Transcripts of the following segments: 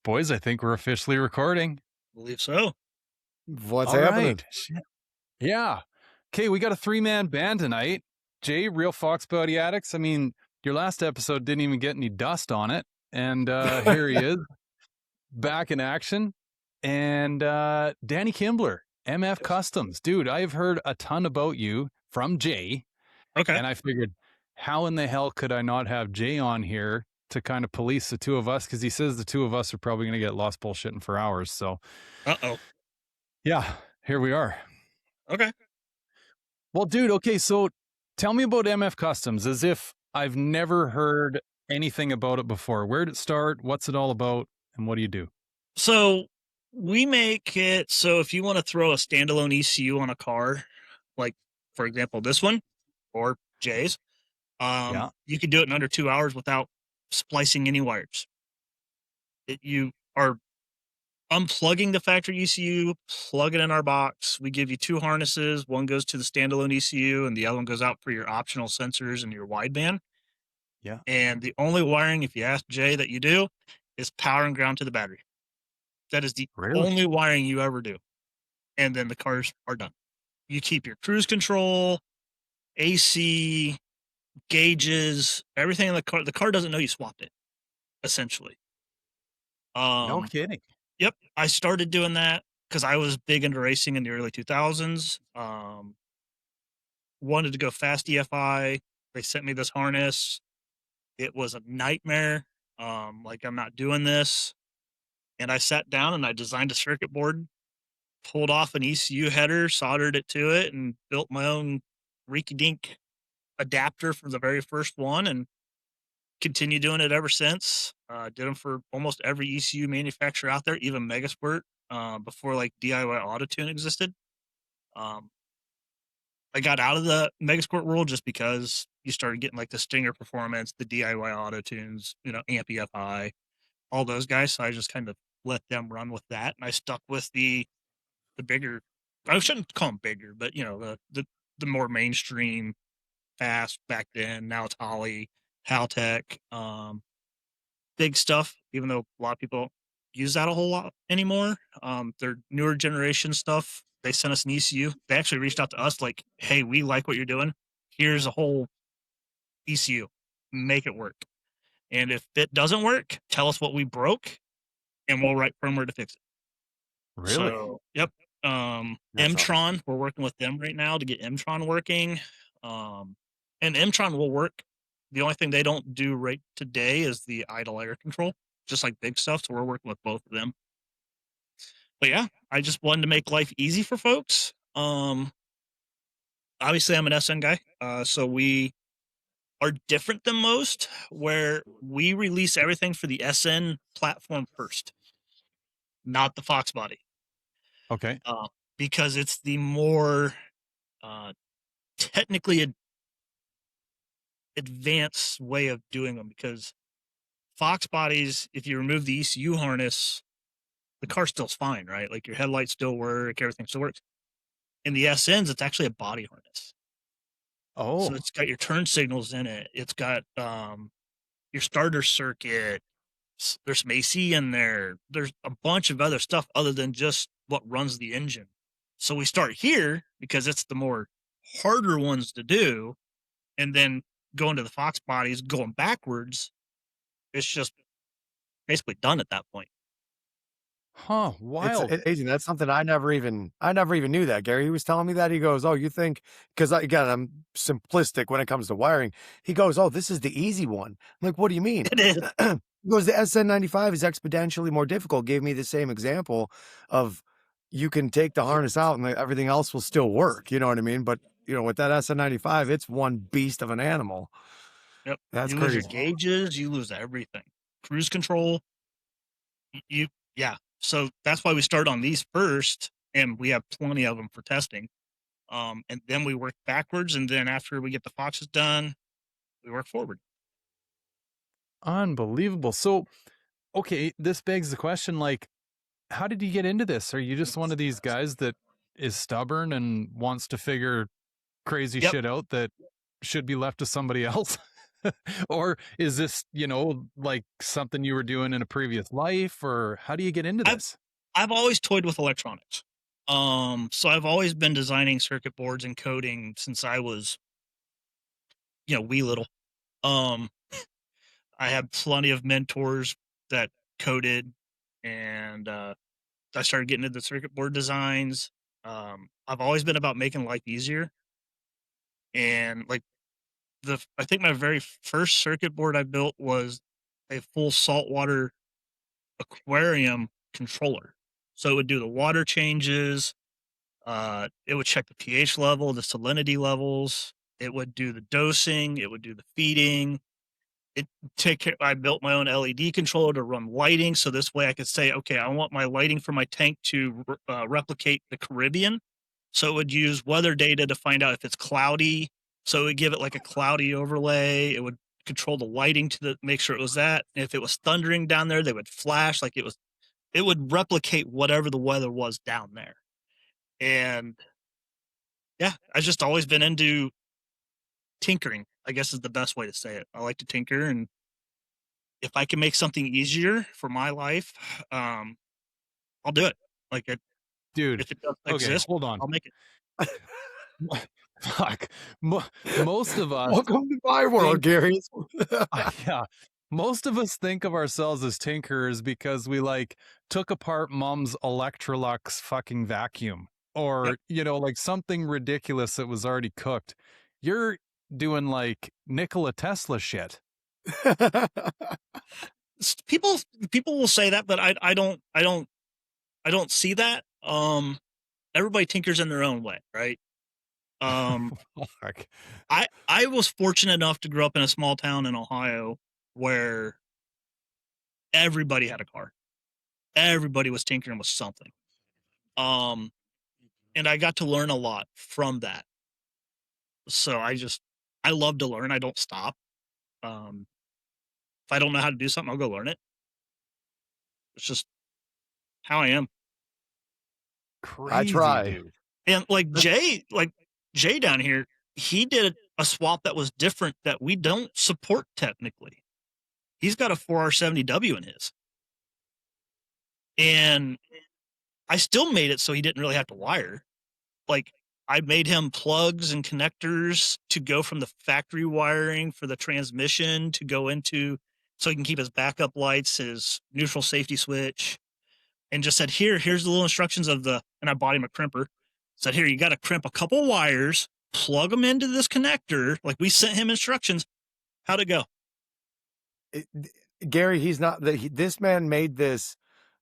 Boys, I think we're officially recording. Believe so. What's All happening? right. Shit. Yeah. Okay, we got a 3-man band tonight. Jay, real Foxbody Addicts. I mean, your last episode didn't even get any dust on it. And here he is, back in action. And Danny Kimbler, MF Customs. Dude, I've heard a ton about you from Jay. Okay. And I figured, how in the hell could I not have Jay on here to kind of police the two of us? Because he says the two of us are probably going to get lost bullshitting for hours. So, Uh-oh. yeah, here we are. Okay. Well, dude, okay, so tell me about MF Customs as if I've never heard anything about it before. Where did it start? What's it all about? And what do you do? So we make it so if you want to throw a standalone ECU on a car, like for example this one or Jay's, Yeah. you can do it in under 2 hours without splicing any wires. You are unplugging the factory ECU, plug it in our box. We give you 2 harnesses. One goes to the standalone ECU and the other one goes out for your optional sensors and your wideband. Yeah. And the only wiring, if you ask Jay, that you do is power and ground to the battery. That is the Really? only wiring you ever do. And then the cars are done. You keep your cruise control, AC, gauges, everything in the car. The car doesn't know you swapped it, essentially. No kidding. Yep. I started doing that because I was big into racing in the early 2000s. Wanted to go fast EFI. They sent me this harness. It was a nightmare. Like, I'm not doing this. And I sat down and I designed a circuit board, pulled off an ECU header, soldered it to it, and built my own rinky-dink adapter for the very first one and continued doing it ever since. Did them for almost every ECU manufacturer out there, even Megasport, before like DIY Autotune existed. I got out of the Megasport world just because you started getting like the Stinger Performance, the DIY Autotunes, Amp EFI, all those guys. So I just kind of let them run with that, and I stuck with the bigger. I shouldn't call them bigger, but the more mainstream, fast back then. Now it's Holly, Haltech, big stuff. Even though a lot of people don't use that a whole lot anymore, their newer generation stuff. They sent us an ECU. They actually reached out to us like, "Hey, we like what you're doing. Here's a whole ECU. Make it work. And if it doesn't work, tell us what we broke, and we'll write firmware to fix it." Really? So, yep. That's Mtron, we're working with them right now to get Mtron working. And Mtron will work. The only thing they don't do right today is the idle air control, just like big stuff. So we're working with both of them. But yeah, I just wanted to make life easy for folks. Obviously I'm an SN guy. So we are different than most, where we release everything for the SN platform first, not the Foxbody. Okay. Because it's the more technically advanced way of doing them. Because Fox bodies, if you remove the ECU harness, the car still's fine, right? Like your headlights still work, everything still works. In the SNs, it's actually a body harness. Oh. So it's got your turn signals in it. It's got your starter circuit. There's some AC in there. There's a bunch of other stuff other than just what runs the engine. So we start here because it's the more harder ones to do. And then going to the Fox bodies, going backwards, it's just basically done at that point. Huh. Wild. It's amazing. That's something I never even knew that. Gary, he was telling me that. He goes, "Oh, you think," because again, I'm simplistic when it comes to wiring. He goes, "Oh, this is the easy one." I'm like, "What do you mean?" It is. He goes, "The SN95 is exponentially more difficult." Gave me the same example of you can take the harness out and everything else will still work. You know what I mean? But with that SN95, it's one beast of an animal. Yep. That's you crazy. lose your gauges, you lose everything. Cruise control. Yeah. So that's why we start on these first, and we have plenty of them for testing. And then we work backwards, and then after we get the Foxes done, we work forward. Unbelievable. So, okay, this begs the question, like, how did you get into this? Are you just one of these guys that is stubborn and wants to figure crazy Yep. shit out that should be left to somebody else? Or is this, like something you were doing in a previous life, or how do you get into I've this? I've always toyed with electronics. So I've always been designing circuit boards and coding since I was, wee little. Um, I had plenty of mentors that coded, and I started getting into the circuit board designs. I've always been about making life easier, and like I think my very first circuit board I built was a full saltwater aquarium controller. So it would do the water changes. It would check the pH level, the salinity levels. It would do the dosing. It would do the feeding. It take care. I built my own LED controller to run lighting, so this way I could say, okay, I want my lighting for my tank to replicate the Caribbean. So it would use weather data to find out if it's cloudy. So it would give it like a cloudy overlay. It would control the lighting to make sure it was that. And if it was thundering down there, they would flash like it was. It would replicate whatever the weather was down there. And yeah, I've just always been into tinkering, I guess is the best way to say it. I like to tinker, and if I can make something easier for my life, I'll do it. Like Dude, if it doesn't okay, exist, hold on. I'll make it. Fuck. Most of us Welcome to my world, think- Gary. yeah. Most of us think of ourselves as tinkerers because we took apart mom's Electrolux fucking vacuum, or like something ridiculous that was already cooked. You're doing like Nikola Tesla shit. People will say that, but I don't see that. Everybody tinkers in their own way, right? Fuck. I was fortunate enough to grow up in a small town in Ohio where everybody had a car. Everybody was tinkering with something. And I got to learn a lot from that. So I love to learn. I don't stop. If I don't know how to do something, I'll go learn it. It's just how I am. Crazy, I try. dude. And Jay down here, he did a swap that was different that we don't support technically. He's got a 4R70W in his. And I still made it so he didn't really have to wire. Like I made him plugs and connectors to go from the factory wiring for the transmission to go into so he can keep his backup lights, his neutral safety switch, and just said, here's the little instructions and I bought him a crimper. Said, here, you got to crimp a couple wires, plug them into this connector. Like we sent him instructions. How'd it go? Gary, this man made this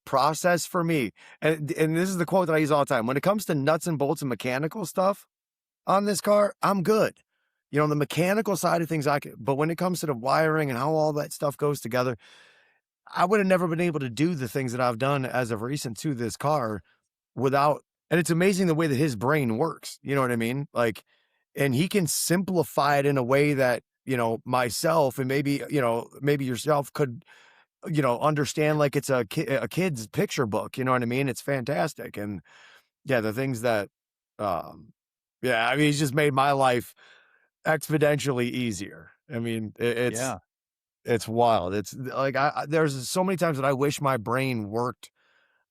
process for me. And this is the quote that I use all the time. When it comes to nuts and bolts and mechanical stuff on this car, I'm good. The mechanical side of things, but when it comes to the wiring and how all that stuff goes together, I would have never been able to do the things that I've done as of recent to this car without, and it's amazing the way that his brain works. You know what I mean? And he can simplify it in a way that, myself and maybe yourself could, understand like it's a kid's picture book. You know what I mean? It's fantastic. And yeah, the things that, he's just made my life exponentially easier. I mean, it's wild. It's like, there's so many times that I wish my brain worked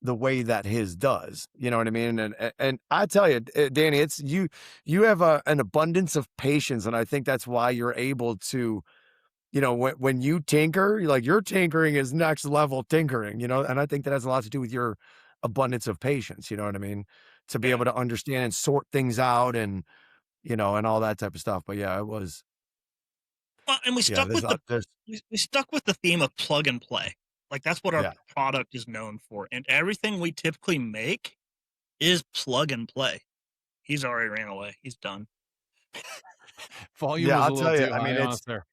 the way that his does. You know what I mean? And I tell you, Danny, it's you have an abundance of patience. And I think that's why you're able to, when you tinker, your tinkering is next level tinkering, and I think that has a lot to do with your abundance of patience. You know what I mean? To be able to understand and sort things out and, and all that type of stuff. But yeah, it was. Well, and we stuck with the theme of plug and play. Like that's what our product is known for. And everything we typically make is plug and play. He's already ran away. He's done. Volume was a little too high on us there.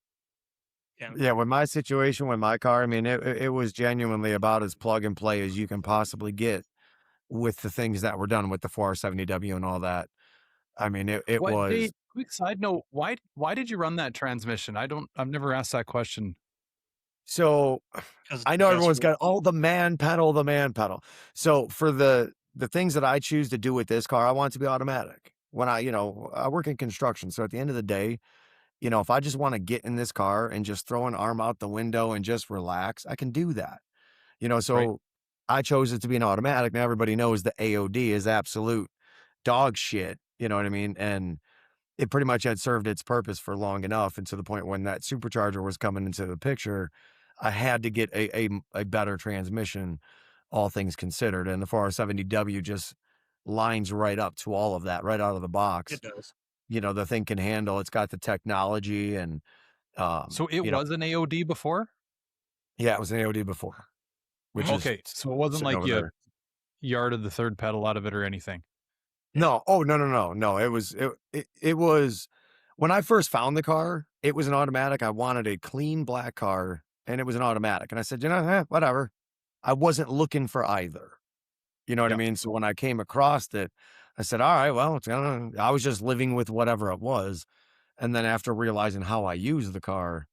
Yeah, with my situation with my car, I mean, it was genuinely about as plug and play as you can possibly get with the things that were done with the 4R70W and all that. I mean, it was. Hey, quick side note, why did you run that transmission? I've never asked that question. So I know everyone's got the man pedal. So for the things that I choose to do with this car, I want it to be automatic. When I work in construction. So at the end of the day, if I just want to get in this car and just throw an arm out the window and just relax, I can do that. Right. So I chose it to be an automatic. Now everybody knows the AOD is absolute dog shit. You know what I mean? And it pretty much had served its purpose for long enough. And to the point when that supercharger was coming into the picture, I had to get a better transmission, all things considered. And the 4R70W just lines right up to all of that right out of the box. It does. The thing can handle, it's got the technology and, So it was an AOD before? yeah, it was an AOD before, which is Okay. So it wasn't sitting like over you there. yarded the third pedal out of it or anything. No. Oh, no. It was when I first found the car, it was an automatic. I wanted a clean black car and it was an automatic. And I said, whatever. I wasn't looking for either. You know what I Yeah. mean? So when I came across it, I said, all right, well, I was just living with whatever it was. And then after realizing how I use the car,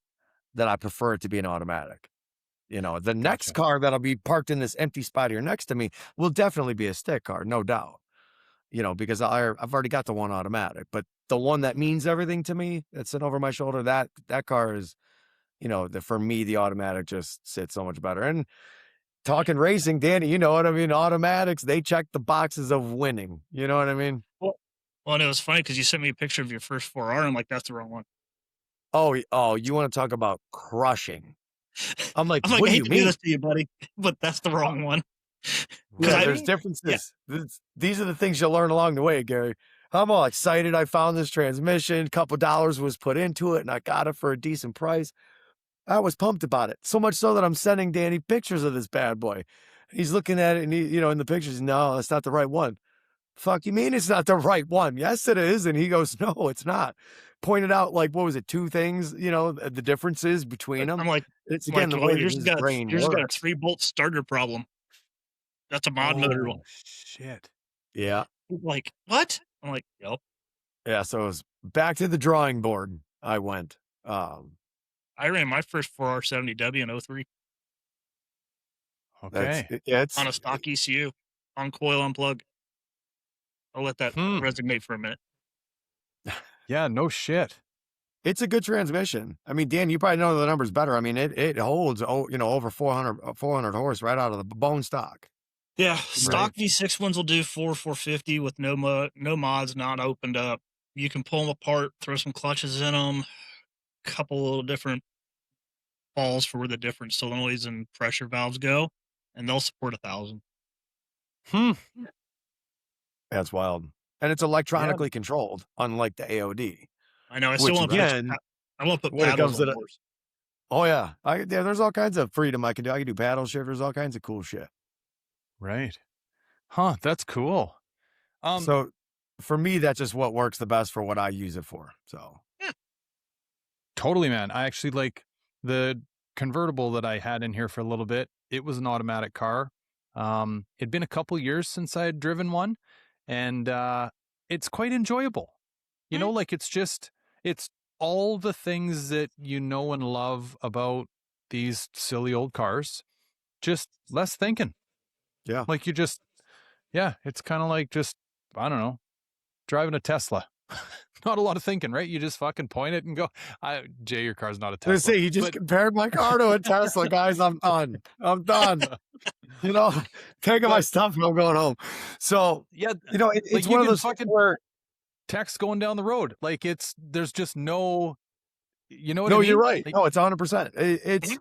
that I prefer it to be an automatic. The next Gotcha. car that'll be parked in this empty spot here next to me will definitely be a stick car, no doubt. Because I've already got the one automatic, but the one that means everything to me, that's sitting over my shoulder, that car is, for me, the automatic just sits so much better. And talking racing, Danny, you know what I mean? Automatics, they check the boxes of winning. You know what I mean? Well, and it was funny because you sent me a picture of your first 4R. I'm like, that's the wrong one. Oh, you want to talk about crushing? I'm like, I'm like, what I do hate you to do mean? this to you, buddy, but that's the wrong one. Yeah, I- there's Yeah. differences. These are the things you'll learn along the way, Gary. I'm all excited. I found this transmission. A couple dollars was put into it, and I got it for a decent price. I was pumped about it. So much so that I'm sending Danny pictures of this bad boy. He's looking at it, and he, in the pictures, no, that's not the right one. Fuck you mean it's not the right one? Yes, it is. And he goes, no, it's not. Pointed out, like, what was it? Two things, the differences between them. I'm like, It's again the well, way that yours his got brain yours got a works. 3-bolt starter problem. That's a mod motor one. Oh, shit. Yeah. Like, what? I'm like, yep. Yeah. So it was back to the drawing board. I went. I ran my first 4R70W in 03 Okay. It's on a stock ECU, on coil unplug. I'll let that resonate for a minute. Yeah, no shit. It's a good transmission. I mean, Dan, you probably know the numbers better. I mean, it holds, over 400 horse right out of the bone stock. Yeah, stock V6 ones will do 450 with no mods not opened up. You can pull them apart, throw some clutches in them, couple little different balls for where the different solenoids and pressure valves go, and they'll support 1,000. That's wild. And it's electronically controlled, unlike the AOD. I know. I Which still want again, I want to put when it paddles comes to on the- horse. Oh yeah. There's all kinds of freedom I can do. I can do paddle shifters, all kinds of cool shit. Right. Huh, that's cool. So for me, that's just what works the best for what I use it for. So Totally, man. I actually like the convertible that I had in here for a little bit. It was an automatic car. It'd been a couple years since I had driven one, and it's quite enjoyable. Like it's all the things that you know and love about these silly old cars, just less thinking. yeah. Like it's kind of like just, I don't know, driving a Tesla. Not a lot of thinking, right? You just fucking point it and go. Jay, your car's not a I was Tesla. gonna say, you just compared my car to a Tesla, guys. I'm done. Taking my stuff and I'm going home. So yeah, it's you one of can those fucking where text going down the road. Like there's just no, you know what I no, mean? you're right. Like, No, it's 100%. It's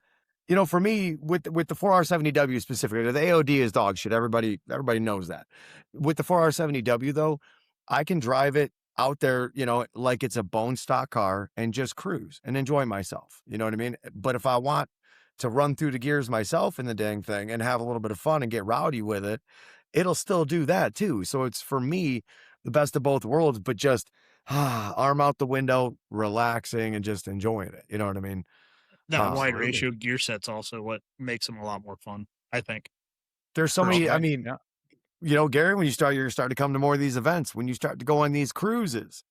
for me with the 4R70W specifically, the AOD is dog shit. Everybody knows that. With the 4R70W though, I can drive it out there, like it's a bone stock car and just cruise and enjoy myself. You know what I mean? But if I want to run through the gears myself in the dang thing and have a little bit of fun and get rowdy with it, it'll still do that too. So it's for me the best of both worlds, but just arm out the window, relaxing and just enjoying it. You know what I mean? That wide Absolutely. ratio gear set's also what makes them a lot more fun, I think. There's so many, I mean, yeah. Gary, when you're starting to come to more of these events, when you start to go on these cruises,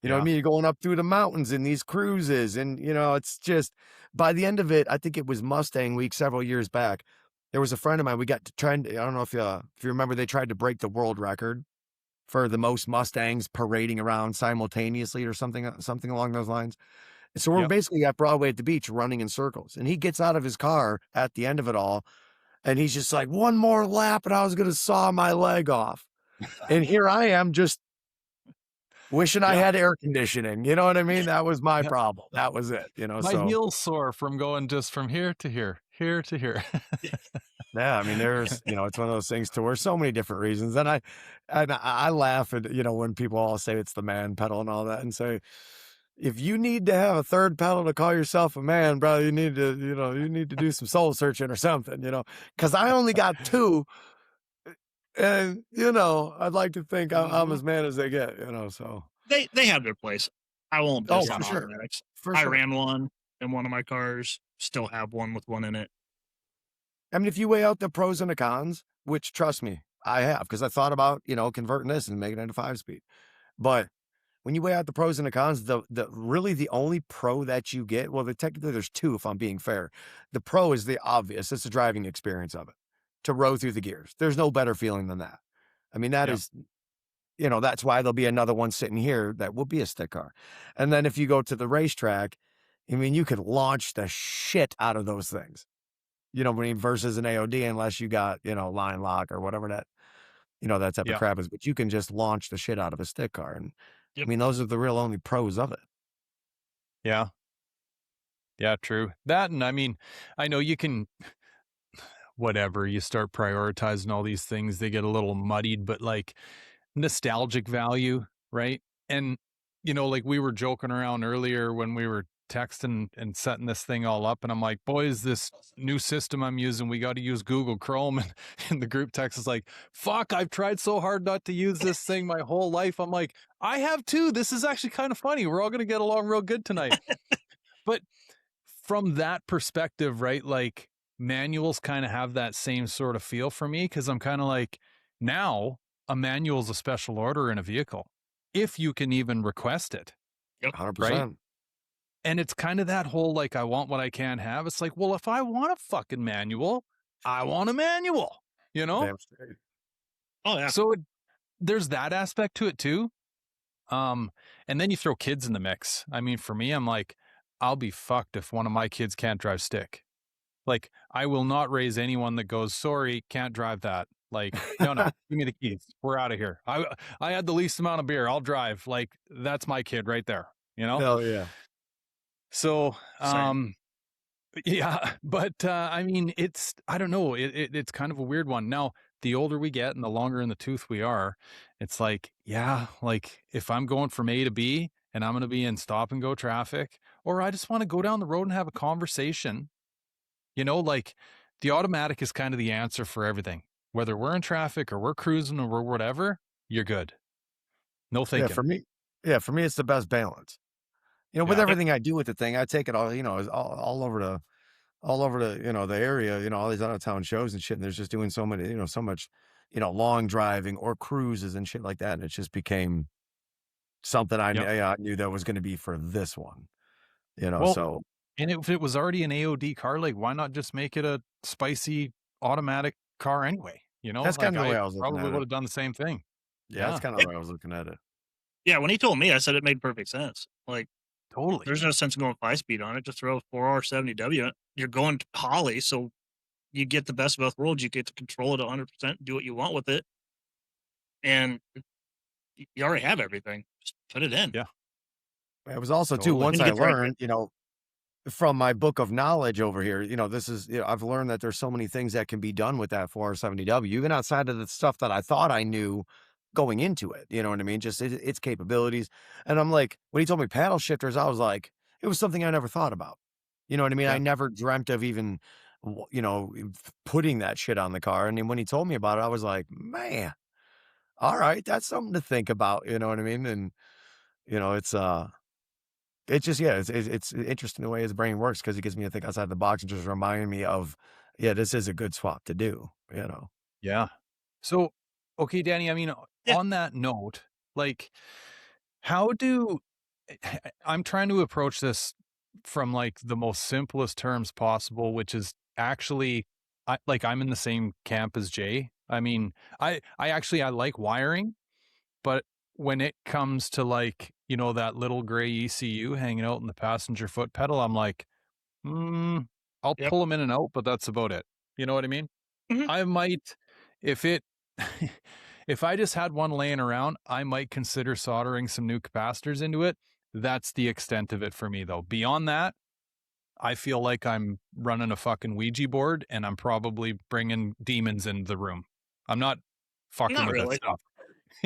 you know what I mean? You're going up through the mountains in these cruises. And, it's just by the end of it, I think it was Mustang Week several years back. There was a friend of mine, we got to try and, I don't know if you remember, they tried to break the world record for the most Mustangs parading around simultaneously or something along those lines. So we're Yep. basically at Broadway at the beach running in circles. And he gets out of his car at the end of it all. And he's just like, one more lap and I was going to saw my leg off. And here I am just wishing I Yeah. had air conditioning. You know what I mean? That was my Yeah. problem. That was it. You know, My so heel's sore from going just from here to here, here to here. yeah, I mean, there's, you know, it's one of those things to where so many different reasons. And I laugh at, you know, when people all say it's the man pedal and all that and say, if you need to have a third pedal to call yourself a man, bro, you need to, you know, you need to do some soul searching or something, you know, because I only got two. And, you know, I'd like to think I'm as man as they get, you know, so. They have their place. I won't Oh, diss for on sure. automatics. For I sure. ran one in one of my cars, still have one with one in it. I mean, if you weigh out the pros and the cons, which trust me, I have, because I thought about, you know, converting this and making it a 5-speed. But when you weigh out the pros and the cons, the really the only pro that you get, well, technically there's two, if I'm being fair. The pro is the obvious. It's the driving experience of it, to row through the gears. There's no better feeling than that. I mean, that Yeah. is, you know, that's why there'll be another one sitting here that will be a stick car. And then if you go to the racetrack, I mean, you could launch the shit out of those things. You know what I mean? Versus an AOD, unless you got, you know, line lock or whatever that, you know, that type of Yeah. crap is. But you can just launch the shit out of a stick car. And I Yep. mean, those are the real only pros of it. Yeah. Yeah, true. That, and I mean, I know you can, whatever, you start prioritizing all these things, they get a little muddied, but like nostalgic value, right? And, you know, like we were joking around earlier when we were texting and setting this thing all up. And I'm like, boys, this new system I'm using, we got to use Google Chrome. And the group text is like, fuck, I've tried so hard not to use this thing my whole life. I'm like, I have too. This is actually kind of funny. We're all going to get along real good tonight. But from that perspective, right? Like manuals kind of have that same sort of feel for me because I'm kind of like, now a manual is a special order in a vehicle if you can even request it, 100%. right? And it's kind of that whole like, I want what I can have. It's like, well, if I want a fucking manual, I want a manual, you know? Damn straight. Oh yeah. So there's that aspect to it too. And then you throw kids in the mix. I mean, for me, I'm like, I'll be fucked if one of my kids can't drive stick. Like, I will not raise anyone that goes, sorry, can't drive that. Like, no, give me the keys. We're out of here. I had the least amount of beer. I'll drive. Like, that's my kid right there, you know? Hell yeah. So, Same. yeah, but I mean, I don't know. It's kind of a weird one. Now, the older we get and the longer in the tooth we are, it's like, yeah, like if I'm going from A to B and I'm going to be in stop and go traffic, or I just want to go down the road and have a conversation, you know, like the automatic is kind of the answer for everything. Whether we're in traffic or we're cruising or we're whatever, you're good. No Yeah, thinking. for me, it's the best balance. You know, with Yeah. everything I do with the thing, I take it all, you know, all over the, you know, the area, you know, all these out of town shows and shit. And there's just doing so many, you know, so much, you know, long driving or cruises and shit like that. And it just became something Yep. I knew that was going to be for this one, you know, Well, so. and if it was already an AOD car, like why not just make it a spicy automatic car anyway? You know, That's like kind of the way I I was looking probably at would it. have done the same thing. Yeah, that's Yeah, kind of the way I was looking at it. Yeah, when he told me, I said it made perfect sense. Like, totally. there's no sense in going 5-speed on it. Just throw a 4R70W. You're going to Holly, so you get the best of both worlds. You get to control it 100%, do what you want with it, and you already have everything. Just put it in. Yeah. It was also too, Totally. once And you I get the right learned, you know, from my book of knowledge over here, you know, this is, you know, I've learned that there's so many things that can be done with that 470W, even outside of the stuff that I thought I knew going into it. You know what I mean? Just its capabilities. And I'm like, when he told me paddle shifters, I was like, it was something I never thought about. You know what I mean? Yeah. I never dreamt of even, you know, putting that shit on the car. And then when he told me about it, I was like, man, all right, that's something to think about. You know what I mean? And, you know, it's just, yeah, it's interesting the way his brain works because it gets me to think outside the box and just remind me of, yeah, this is a good swap to do, you know? Yeah. So, okay, Danny, I mean, Yeah. on that note, like, how do I'm trying to approach this from like the most simplest terms possible, which is actually, I'm in the same camp as Jay. I mean, I like wiring, But when it comes to like, you know, that little gray ECU hanging out in the passenger foot pedal, I'm like, I'll Yep. pull them in and out, but that's about it. You know what I mean? Mhm. I might, if it, if I just had one laying around, I might consider soldering some new capacitors into it. That's the extent of it for me, though. Beyond that, I feel like I'm running a fucking Ouija board and I'm probably bringing demons into the room. I'm not fucking Not with that really. stuff.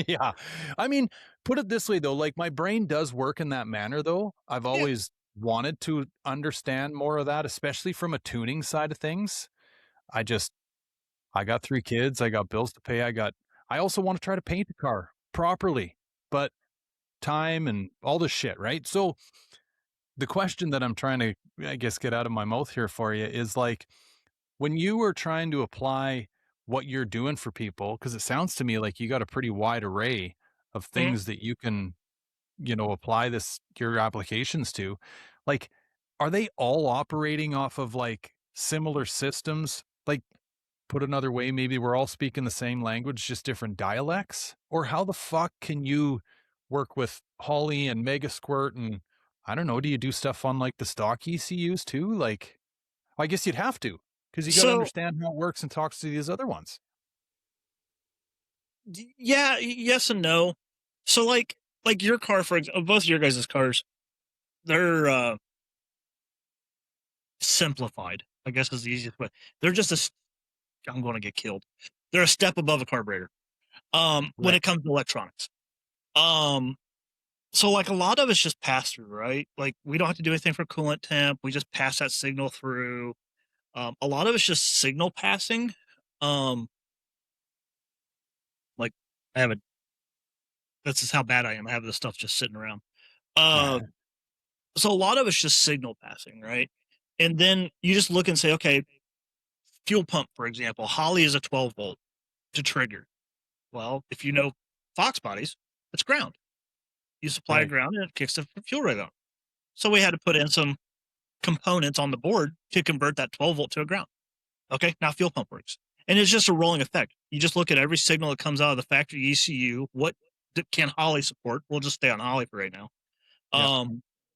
Yeah. I mean, put it this way, though, like my brain does work in that manner, though. I've Yeah. always wanted to understand more of that, especially from a tuning side of things. I got 3 kids, I got bills to pay, I also want to try to paint a car properly, but time and all this shit, right? So the question that I'm trying to, I guess, get out of my mouth here for you is like, when you were trying to apply what you're doing for people, because it sounds to me like you got a pretty wide array of Mhm. things that you can, you know, apply your applications to. Like, are they all operating off of like similar systems? Like, put another way, maybe we're all speaking the same language, just different dialects? Or how the fuck can you work with Holly and Mega Squirt and I don't know, do you do stuff on like the stock ECUs too? Like, I guess you'd have to, because you got to So understand how it works and talks to these other ones. yeah, yes and no. So like your car, for example, both of your guys' cars, they're simplified, I guess is the easiest way. They're just I'm going to get killed. They're a step above a carburetor. When Right. it comes to electronics. Um, so like a lot of it's just pass through, right? Like we don't have to do anything for coolant temp. We just pass that signal through. A lot of it's just signal passing. Um, like I have a This is how bad I am. I have this stuff just sitting around. Uh, so a lot of it's just signal passing, right? And then you just look and say, okay, fuel pump, for example, Holly is a 12 volt to trigger. Well, if you know Fox bodies, it's ground. You supply a Right. ground and it kicks the fuel rate on. So we had to put in some components on the board to convert that 12 volt to a ground. Okay, now fuel pump works. And it's just a rolling effect. You just look at every signal that comes out of the factory ECU. What can Holly support? We'll just stay on Holly for right now. Yeah.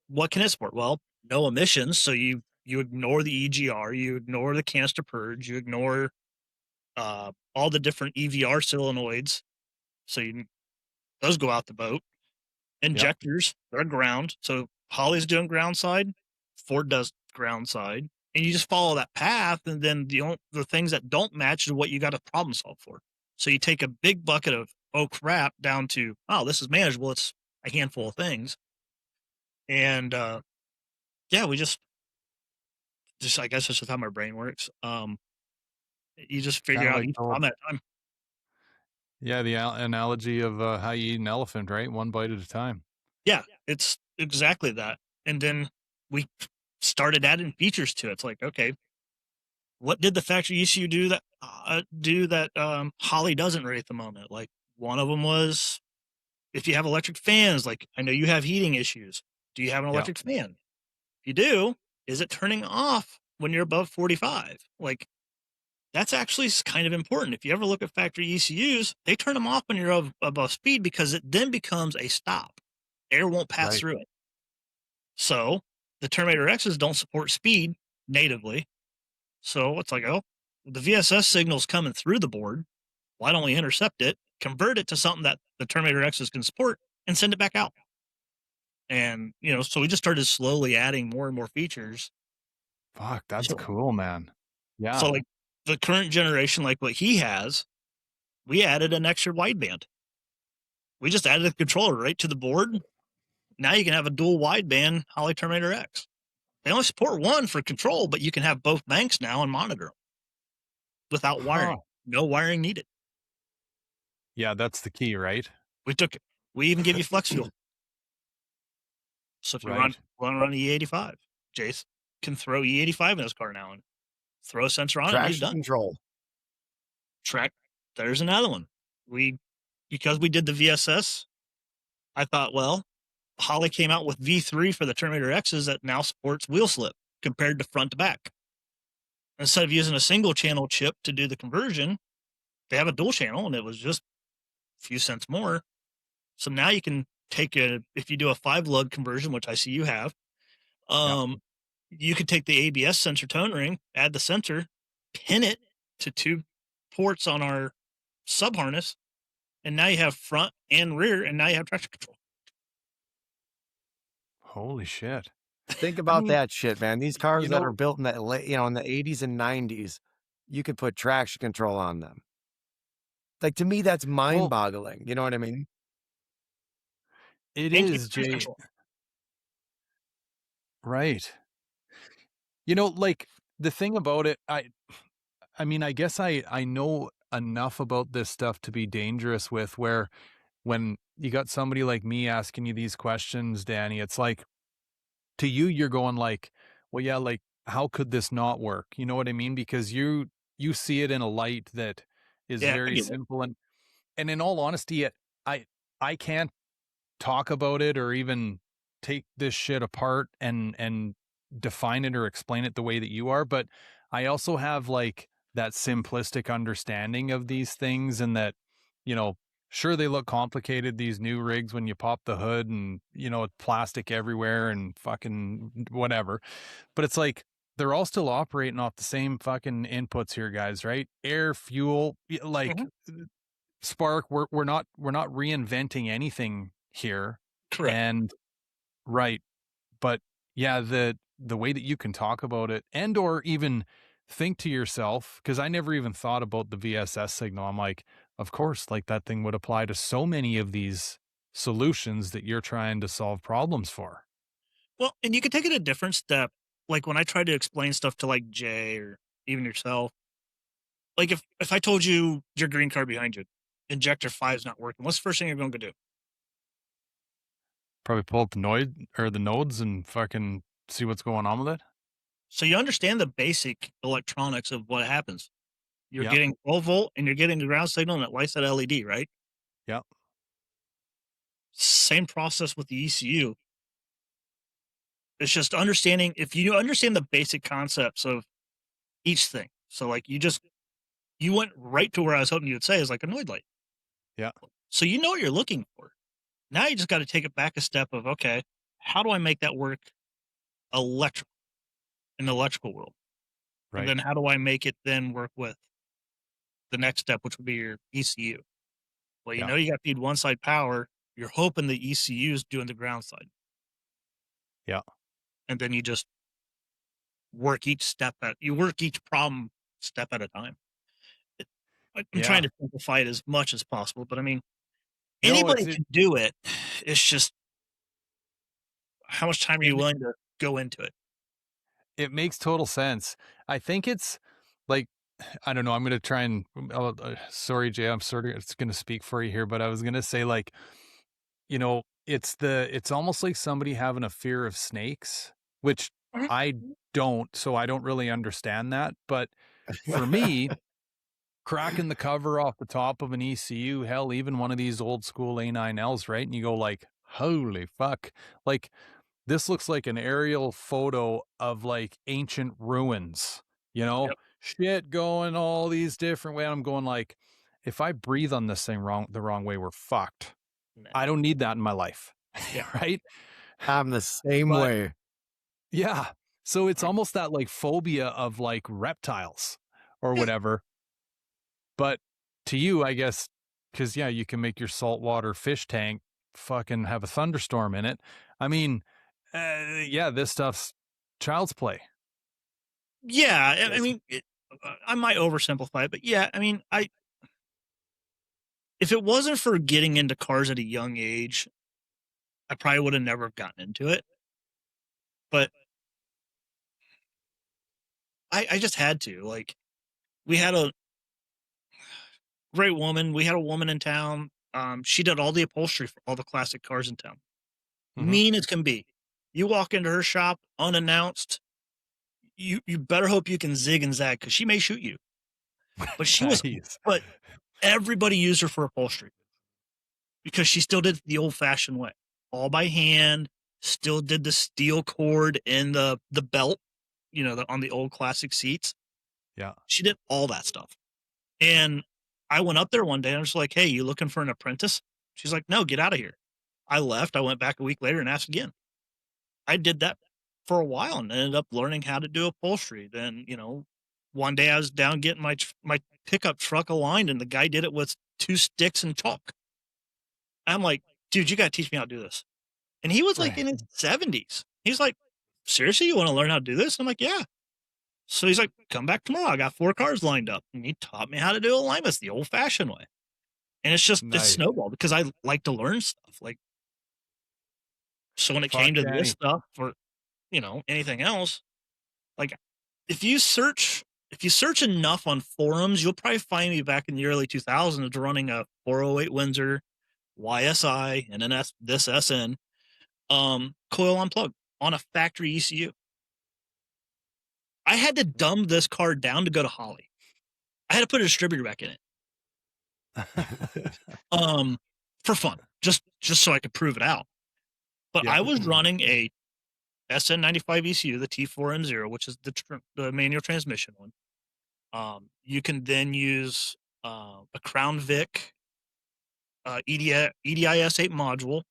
What can it support? Well, no emissions. So you ignore the EGR, you ignore the canister purge, you ignore all the different EVR solenoids. So those go out the boat. Yeah. Injectors, they're ground. So Holly's doing ground side, Ford does ground side, and you just follow that path. And then the things that don't match is what you got to problem solve for. So you take a big bucket of oh crap down to this is manageable. It's a handful of things, and yeah, we just I guess that's just how my brain works. You just Kind figure of out like each the whole, problem at a time. yeah, the analogy of how you eat an elephant, right? One bite at a time. Yeah, it's exactly that. And then we started adding features to it. It's like, okay, what did the factory ECU do that Holly doesn't right at the moment? Like one of them was if you have electric fans, like I know you have heating issues. Do you have an Yeah. electric fan? If you do, is it turning off when you're above 45? Like that's actually kind of important. If you ever look at factory ECUs, they turn them off when you're above speed because it then becomes a stop. Air won't pass Right. through it. So the Terminator X's don't support speed natively. So it's like, oh, the VSS signal's coming through the board. Why don't we intercept it, convert it to something that the Terminator X's can support, and send it back out? And, so we just started slowly adding more and more features. Fuck, that's So, cool, man. so Yeah. like the current generation, like what he has, we added an extra wideband. We just added a controller right to the board. Now you can have a dual wideband Holly Terminator X. They only support one for control, but you can have both banks now and monitor them without Huh. wiring. No wiring needed. Yeah, that's the key, right? We took it. We even give you flex fuel. So if you Right. run E85, Jace can throw E85 in his car now and throw a sensor on it and he's Traction done. control. Track. There's another one. Because we did the VSS, I thought, well, Holly came out with V3 for the Terminator X's that now supports wheel slip compared to front to back. Instead of using a single channel chip to do the conversion, they have a dual channel and it was just a few cents more. So now you can take if you do a 5-lug conversion, which I see you have, you could take the ABS sensor tone ring, add the sensor, pin it to 2 ports on our sub harness, and now you have front and rear, and now you have traction control. Holy shit. Think I about mean, that shit, man. These cars you that are know, built in the in the 80s and 90s, you could put traction control on them. Like, to me, that's well, mind-boggling. You know what I mean? it And keep is, the cruise Jay. control. Right. You know, like the thing about it, I mean, I guess I know enough about this stuff to be dangerous with where when you got somebody like me asking you these questions, Danny, it's like to you, you're going like, well, yeah, like how could this not work? You know what I mean? Because you see it in a light that is Yeah, I very get it. simple and in all honesty, I I can't talk about it or even take this shit apart and define it or explain it the way that you are, but I also have like that simplistic understanding of these things and that, you know, sure they look complicated these new rigs when you pop the hood and, you know, plastic everywhere and fucking whatever. But it's like they're all still operating off the same fucking inputs here, guys, right? Air, fuel, like Mhm. spark, we're not reinventing anything here. Correct. And right, but yeah, the way that you can talk about it and or even think to yourself, because I never even thought about the VSS signal. I'm like, of course, like that thing would apply to so many of these solutions that you're trying to solve problems for. Well, and you could take it a different step. Like when I try to explain stuff to like Jay or even yourself, like if I told you your green car behind you, injector 5 is not working, what's the first thing you're going to do? Probably pull up the noid or the nodes and fucking see what's going on with it. So you understand the basic electronics of what happens. You're Yep. getting 12 volt and you're getting the ground signal and it lights that LED, right? Yep. Same process with the ECU. It's just understanding if you understand the basic concepts of each thing. So like you went right to where I was hoping you would say is like a noid light. Yeah. So you know what you're looking for. Now you just got to take it back a step of okay, how do I make that work electrical in the electrical world? And Right. then how do I make it then work with the next step, which would be your ECU? Well, you Yeah. know you got to feed one side power. You're hoping the ECU is doing the ground side, Yeah. and then you just work each problem step at a time. It, I'm trying Yeah. to simplify it as much as possible, but I mean No, anybody it's it can do it. It's just how much time are it you willing to go into it? it makes total sense. I think it's like I don't know. I'm gonna try and sorry, Jay. I'm sort of it's gonna speak for you here, but I was gonna say like you know it's almost like somebody having a fear of snakes, which Mhm. I don't, so I don't really understand that. But for me, cracking the cover off the top of an ECU, hell, even one of these old school A9Ls, right? And you go like, holy fuck, like this looks like an aerial photo of like ancient ruins, you know, Yep. shit going all these different ways. I'm going like, if I breathe on this thing the wrong way, we're fucked. Nah. I don't need that in my life. Yeah. Right. I'm the same But way. yeah. So it's almost that like phobia of like reptiles or Yeah. whatever. But to you, I guess, because yeah, you can make your saltwater fish tank fucking have a thunderstorm in it. I mean, yeah, this stuff's child's play. Yeah, I It's mean, I might oversimplify it, but yeah, I mean, I if it wasn't for getting into cars at a young age, I probably would have never have gotten into it. But I just had to. Like, we had a great woman. We had a woman in town. She did all the upholstery for all the classic cars in town. mhm. Mean as can be. You walk into her shop unannounced. You better hope you can zig and zag because she may shoot you. But she was. Nice. But everybody used her for upholstery. Because she still did it the old-fashioned way, all by hand, still did the steel cord in the belt, on the old classic seats. Yeah. She did all that stuff. And I went up there one day and I was like, "Hey, you looking for an apprentice?" She's like, no, get out of here. I left. I went back a week later and asked again. I did that for a while and ended up learning how to do upholstery. Then, one day I was down getting my pickup truck aligned, and the guy did it with 2 sticks and chalk. I'm like, dude, you got to teach me how to do this. And he was like in his 70s. He's like, seriously, you want to learn how to do this? I'm like, yeah. So he's like, come back tomorrow. I got 4 cars lined up. And he taught me how to do alignments the old fashioned way. And it's Nice. snowballed because I like to learn stuff. Like, so when it came to this stuff or, anything else, like if you search enough on forums, you'll probably find me back in the early 2000s running a 408 Windsor YSI and then this SN coil unplugged on a factory ECU. I had to dumb this car down to go to Holly. I had to put a distributor back in it. For fun, just so I could prove it out. But I was running a SN95 ECU, the T4M0, which is the manual transmission one. You can then use a Crown Vic EDIS 8 module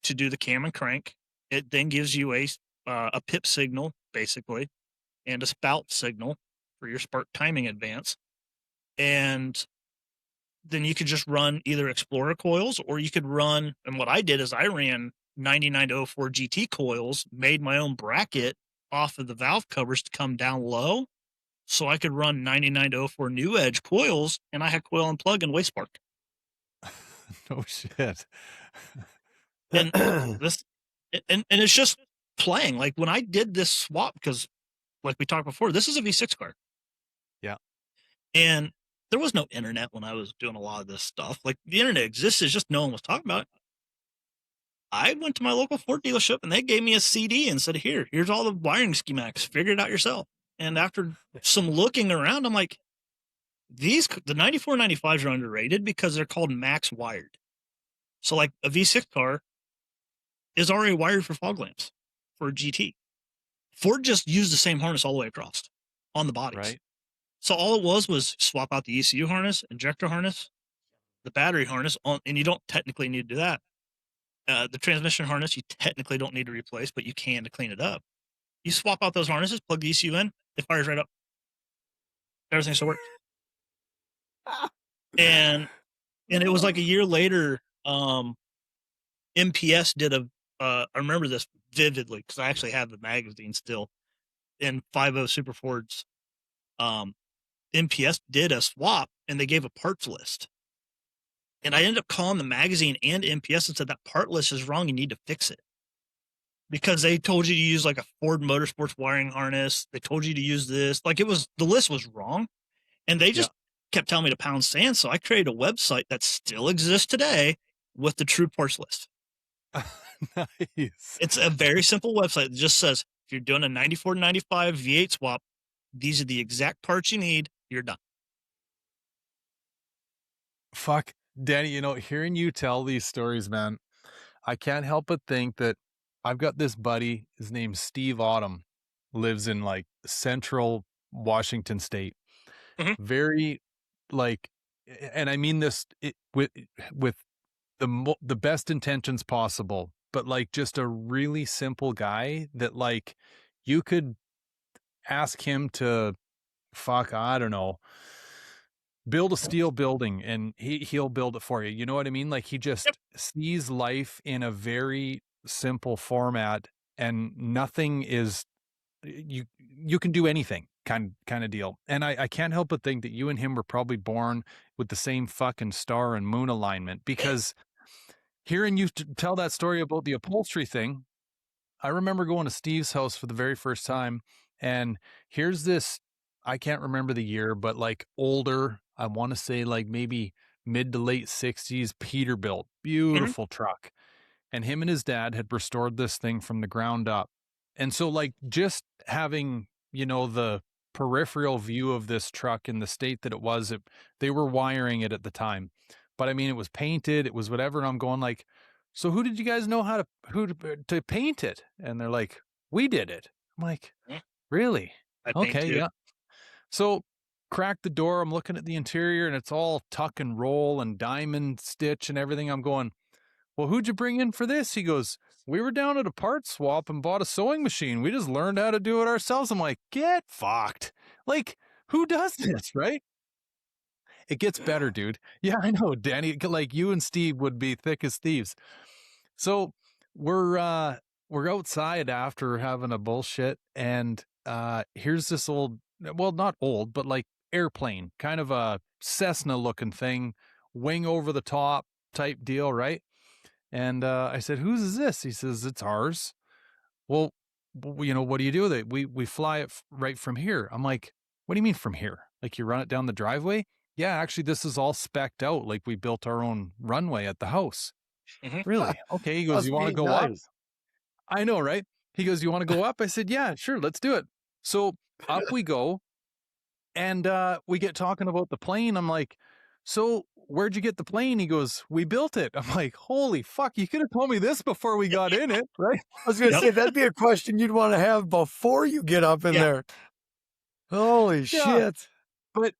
to do the cam and crank. It then gives you a pip signal, basically, and a spout signal for your spark timing advance. And then you could just run either Explorer coils, or you could run, and what I did is I ran 99-04 GT coils, made my own bracket off of the valve covers to come down low, so I could run 99-04 New Edge coils, and I had coil and plug and waste spark. No shit. And this, and it's just playing. Like when I did this swap, because like we talked before, this is a V6 car. Yeah. And there was no internet when I was doing a lot of this stuff. Like the internet existed, just no one was talking about it. I went to my local Ford dealership and they gave me a CD and said, here's all the wiring schematics. Figure it out yourself. And after some looking around, I'm like, the 94 95s are underrated because they're called max wired. So like a V6 car is already wired for fog lamps for a GT. Ford just used the same harness all the way across on the bodies. Right. So all it was swap out the ECU harness, injector harness, the battery harness, and you don't technically need to do that. The transmission harness, you technically don't need to replace, but you can to clean it up. You swap out those harnesses, plug the ECU in, it fires right up. Everything still works. And it was like a year later, MPS did I remember this vividly because I actually have the magazine still in 50 Super Fords. MPS did a swap and they gave a parts list. And I ended up calling the magazine and MPS and said that part list is wrong. You need to fix it. Because they told you to use like a Ford Motorsports wiring harness. They told you to use this. Like the list was wrong. And they just kept telling me to pound sand. So I created a website that still exists today with the true parts list. Nice. It's a very simple website that just says, if you're doing a 94 95 V8 swap, these are the exact parts you need. You're done. Fuck, Danny, hearing you tell these stories, man, I can't help but think that I've got this buddy, his name's Steve Autumn, lives in like central Washington state. Mm-hmm. Very like, and I mean this with the best intentions possible, but like just a really simple guy that like you could ask him to I don't know, build a steel building and he'll build it for you. You know what I mean? Like he just sees life in a very simple format and nothing is you can do anything kind of deal. And I can't help but think that you and him were probably born with the same fucking star and moon alignment, because hearing you tell that story about the upholstery thing, I remember going to Steve's house for the very first time, and here's this, I can't remember the year, but like older, I want to say like maybe mid to late 60s Peterbilt, beautiful truck. And him and his dad had restored this thing from the ground up. And so like just having, the peripheral view of this truck in the state that it was, they were wiring it at the time. But I mean, it was painted, it was whatever. And I'm going like, so who did you guys know who to paint it? And they're like, we did it. I'm like, really? Okay, yeah. So crack the door. I'm looking at the interior and it's all tuck and roll and diamond stitch and everything. I'm going, well, who'd you bring in for this? He goes, we were down at a part swap and bought a sewing machine. We just learned how to do it ourselves. I'm like, get fucked. Like, who does this, right? It gets better, dude. Yeah, I know, Danny. Like, you and Steve would be thick as thieves. So we're outside after having a bullshit, and here's this old, well, not old, but like airplane, kind of a Cessna looking thing, wing over the top type deal, right? And I said, whose is this? He says, it's ours. Well, what do you do with it? We fly it right from here. I'm like, what do you mean from here? Like, you run it down the driveway? Yeah, actually, this is all specced out. Like, we built our own runway at the house. Really? Okay. He goes, Must you want to be go up? nice. I know, right? He goes, you want to go up? I said, yeah, sure, let's do it. So up we go, and we get talking about the plane. I'm like, so where'd you get the plane? He goes, we built it. I'm like, holy fuck, you could have told me this before we got in it, right? I was going to say, that'd be a question you'd want to have before you get up in there. Holy shit. But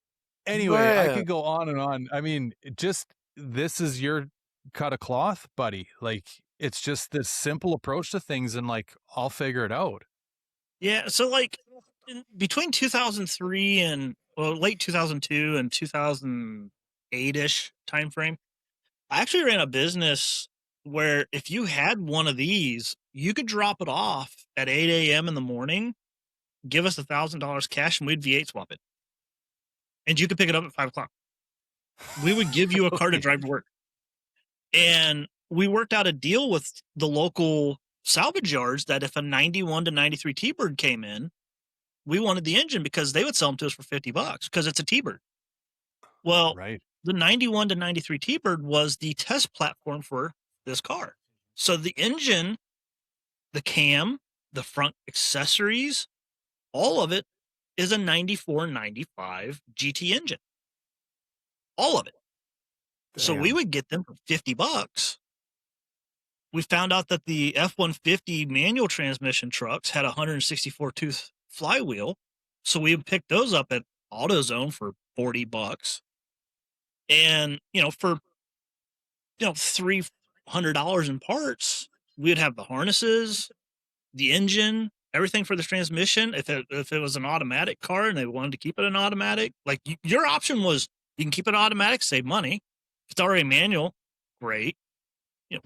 anyway, I Man. could go on and on. I mean, just this is your cut of cloth, buddy. Like, it's just this simple approach to things, and like, I'll figure it out. Yeah. So like between 2003 and late 2002 and 2008-ish time frame, I actually ran a business where if you had one of these, you could drop it off at 8 a.m. in the morning, give us $1,000 cash, and we'd V8 swap it. And you could pick it up at 5 o'clock. We would give you a car to drive to work. And we worked out a deal with the local salvage yards that if a 91 to 93 T-Bird came in, we wanted the engine because they would sell them to us for $50 because it's a T-Bird. Well, Right. the 91 to 93 T-Bird was the test platform for this car. So the engine, the cam, the front accessories, all of it is a 94, 95 GT engine. All of it. So we would get them for $50. We found out that the F-150 manual transmission trucks had a 164 tooth flywheel. So we would pick those up at AutoZone for $40. And, for, $300 in parts, we'd have the harnesses, the engine, everything for the transmission. If it was an automatic car and they wanted to keep it an automatic, like your option was you can keep it automatic, save money. If it's already manual, great.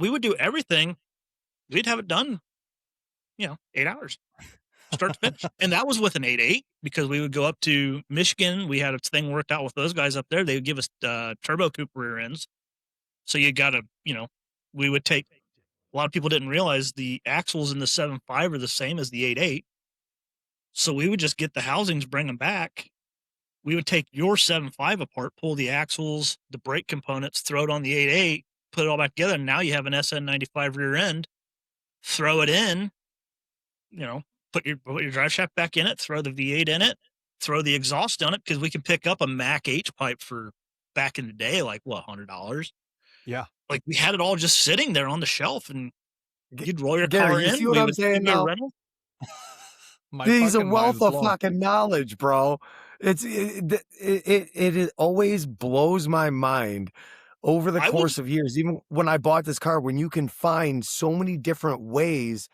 We would do everything. We'd have it done, 8 hours, start to finish. And that was with an 8.8 because we would go up to Michigan. We had a thing worked out with those guys up there. They would give us turbo coupe rear ends. So you got to, we would take, a lot of people didn't realize the axles in the 7.5 are the same as the 8.8. So we would just get the housings, bring them back. We would take your 7.5 apart, pull the axles, the brake components, throw it on the 8.8, put it all back together. And now you have an SN95 rear end, throw it in, put your drive shaft back in it, throw the V8 in it, throw the exhaust on it. Cause we can pick up a Mac H pipe for back in the day, like $100. Yeah. Like we had it all just sitting there on the shelf and you'd roll your car You in. see what I'm saying now? He's a wealth of fucking knowledge, bro. It always blows my mind over the course of years. Even when I bought this car, when you can find so many different ways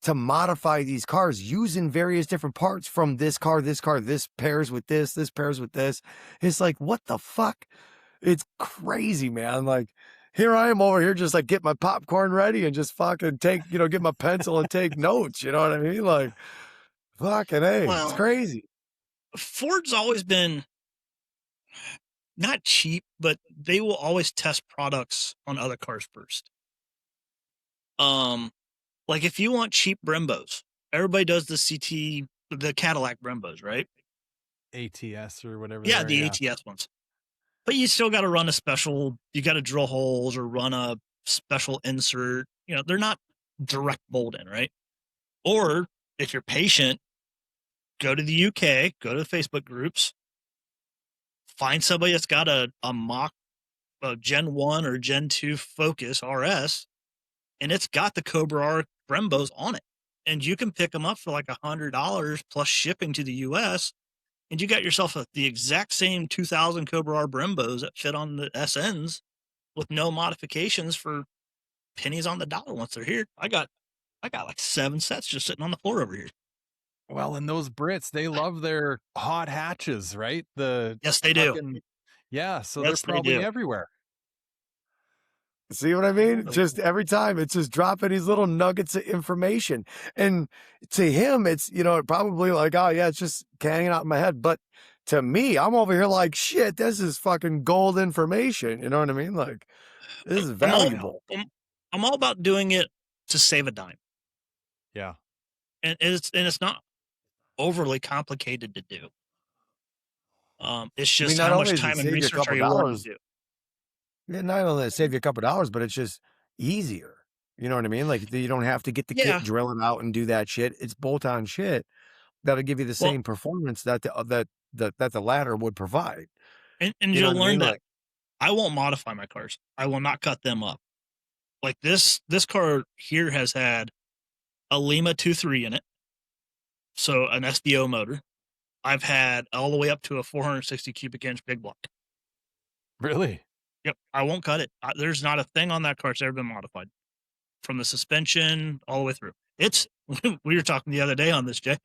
to modify these cars using various different parts from this car, this pairs with this pairs with this. It's like, what the fuck? It's crazy, man. Like, here I am over here just like get my popcorn ready and just fucking take, get my pencil and take notes. You know what I mean? Like, fucking A, it's crazy. Ford's always been not cheap, but they will always test products on other cars first. Like if you want cheap Brembos, everybody does the Cadillac Brembos, right? ATS or whatever. Yeah, the ATS ones. But you still got to run a special, you got to drill holes or run a special insert. They're not direct bolt in, right? Or if you're patient, go to the UK, go to the Facebook groups, find somebody that's got a mock Gen 1 or Gen 2 Focus RS, and it's got the Cobra R Brembos on it. And you can pick them up for like $100 plus shipping to the US. And you got yourself the exact same 2000 Cobra R Brembos that fit on the SNs with no modifications for pennies on the dollar once they're here. I got like 7 sets just sitting on the floor over here. Well, and those Brits, they love their hot hatches, right? The Yes, they do. fucking yeah, so they're Yes, they probably do. everywhere. See what I mean? So Just every time it's just dropping these little nuggets of information. And to him, it's, probably like, oh yeah, it's just hanging out in my head. But to me, I'm over here like, shit, this is fucking gold information. You know what I mean? Like, this is I'm all valuable. I'm all about doing it to save a dime. Yeah. And it's not overly complicated to do. It's I mean, just not how only much does it time and save you a research are couple you willing to dollars, do? not only does it save you a couple dollars, but it's just easier. You know what I mean? Like you don't have to get the kit, Yeah. drill it out, and do that shit. It's bolt-on shit that'll give you the Well, same performance that the ladder would provide. and You know you'll what I learn mean? that Like, I won't modify my cars. I will not cut them up. Like this car here has had a Lima 2.3 in it, so an SDO motor. I've had all the way up to a 460 cubic inch big block. Really? Yep, I won't cut it. There's not a thing on that car that's ever been modified, from the suspension all the way through. It's we were talking the other day on this, Jay.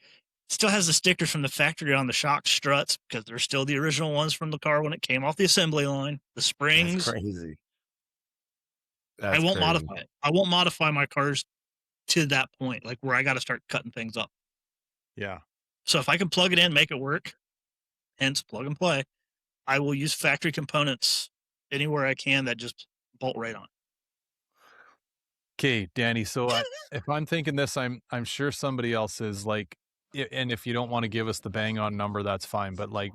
Still has the stickers from the factory on the shock struts because they're still the original ones from the car when it came off the assembly line. The that's springs, crazy. I That's won't crazy. modify it. I won't modify my cars to that point, like where I got to start cutting things up. Yeah. So if I can plug it in, make it work, hence plug and play, I will use factory components anywhere I can that just bolt right on. Okay, Danny. So if I'm thinking this, I'm sure somebody else is like, and if you don't want to give us the bang on number, that's fine. But like,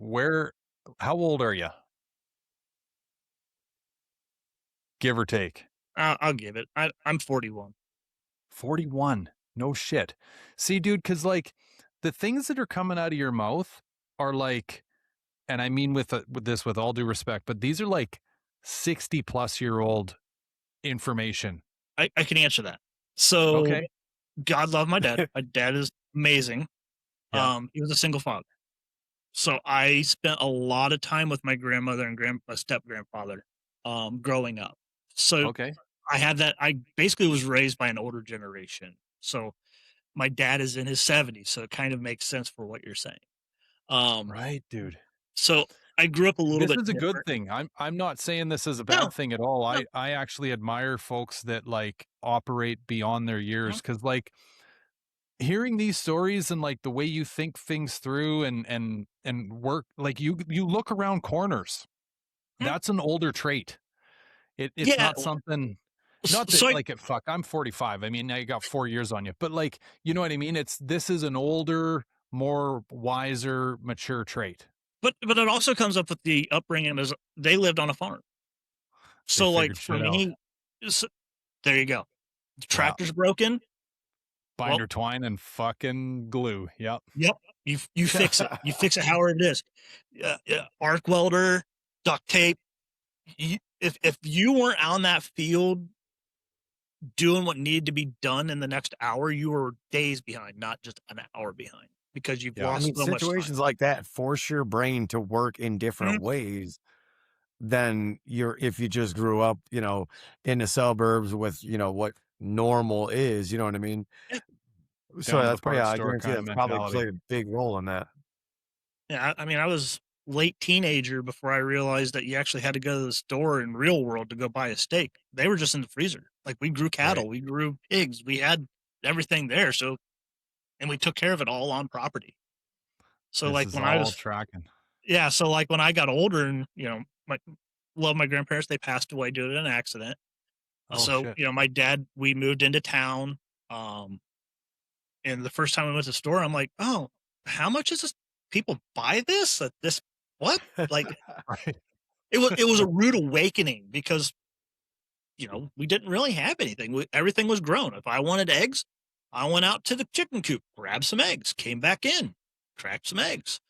how old are you? Give or take. I'll give it. I'm 41. 41. No shit. See, dude, because like the things that are coming out of your mouth are like, and I mean with this with all due respect, but these are like 60-plus-year-old information. I can answer that. So Okay. God love my dad. My dad is amazing. Yeah. He was a single father. So I spent a lot of time with my grandmother and step grandfather growing up. So Okay. I had that. I basically was raised by an older generation. So my dad is in his 70s, so it kind of makes sense for what you're saying. Right, dude. So I grew up a little This bit is a good different. thing. I'm not saying this is a No, bad thing at all. no. I actually admire folks that like operate beyond their years, because like hearing these stories and like the way you think things through and work, like you look around corners. Mhm. That's an older trait. It's Yeah. not something, not So that like I'm 45. I mean, now you got 4 years on you, but like, you know what I mean? This is an older, more wiser, mature trait. but it also comes up with the upbringing as they lived on a farm. They So like figured for shit out. me, there you go. The Yeah. tractor's broken. Binder twine and fucking glue. Yep. Yep. You fix it. You fix it however it is. Arc welder, duct tape. If you weren't on that field doing what needed to be done in the next hour, you were days behind, not just an hour behind, because you've Yeah. I lost mean, so much time. situations like that force your brain to work in different ways than if you just grew up, in the suburbs with, what normal is, you know what I mean? Yeah. So Down to the that's probably, parts I store guarantee kind of that's probably mentality. played a big role in that. Yeah, I mean, I was late teenager before I realized that you actually had to go to the store in real world to go buy a steak. They were just in the freezer. Like we grew cattle, we grew pigs, we had everything there. So, and we took care of it all on property. So This like is when I all was, tracking. yeah. So like when I got older and, love my grandparents, they passed away due to an accident. Oh So, shit. my dad, we moved into town. And the first time we went to the store, I'm like, oh, how much is this? People buy this at this, what? Like, Right. it was a rude awakening because, we didn't really have anything. Everything was grown. If I wanted eggs, I went out to the chicken coop, grabbed some eggs, came back in, cracked some eggs.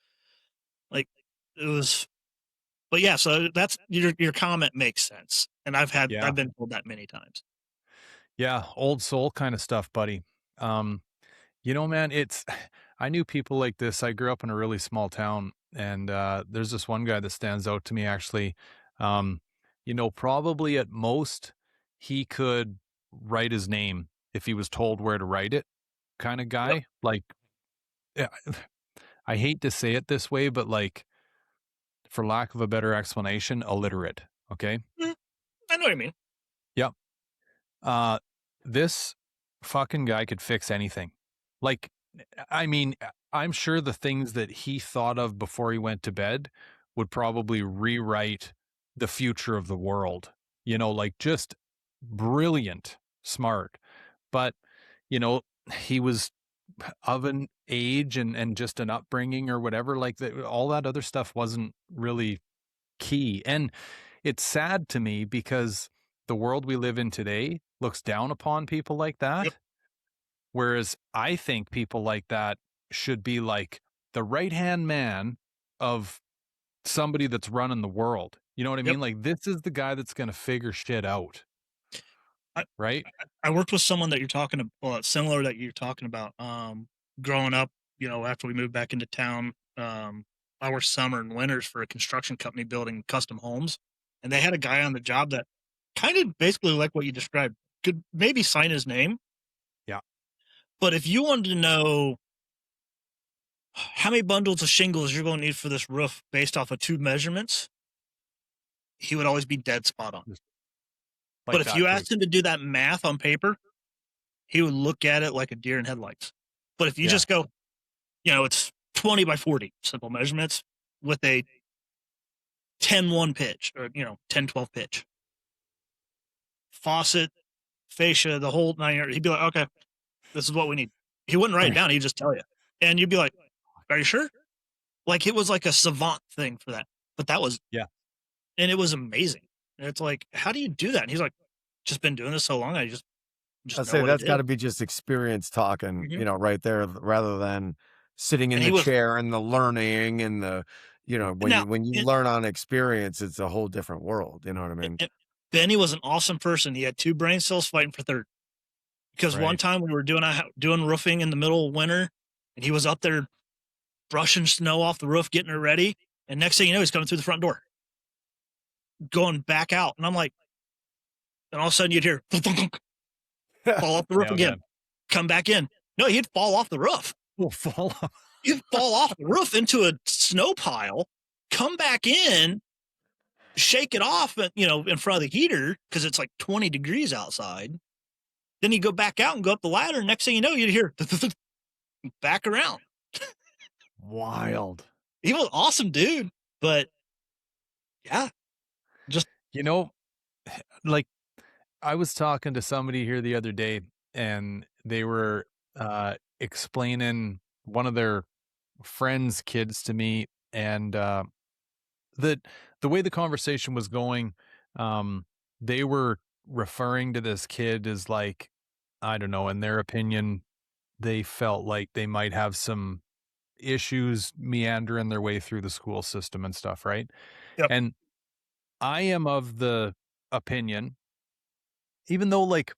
Like it was, but yeah, so that's your comment makes sense. And I've been told that many times. Yeah, old soul kind of stuff, buddy. Man, I knew people like this. I grew up in a really small town, and there's this one guy that stands out to me actually. Probably at most he could write his name if he was told where to write it kind of guy. Yep. Like, yeah, I hate to say it this way, but like, for lack of a better explanation, illiterate. Okay. Mm, I know what you mean. Yep. Uh, this fucking guy could fix anything. Like, I mean, I'm sure the things that he thought of before he went to bed would probably rewrite the future of the world. You know, like just brilliant, smart. But, you know, he was of an age and just an upbringing or whatever, like all that other stuff wasn't really key. And it's sad to me because the world we live in today looks down upon people like that. Yep. Whereas I think people like that should be like the right-hand man of somebody that's running the world. You know what I Yep. mean? Like this is the guy that's going to figure shit out. I, Right? I worked with someone that you're talking about, similar that you're talking about. Growing up, after we moved back into town, I worked summer and winters for a construction company building custom homes, and they had a guy on the job that kind of basically like what you described, could maybe sign his name. Yeah. But if you wanted to know how many bundles of shingles you're going to need for this roof based off of 2 measurements, he would always be dead spot on. Like But if that you too. asked him to do that math on paper, he would look at it like a deer in headlights. But if you Yeah. just go, it's 20 by 40 simple measurements with a 10-1 pitch or 10-12 pitch, faucet, fascia, the whole 9 yards, he'd be like, okay, this is what we need. He wouldn't write it down. He'd just tell you. And you'd be like, are you sure? Like it was like a savant thing for that. But that was, Yeah. And it was amazing. And it's like, how do you do that? And he's like, just been doing this so long. I just I'd say that's got to be just experience talking, Mhm. right there, rather than sitting in And he the was- chair and the learning and the, Now, when you and- learn on experience, it's a whole different world. You know what I mean? Benny was an awesome person. He had 2 brain cells fighting for third. Because one Right. time we were doing roofing in the middle of winter, and he was up there brushing snow off the roof, getting it ready. And next thing you know, he's coming through the front door, going back out. And I'm like, and all of a sudden you'd hear fall off the roof Yeah, again, man. come back in. No, he'd fall off the roof. Will fall off. He'd fall off the roof into a snow pile, come back in, shake it off, in front of the heater because it's like 20 degrees outside. Then he'd go back out and go up the ladder. Next thing you know, you'd hear back around. Wild. He was an awesome dude, but yeah, You know, like I was talking to somebody here the other day and they were explaining one of their friends' kids to me, and the way the conversation was going, they were referring to this kid as like, I don't know, in their opinion, they felt like they might have some issues meandering their way through the school system and stuff, right? Yep. And I am of the opinion, even though like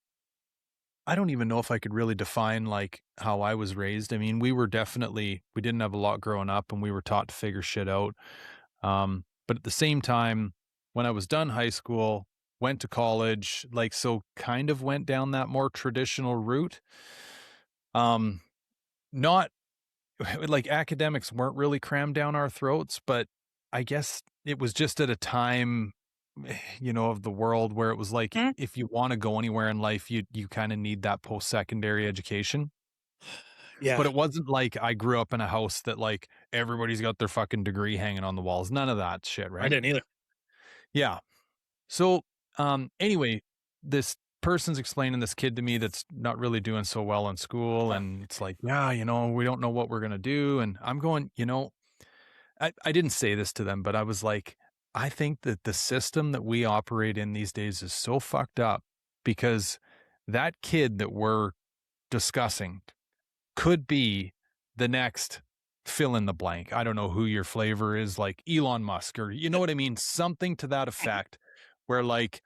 I don't even know if I could really define like how I was raised. I mean, we didn't have a lot growing up and we were taught to figure shit out. But at the same time, when I was done high school, went to college, like, so kind of went down that more traditional route. Not like academics weren't really crammed down our throats, but I guess it was just at a time, of the world where it was like, Mm. if you want to go anywhere in life, you kind of need that post-secondary education. yeah. But it wasn't like I grew up in a house that like everybody's got their fucking degree hanging on the walls. None of that shit, I right? didn't either. Yeah. So, anyway, this person's explaining this kid to me that's not really doing so well in school. And it's like, yeah, we don't know what we're going to do. And I'm going, I didn't say this to them, but I was like, I think that the system that we operate in these days is so fucked up because that kid that we're discussing could be the next fill in the blank. I don't know who your flavor is, like Elon Musk, or you know what I mean? Something to that effect where like,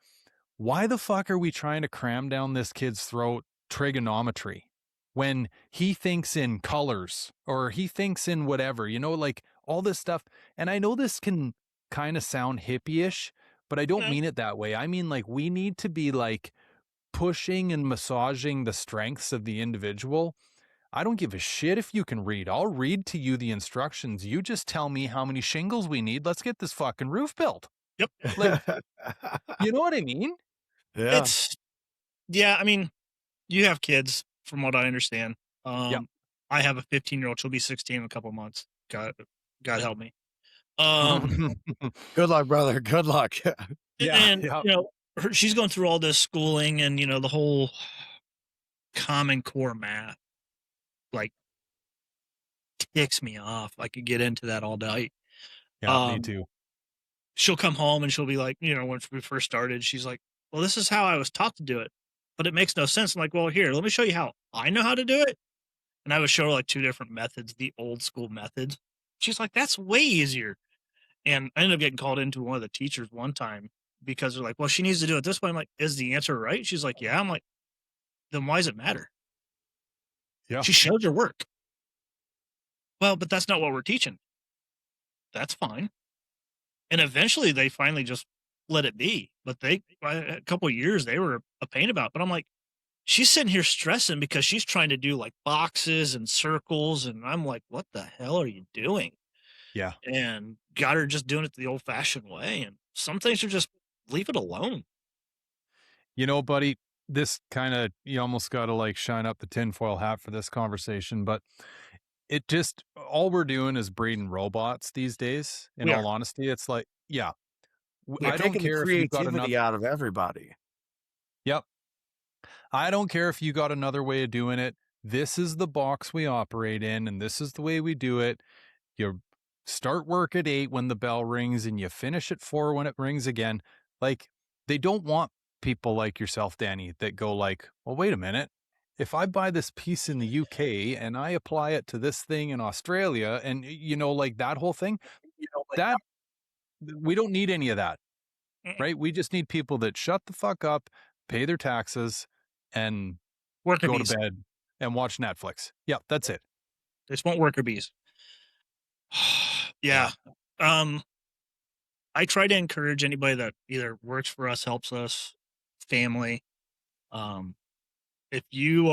why the fuck are we trying to cram down this kid's throat trigonometry when he thinks in colors or he thinks in whatever, like all this stuff. And I know this can kind of sound hippie-ish, but I don't Okay. mean it that way. I mean, like, we need to be like pushing and massaging the strengths of the individual. I don't give a shit if you can read. I'll read to you the instructions. You just tell me how many shingles we need. Let's get this fucking roof built. Yep. Like, you know what I mean? Yeah. Yeah, I mean, you have kids, from what I understand. Yep. I have a 15-year-old. She'll be 16 in a couple months. God help me. Good luck, brother. Good luck. Yeah, and yeah. she's going through all this schooling and the whole Common Core math, like, ticks me off. I could get into that all day. Yeah, me too. She'll come home and she'll be like, when we first started, she's like, well, this is how I was taught to do it, but it makes no sense. I'm like, well, here, let me show you how I know how to do it. And I would show her like 2 different methods, the old school methods. She's like, that's way easier. And I ended up getting called into one of the teachers one time because they're like, well, she needs to do it this way. I'm like, is the answer right? She's like, yeah. I'm like, then why does it matter? Yeah. She shows her work. Well, but that's not what we're teaching. That's fine. And eventually they finally just let it be. But a couple of years, they were a pain about it. But I'm like, she's sitting here stressing because she's trying to do like boxes and circles. And I'm like, what the hell are you doing? Yeah. And got her just doing it the old fashioned way. And some things are just leave it alone. You know, buddy, this kind of, you almost got to like shine up the tinfoil hat for this conversation, but it just, all we're doing is breeding robots these days. In We all are. honesty, it's like, yeah, We're I don't taking the care if you got creativity another, out of everybody. yep. I don't care if you got another way of doing it. This is the box we operate in, and this is the way we do it. You start work at 8 when the bell rings, and you finish at 4 when it rings again. Like, they don't want people like yourself, Danny, that go like, well, wait a minute. If I buy this piece in the UK and I apply it to this thing in Australia, and like that whole thing, that we don't need any of that, right? We just need people that shut the fuck up, pay their taxes, and Worker go to bees. bed and watch Netflix. Yeah, that's it. They just want worker bees. Yeah. I try to encourage anybody that either works for us, helps us, family. If you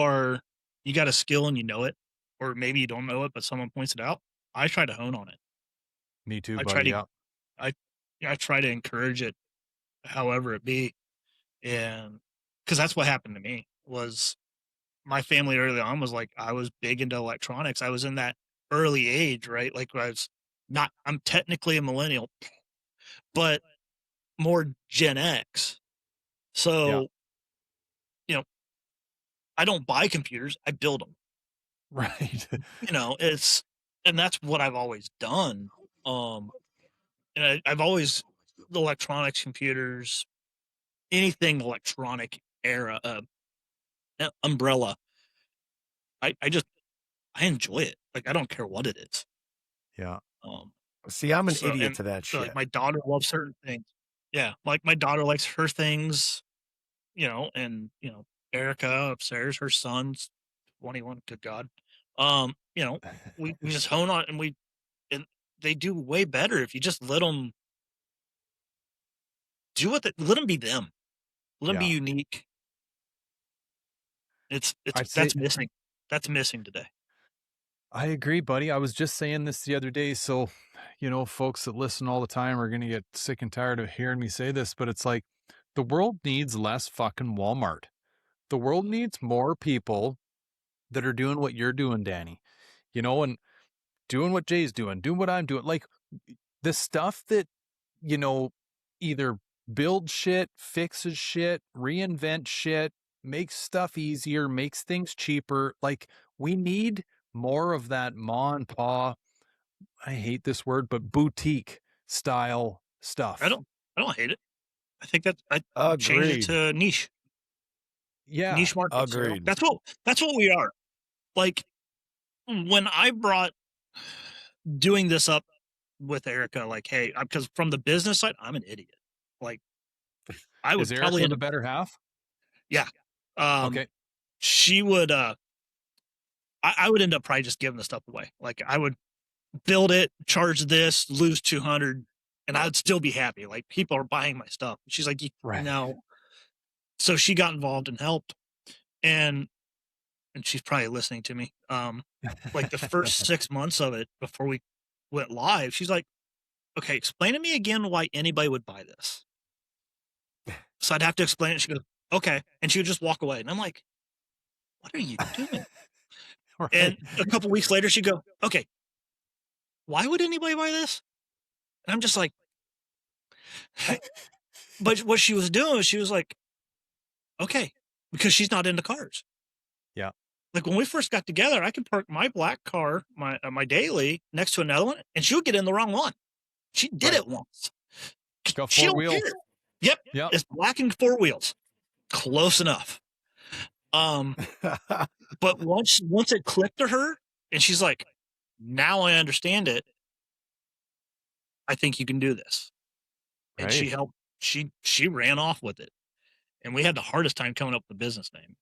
got a skill and you know it, or maybe you don't know it, but someone points it out, I try to hone on it. Me too, I try buddy. to, Yeah. I try to encourage it, however it be. And because that's what happened to me was my family early on was like, I was big into electronics. I was in that early age, right? Like I'm technically a millennial, but more Gen X. So, I don't buy computers, I build them. Right. And that's what I've always done. And I've always electronics, computers, anything electronic era, umbrella. I enjoy it. Like I don't care what it is. Yeah. See, I'm an So, idiot and to that so, shit. like my daughter loves certain things. Yeah, like my daughter likes her things, and Erica upstairs, her son's 21. Good God, we just hone on and they do way better if you just let them let them be them, let them be Yeah. unique. I'd say That's missing. That's missing today. I agree, buddy. I was just saying this the other day. So, folks that listen all the time are going to get sick and tired of hearing me say this, but it's like the world needs less fucking Walmart. The world needs more people that are doing what you're doing, Danny, and doing what Jay's doing what I'm doing. Like the stuff that, either build shit, fixes shit, reinvent shit, makes stuff easier, makes things cheaper. Like we need more of that ma and pa, I hate this word, but boutique style stuff. I don't hate it. I think that I change it Agreed. to niche Yeah. markets. Agreed. That's what we are. Like when I brought doing this up with Erica, like, hey, because from the business side, I'm an idiot. Like, I Is would probably Erica end the up, better half? yeah. Okay. She would, I would end up probably just giving the stuff away. Like, I would build it, charge this, lose 200, and I would still be happy. Like, people are buying my stuff. She's like, Right. no. So she got involved and helped, and she's probably listening to me. Like the first 6 months of it before we went live, she's like, "Okay, explain to me again why anybody would buy this." So I'd have to explain it. She goes, "Okay," and she would just walk away, and I'm like, "What are you doing?" Right. And a couple weeks later, she'd go, "Okay, why would anybody buy this?" And I'm just like, but what she was doing was she was like, "Okay," because she's not into cars. Yeah. Like when we first got together, I could park my black car, my daily, next to another one, and she would get in the wrong one. She did Right. it once. Got She 4 don't wheels. care. Yep, Yep. it's black and 4 wheels. Close enough. But once it clicked to her, and she's like, "Now I understand it. I think you can do this." And she Right. helped. She ran off with it, and we had the hardest time coming up with the business name.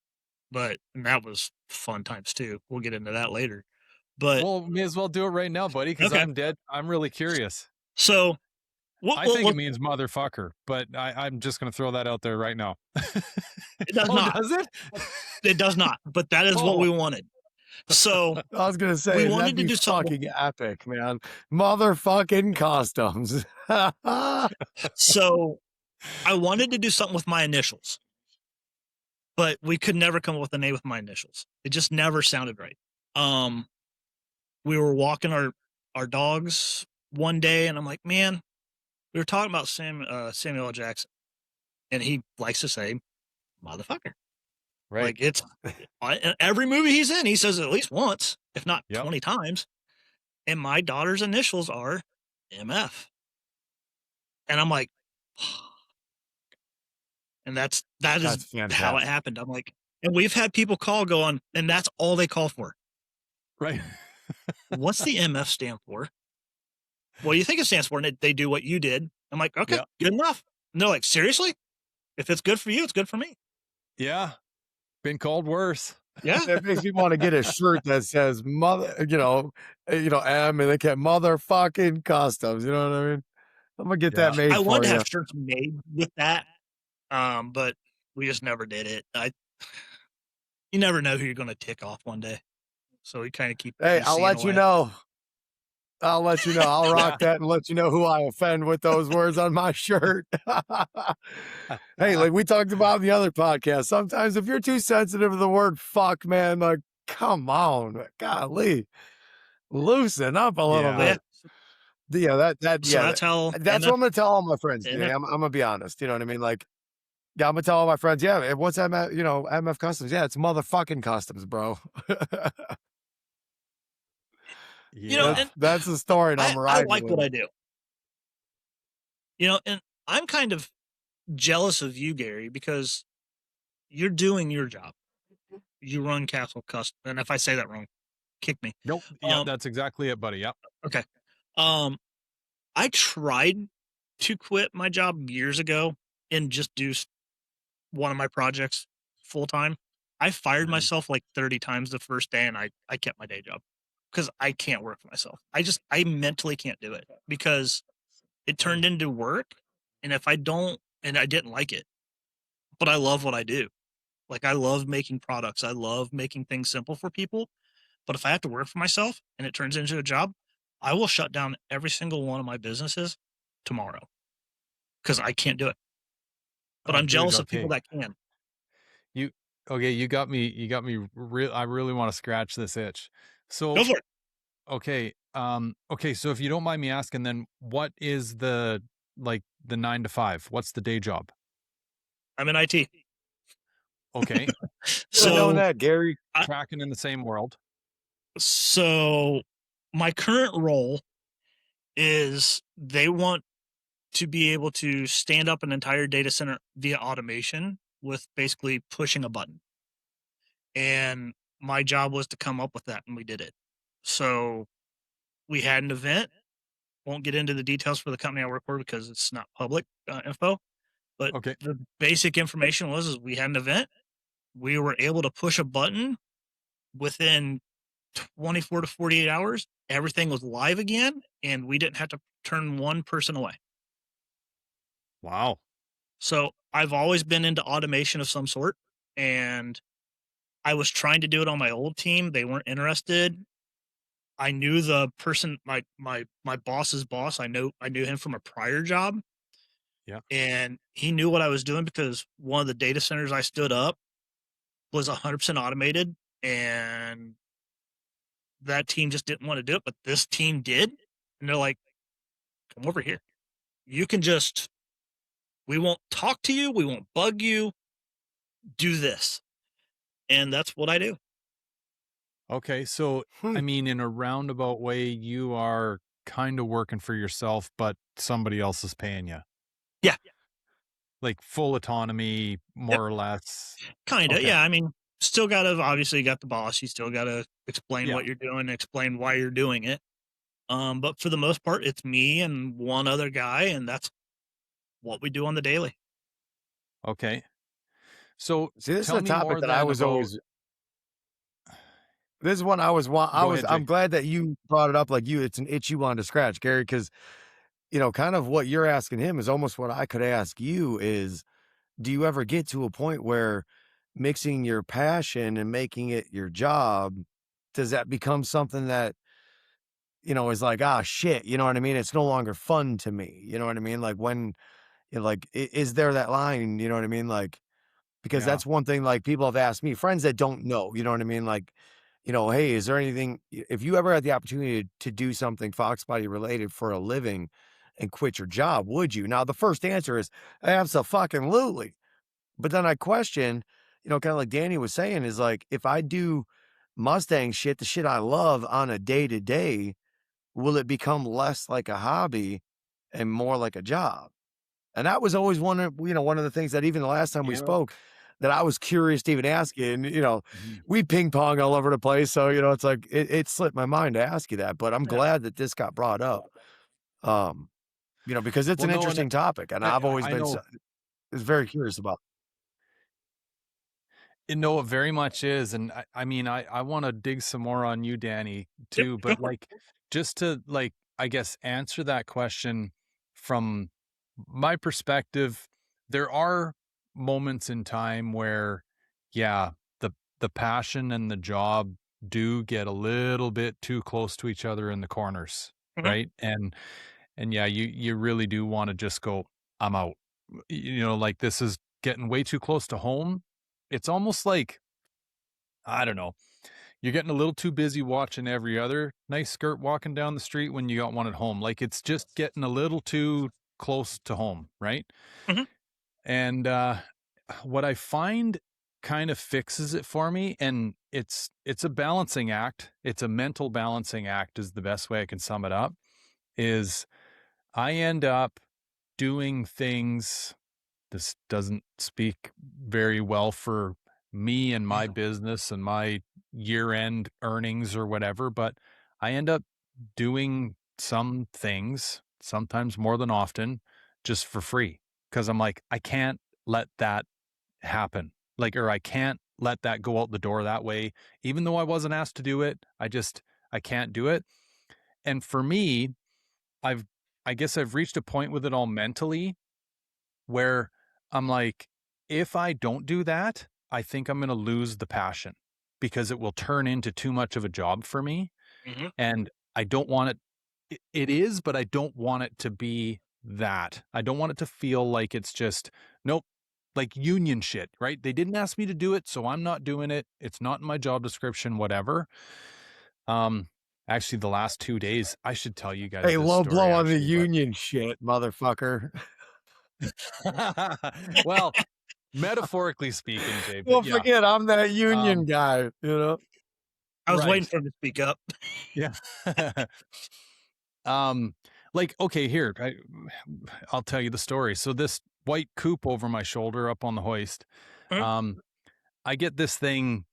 But and that was fun times too. We'll get into that later. But Well, may as well do it right now, buddy, because okay, I'm really curious. so what? I think it means motherfucker, but I'm just going to throw that out there right now. It does Oh, not. does it? It does not. But that is what we Oh, wanted. So I was gonna say we that'd wanted to be do something. fucking epic, man. Motherfucking customs. So I wanted to do something with my initials, but we could never come up with a name with my initials. It just never sounded right. We were walking our dogs one day, and I'm like, man, we were talking about Samuel L. Jackson, and he likes to say motherfucker. right. Like it's in every movie he's in, he says it at least once, if not Yep. 20 times. And my daughter's initials are MF. And I'm like, and that That's is how it fantastic. happened. I'm like, and we've had people call going, and that's all they call for. Right. What's the MF stand for? What do you think it stands for? And they do what you did. I'm like, okay, Yeah. good enough. And they're like, seriously? If it's good for you, it's good for me. Yeah. Been called worse. Yeah. It makes me want to get a shirt that says mother, M, and they can motherfucking customs. You know what I mean? I'm gonna get Yeah. that made I for wanted to you. have shirts made with that. But we just never did it. You never know who you're going to tick off one day. So we kind of keep Hey, I'll piecing let you away. know. I'll let you know. I'll rock Yeah. that and let you know who I offend with those words on my shirt. Hey, like we talked about in the other podcast, sometimes if you're too sensitive to the word fuck, man, like, come on, golly, loosen up a little Yeah. But yeah, bit. so that's how That's what I'm gonna tell all my friends. NF I'm gonna be honest. You know what I mean? Like, yeah, I'm gonna tell all my friends. Yeah, what's MF? MF Customs. Yeah, it's motherfucking customs, bro. Yeah. and That's the story, and I'm I riding like with what it. I do. And I'm kind of jealous of you, Gary, because you're doing your job. You run KASL Customs, and if I say that wrong, kick me. Nope. Yeah, that's exactly it, buddy. Yep. Okay. I tried to quit my job years ago and just do one of my projects full time. I fired myself like 30 times the first day, and I kept my day job because I can't work for myself. I mentally can't do it because it turned into work. And if I don't, and I didn't like it, but I love what I do. Like I love making products. I love making things simple for people. But if I have to work for myself and it turns into a job, I will shut down every single one of my businesses tomorrow because I can't do it. But Oh, I'm dude, jealous of people okay. that can. You got me I really want to scratch this itch. So, Go for it. okay, so if you don't mind me asking, then what is the 9 to 5? What's the day job? I'm in IT. Okay. Should have known So that, Gary. Tracking in the same world. So my current role is they want to be able to stand up an entire data center via automation with basically pushing a button. And my job was to come up with that, and we did it. So we had an event. Won't get into the details for the company I work for because it's not public info. But Okay. the basic information is we had an event. We were able to push a button within 24 to 48 hours. Everything was live again, and we didn't have to turn one person away. Wow. So I've always been into automation of some sort, and I was trying to do it on my old team. They weren't interested. I knew the person, my boss's boss. I knew him from a prior job, Yeah. and he knew what I was doing because one of the data centers I stood up was 100% automated, and that team just didn't want to do it, but this team did. And they're like, come over here. You can just, we won't talk to you. We won't bug you. Do this. And that's what I do. Okay. So, Hmm. I mean, in a roundabout way, you are kind of working for yourself, but somebody else is paying you. Yeah. Like full autonomy, Yep. more or less. Kind of. Okay. Yeah. I mean, still got to, obviously, you got the boss. You still got to explain Yeah. what you're doing, explain why you're doing it. But for the most part, it's me and one other guy, and that's what we do on the daily. Okay. So See, this is tell a me topic more that I then was about, always. This is one I was. go ahead, I'm Jay. glad that you brought it up. Like you, it's an itch you wanted to scratch, Gary, because kind of what you're asking him is almost what I could ask you. Is do you ever get to a point where mixing your passion and making it your job, does that become something that is like, ah, shit, you know what I mean? It's no longer fun to me. You know what I mean? Like when, like, is there that line? You know what I mean? Like, because Yeah. that's one thing, like, people have asked me, friends that don't know, you know what I mean? Like, hey, is there anything, if you ever had the opportunity to do something Foxbody related for a living and quit your job, would you? Now, the first answer is absolutely. But then I question, kind of like Danny was saying, is like, if I do Mustang shit, the shit I love on a day to day, will it become less like a hobby and more like a job? And that was always one of the things that even the last time we Yeah. spoke that I was curious to even ask you. And, Mhm. we ping pong all over the place. So, it's like, it slipped my mind to ask you that, but I'm Yeah. glad that this got brought up. Um, because it's Well, an no, and interesting topic and I, I've always I been know. is very curious about. No, it very much is. And I mean, I want to dig some more on you, Danny, Yep. too. Go But for it. like, just to like, I guess, answer that question from my perspective, there are moments in time where, yeah, the passion and the job do get a little bit too close to each other in the corners, Mhm. right? And yeah, you really do want to just go, I'm out. Like this is getting way too close to home. It's almost like, I don't know, you're getting a little too busy watching every other nice skirt walking down the street when you got one at home. Like it's just getting a little too close to home, right? Mhm. And what I find kind of fixes it for me, and it's a balancing act. It's a mental balancing act is the best way I can sum it up, is I end up doing things. This doesn't speak very well for me and my business and my year-end earnings or whatever, but I end up doing some things, sometimes more than often, just for free. Because I'm like, I can't let that happen. Like, or I can't let that go out the door that way. Even though I wasn't asked to do it, I can't do it. And for me, I've I guess I've reached a point with it all mentally where I'm like, if I don't do that, I think I'm going to lose the passion because it will turn into too much of a job for me. Mhm. And I don't want it. It is, but I don't want it to be that. I don't want it to feel like it's just, nope, like union shit, right? They didn't ask me to do it, so I'm not doing it. It's not in my job description, whatever. Um, Actually, the last 2 days, I should tell you guys Hey, this low blow story on the actually, but union shit, motherfucker. well, metaphorically speaking, Jay, but Don't yeah. forget, I'm that union Um, guy, you know? I was waiting right. for him to speak up. Yeah. um, like, okay, here, I'll tell you the story. So this white coupe over my shoulder up on the hoist, Mhm. um, I get this thing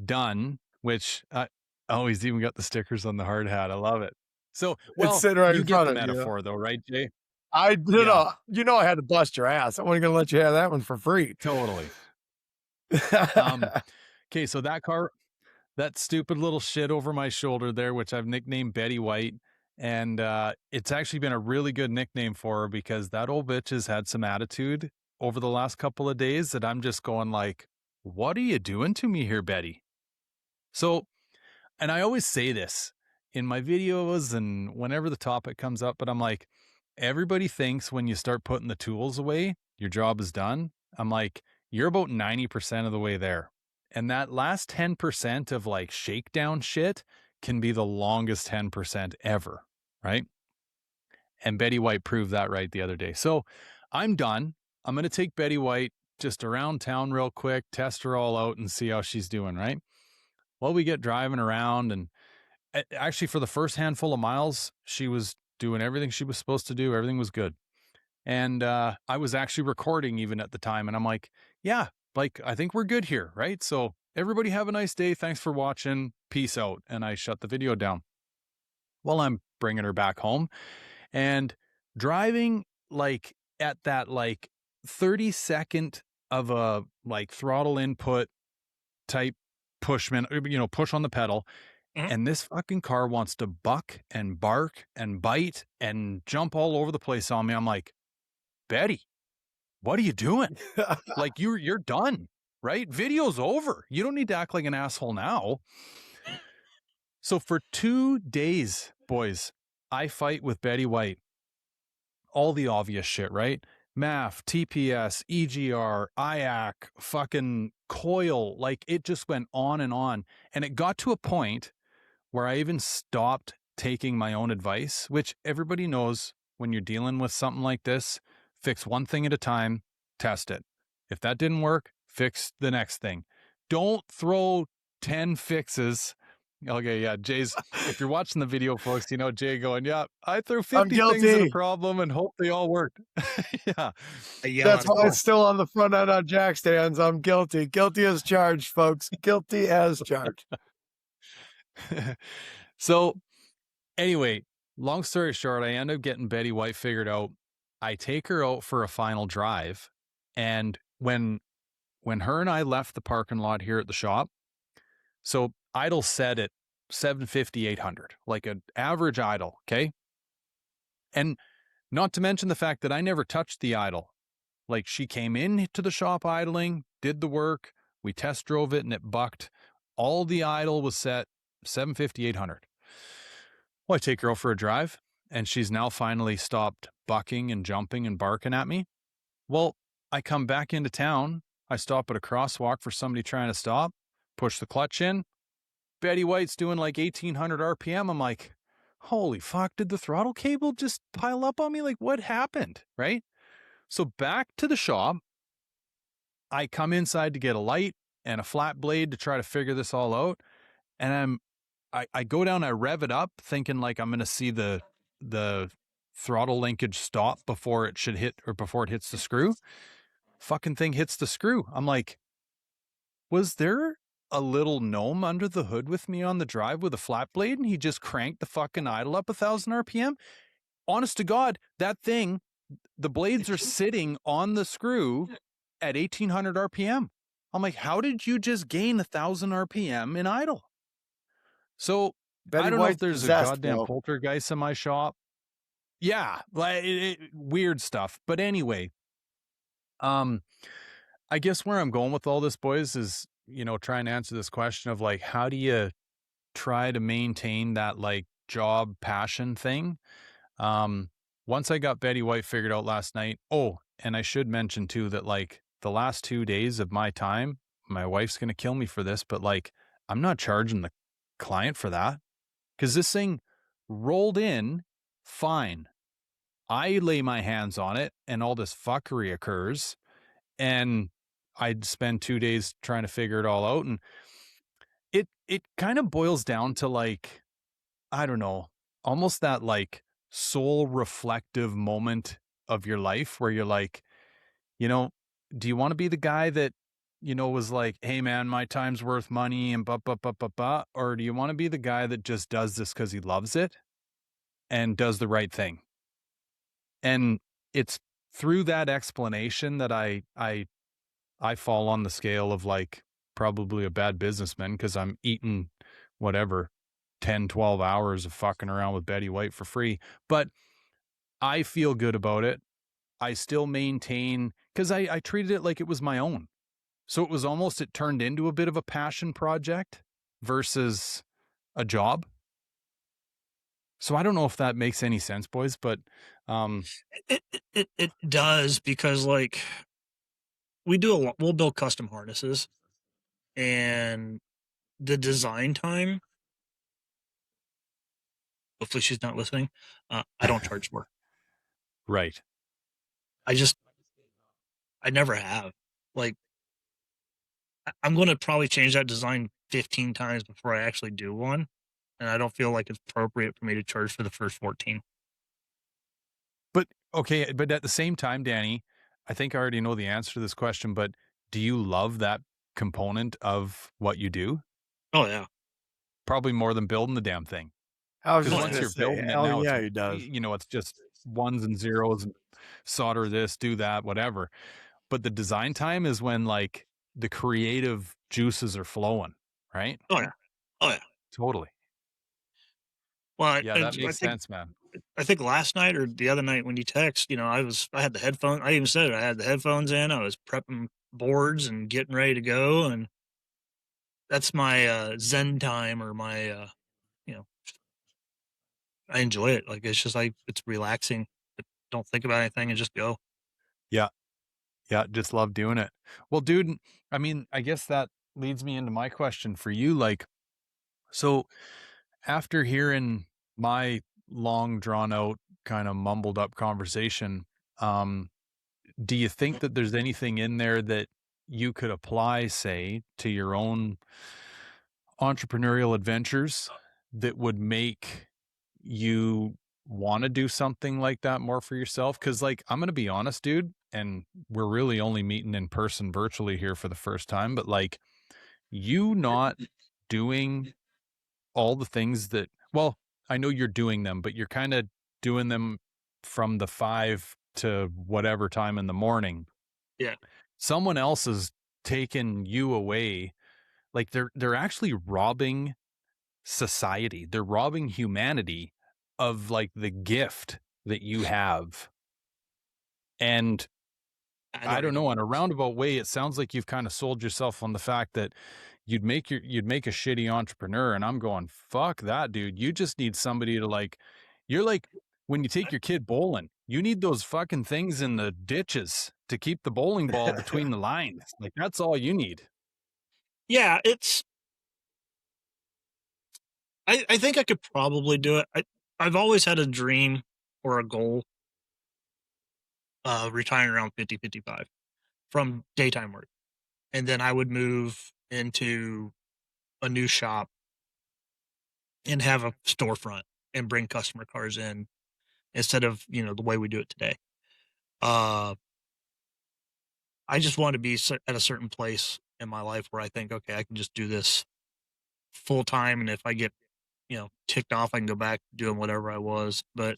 done, which I always even got the stickers on the hard hat. I love it. So, It's well, sitting right you in get front the of you. metaphor though, right, Jay? I Yeah, I had to bust your ass. I wasn't gonna let you have that one for free. totally. Um, okay, so that stupid little shit over my shoulder there, which I've nicknamed Betty White. And it's actually been a really good nickname for her because that old bitch has had some attitude over the last couple of days that I'm just going like, what are you doing to me here, Betty? So, and I always say this in my videos and whenever the topic comes up, but I'm like, everybody thinks when you start putting the tools away, your job is done. I'm like, you're about 90% of the way there. And that last 10% of like shakedown shit can be the longest 10% ever, right? And Betty White proved that right the other day. So I'm done. I'm going to take Betty White just around town real quick, test her all out and see how she's doing, right? Well, we get driving around and actually for the first handful of miles, she was doing everything she was supposed to do. Everything was good. And I was actually recording even at the time. And I'm like, yeah, like, I think we're good here, right? So everybody have a nice day. Thanks for watching. Peace out. And I shut the video down. Well, I'm bringing her back home and driving like at that like 30-second of a like throttle input type push on the pedal. Mhm. And this fucking car wants to buck and bark and bite and jump all over the place on me. I'm like, Betty, what are you doing? Like you're done, right? Video's over. You don't need to act like an asshole now. So for 2 days, boys, I fight with Betty White. All the obvious shit, right? MAF, TPS, EGR, IAC, fucking coil. Like it just went on. And it got to a point where I even stopped taking my own advice, which everybody knows when you're dealing with something like this, fix one thing at a time, test it. If that didn't work, fix the next thing. Don't throw 10 fixes. Okay, yeah, Jay's, if you're watching the video, folks, you know, Jay going, yeah, I threw 50 things at a problem and hope they all worked. Yeah. That's why it's still on the front end on jack stands. I'm guilty. Guilty as charged, folks. Guilty as charged. So anyway, long story short, I end up getting Betty White figured out. I take her out for a final drive. And when her and I left the parking lot here at the shop, so idle set at 750, 800, like an average idle. Okay. And not to mention the fact that I never touched the idle. Like she came into the shop idling, did the work. We test drove it and it bucked. All the idle was set 750, 800. Well, I take her out for a drive and she's now finally stopped bucking and jumping and barking at me. Well, I come back into town. I stop at a crosswalk for somebody trying to stop, push the clutch in. Betty White's doing like 1800 RPM. I'm like, holy fuck, did the throttle cable just pile up on me? Like what happened? Right? So back to the shop. I come inside to get a light and a flat blade to try to figure this all out. And I go down, I rev it up thinking like I'm going to see the throttle linkage stop before it should hit or before it hits the screw. Fucking thing hits the screw. I'm like, was there a little gnome under the hood with me on the drive with a flat blade and he just cranked the fucking idle up 1,000 RPM? Honest to God, that thing, the blades are sitting on the screw at 1,800 RPM. I'm like, how did you just gain 1,000 RPM in idle? So Betty I don't know White's if there's possessed, a goddamn bro. poltergeist in my shop. Yeah, like weird stuff. But anyway, I guess where I'm going with all this, boys, is, you know, trying to answer this question of like, how do you try to maintain that like job passion thing? Once I got Betty White figured out last night. Oh, and I should mention too that like the last 2 days of my time, my wife's going to kill me for this, but like I'm not charging the client for that because this thing rolled in fine. I lay my hands on it and all this fuckery occurs and I'd spend 2 days trying to figure it all out. And it kind of boils down to like, I don't know, almost that like soul reflective moment of your life where you're like, you know, do you want to be the guy that, you know, was like, hey man, my time's worth money and blah. Or do you want to be the guy that just does this because he loves it and does the right thing? And it's through that explanation that I fall on the scale of like probably a bad businessman because I'm eating whatever 10, 12 hours of fucking around with Betty White for free. But I feel good about it. I still maintain, because I treated it like it was my own. So it turned into a bit of a passion project versus a job. So I don't know if that makes any sense, boys, but It does, because like we'll build custom harnesses, and the design time, hopefully she's not listening, I don't charge for. right. I never have. Like, I'm going to probably change that design 15 times before I actually do one, and I don't feel like it's appropriate for me to charge for the first 14. But okay, but at the same time, Danny, I think I already know the answer to this question, but do you love that component of what you do? Oh yeah. Probably more than building the damn thing. I was Because just once gonna you're say, building it hell now, yeah, it's, he does. you know, it's just ones and zeros and solder this, do that, whatever. But the design time is when like the creative juices are flowing, right? Oh yeah. Oh yeah. Totally. Well, Yeah, that makes sense, man. I think last night or the other night when you text, I had the headphones. I even said it, I had the headphones in. I was prepping boards and getting ready to go, and that's my Zen time, or my you know, I enjoy it. Like, it's just like, it's relaxing. Don't think about anything and just go. Yeah. Yeah, just love doing it. Well, dude, I mean, I guess that leads me into my question for you. Like, so after hearing my long drawn out kind of mumbled up conversation, um, do you think that there's anything in there that you could apply, say, to your own entrepreneurial adventures that would make you want to do something like that more for yourself? Because, like, I'm going to be honest, dude, and we're really only meeting in person virtually here for the first time, but like, you not doing all the things that, well, I know you're doing them, but you're kind of doing them from the 5 to whatever time in the morning. Yeah. Someone else is taking you away. Like, they're actually robbing society. They're robbing humanity of like the gift that you have. And I don't know, in a roundabout way, it sounds like you've kind of sold yourself on the fact that you'd make a shitty entrepreneur. And I'm going, fuck that, dude. You just need somebody to like, you're like when you take your kid bowling, you need those fucking things in the ditches to keep the bowling ball between the lines. Like, that's all you need. Yeah, I think I could probably do it. I've always had a dream or a goal, retiring around 50, 55 from daytime work. And then I would move into a new shop and have a storefront and bring customer cars in, instead of, the way we do it today. I just want to be at a certain place in my life where I think, okay, I can just do this full time. And if I get, ticked off, I can go back doing whatever I was. But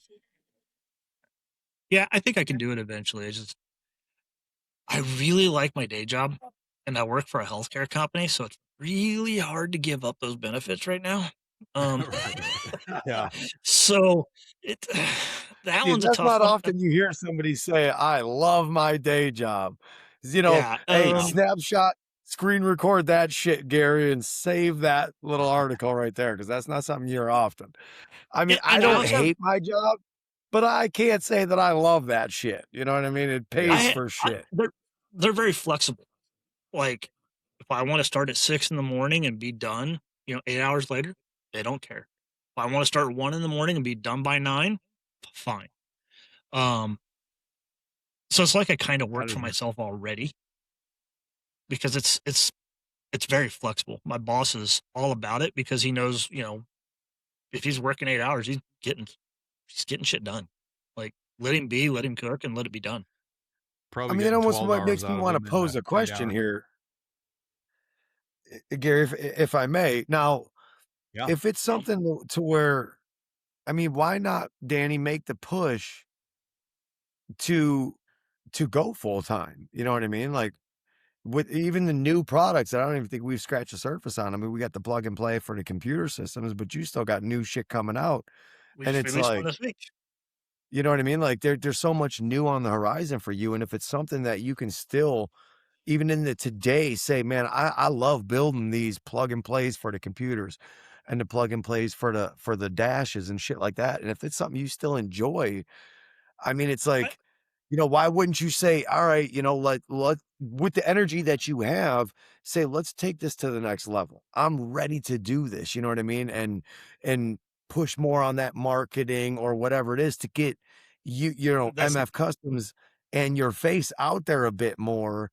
yeah, I think I can do it eventually. I really like my day job, and I work for a healthcare company, so it's really hard to give up those benefits right now. Yeah. So that Dude, one's a that's tough not one. often you hear somebody say, "I love my day job." Yeah, hey, snapshot, screen record that shit, Gary, and save that little article right there, because that's not something you hear often. I mean, Yeah, I and I don't also have- hate my job, but I can't say that I love that shit. You know what I mean? It pays for shit. they're very flexible. Like, if I want to start at 6 in the morning and be done, 8 hours later, they don't care. If I want to start 1 in the morning and be done by 9, fine. So it's like I kind of work for myself already, because it's very flexible. My boss is all about it, because he knows, if he's working 8 hours, he's getting shit done. Like, let him cook and let it be done. Probably I mean, it getting almost 12 what hours makes me out of want to them in pose that a 8 question hours. here, Gary, if I may. Now, Yeah. if it's something to where, I mean, why not, Danny, make the push to go full time? You know what I mean? Like, with even the new products that I don't even think we've scratched the surface on. I mean, we got the plug and play for the computer systems, but you still got new shit coming out. We And just it's released one like, this week. You know what I mean? Like there's so much new on the horizon for you. And if it's something that you can still, even in the today, say, man, I love building these plug and plays for the computers and the plug and plays for the dashes and shit like that. And if it's something you still enjoy, I mean, it's I, like, why wouldn't you say, all right, let with the energy that you have, say, let's take this to the next level. I'm ready to do this. You know what I mean? And push more on that marketing or whatever it is to get that's MF Customs and your face out there a bit more,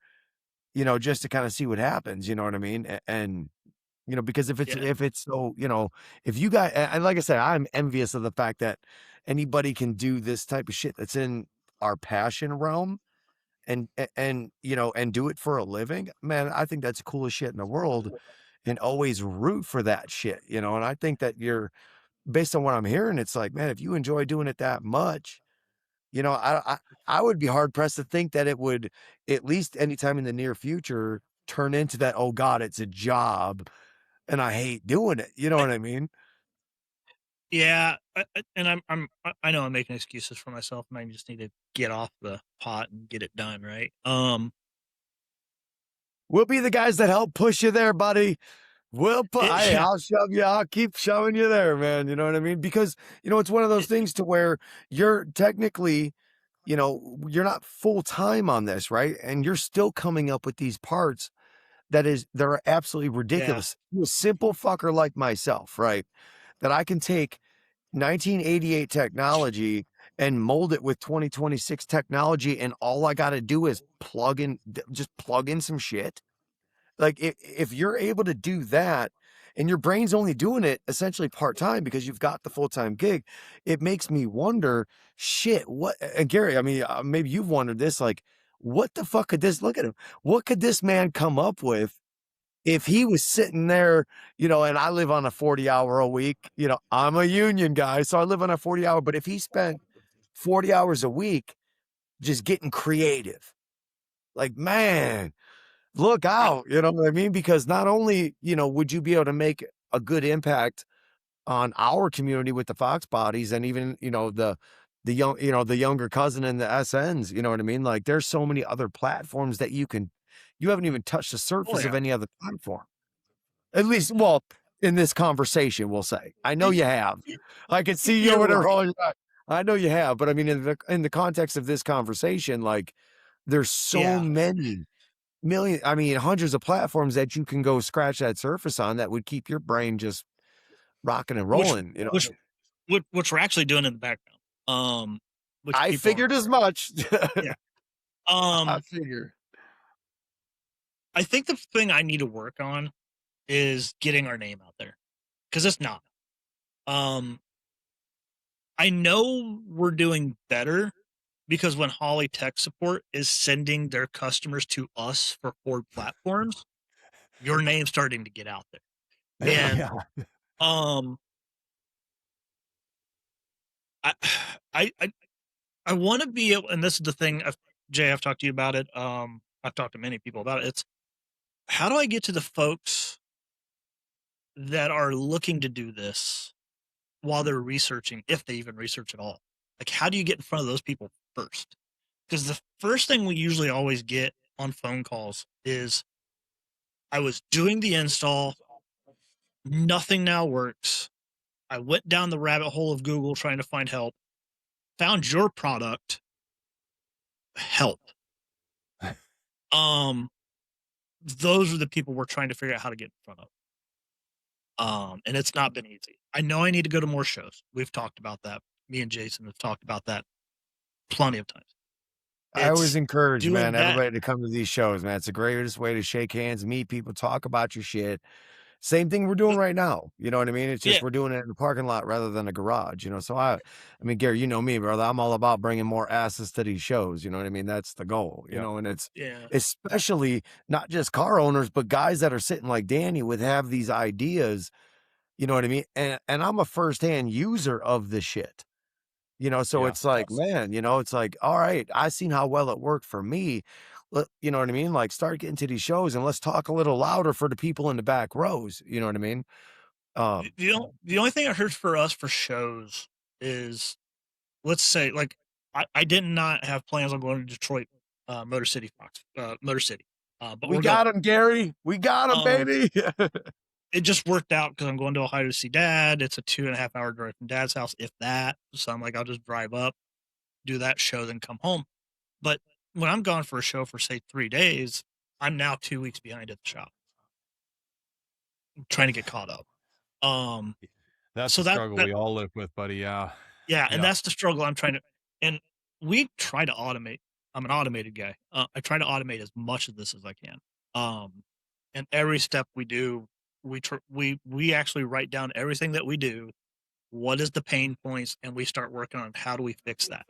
just to kind of see what happens. You know what I mean? And because yeah. if it's so, if you got, and like I said, I'm envious of the fact that anybody can do this type of shit that's in our passion realm and do it for a living. Man, I think that's the coolest shit in the world and always root for that shit, and I think that based on what I'm hearing, it's like, man, if you enjoy doing it that much, I would be hard pressed to think that it would, at least anytime in the near future, turn into that, oh God, it's a job and I hate doing it. You know I, what I mean? yeah, and I know I'm making excuses for myself, and I just need to get off the pot and get it done, right? We'll be the guys that help push you there, buddy. Yeah, I'll shove you. I'll keep shoving you there, man. You know what I mean? Because, it's one of those things to where you're technically, you're not full time on this, right? And you're still coming up with these parts they're absolutely yeah. ridiculous. You a simple fucker like myself, right? That I can take 1988 technology and mold it with 2026 technology, and all I got to do is just plug in some shit. Like if you're able to do that and your brain's only doing it essentially part-time because you've got the full-time gig, it makes me wonder, shit, what, and Gary, I mean, maybe you've wondered this, like, what the fuck could look at him. What could this man come up with if he was sitting there, and I live on a 40-hour a week, I'm a union guy, so I live on a 40-hour, but if he spent 40 hours a week just getting creative, like, man, look I, out, you know what I mean? Because not only, would you be able to make a good impact on our community with the Fox bodies and even, the young, the younger cousin and the SNs, you know what I mean? Like there's so many other platforms that you haven't even touched the oh surface of yeah, any other platform. At least, well, in this conversation, we'll say. I know Y- you have. I can see you you're over there right. rolling your eyes. I know you have, but I mean, in the context of this conversation, like there's so Yeah, many I mean, hundreds of platforms that you can go scratch that surface on that would keep your brain just rocking and which rolling. which which we're actually doing in the background. Which I people figured aren't as aware of. much. Yeah. I Um, figure. I think the thing I need to work on is getting our name out there because it's not. Um, I know we're doing better because when Holly Tech Support is sending their customers to us for Ford platforms, your name's starting to get out there. And Yeah. um, I I I, I want to be able, and this is the thing. Jay, I've talked to you about it. I've talked to many people about it. It's how do I get to the folks that are looking to do this while they're researching, if they even research at all? Like, how do you get in front of those people first? Because the first thing we usually always get on phone calls is I was doing the install, nothing now works. I went down the rabbit hole of Google trying to find help, found your product, help. Um, those are the people we're trying to figure out how to get in front of. And it's not been easy. I know I need to go to more shows. We've talked about that. Me and Jason have talked about that plenty of times. I always It's encourage, doing man, that. everybody to come to these shows, man. It's the greatest way to shake hands, meet people, talk about your shit. Same thing we're doing But right now. You know what I mean? It's just yeah, we're doing it in the parking lot rather than a garage, So I mean, Gary, you know me, brother. I'm all about bringing more asses to these shows. You know what I mean? That's the goal, Yeah. and it's yeah. especially not just car owners, but guys that are sitting like Danny would have these ideas. You know what I mean? And I'm a firsthand user of this shit. So Yeah. it's like, man, it's like, all right, I seen how well it worked for me. You know what I mean? Like, start getting to these shows and let's talk a little louder for the people in the back rows. You know what I mean? The only thing I heard for us for shows is let's say, like, I did not have plans on going to Detroit, Motor City, Motor City. But We we're got going. him, Gary. We got him, baby. It just worked out because I'm going to Ohio to see Dad. It's a 2.5 hour drive from Dad's house, if that. So I'm like, I'll just drive up, do that show, then come home. But when I'm gone for a show for, say, 3 days, I'm now 2 weeks behind at the shop. I'm trying to get caught up. That's So a that struggle we all live with, buddy. Yeah. yeah, and Yeah. that's the struggle I'm trying to. And we try to automate. I'm an automated guy. I try to automate as much of this as I can. And every step we do, we actually write down everything that we do. What is the pain points, and we start working on how do we fix that.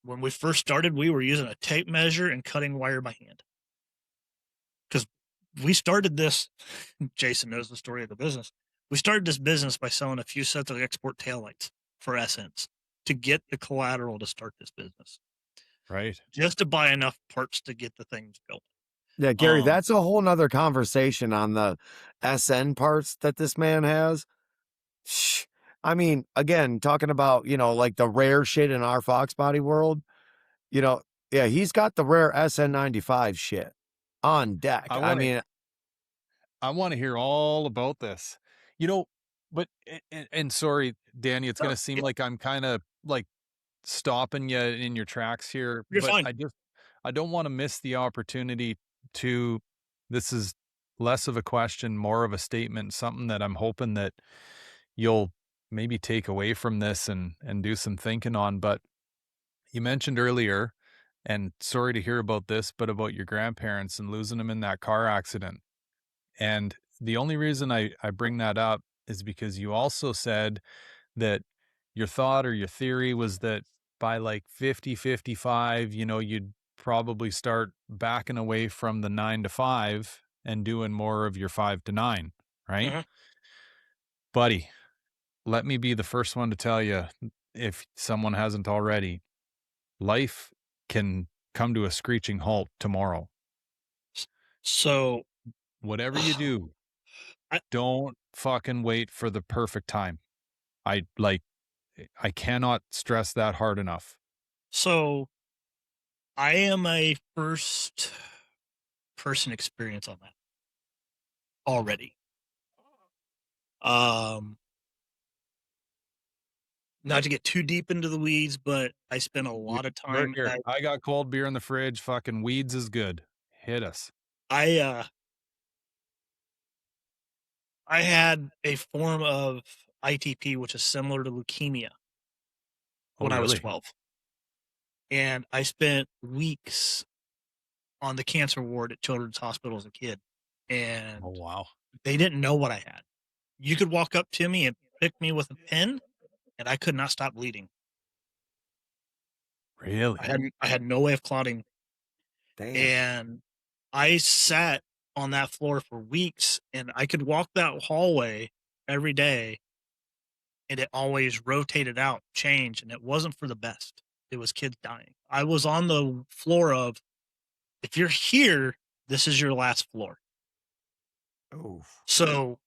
When we first started, we were using a tape measure and cutting wire by hand because we started this. Jason knows the story of the business. We started this business by selling a few sets of export taillights for SNs to get the collateral to start this business, Right. just to buy enough parts to get the things built. Yeah, Gary, that's a whole nother conversation on the SN parts that this man has. I mean, again, talking about, like the rare shit in our Foxbody world, yeah, he's got the rare SN95 shit on deck. I want to hear all about this, but, and sorry, Danny, it's going to seem like I'm kind of like stopping you in your tracks here, You're but fine. I don't want to miss the opportunity to, this is less of a question, more of a statement, something that I'm hoping that you'll maybe take away from this and do some thinking on. But you mentioned earlier, and sorry to hear about this, but about your grandparents and losing them in that car accident. And the only reason I bring that up is because you also said that your thought or your theory was that by like 50, 55, you'd probably start backing away from the 9 to 5 and doing more of your 5 to 9, right? Mhm. Buddy, let me be the first one to tell you, if someone hasn't already, life can come to a screeching halt tomorrow. So Whatever you do, I- don't fucking wait for the perfect time. I cannot stress that hard enough. So I am a first person experience on that already. Not to get too deep into the weeds, but I spent a lot of time. Here, I got cold beer in the fridge. Fucking weeds is good. Hit us. I had a form of ITP, which is similar to leukemia, when I was 12. And I spent weeks on the cancer ward at Children's Hospital as a kid. And Oh, wow. they didn't know what I had. You could walk up to me and pick me with a pen, and I could not stop bleeding. Really? I had no way of clotting. Damn. And I sat on that floor for weeks, and I could walk that hallway every day, and it always rotated out, changed, and it wasn't for the best. It was kids dying. I was on the floor of, if you're here, this is your last floor. Oh. So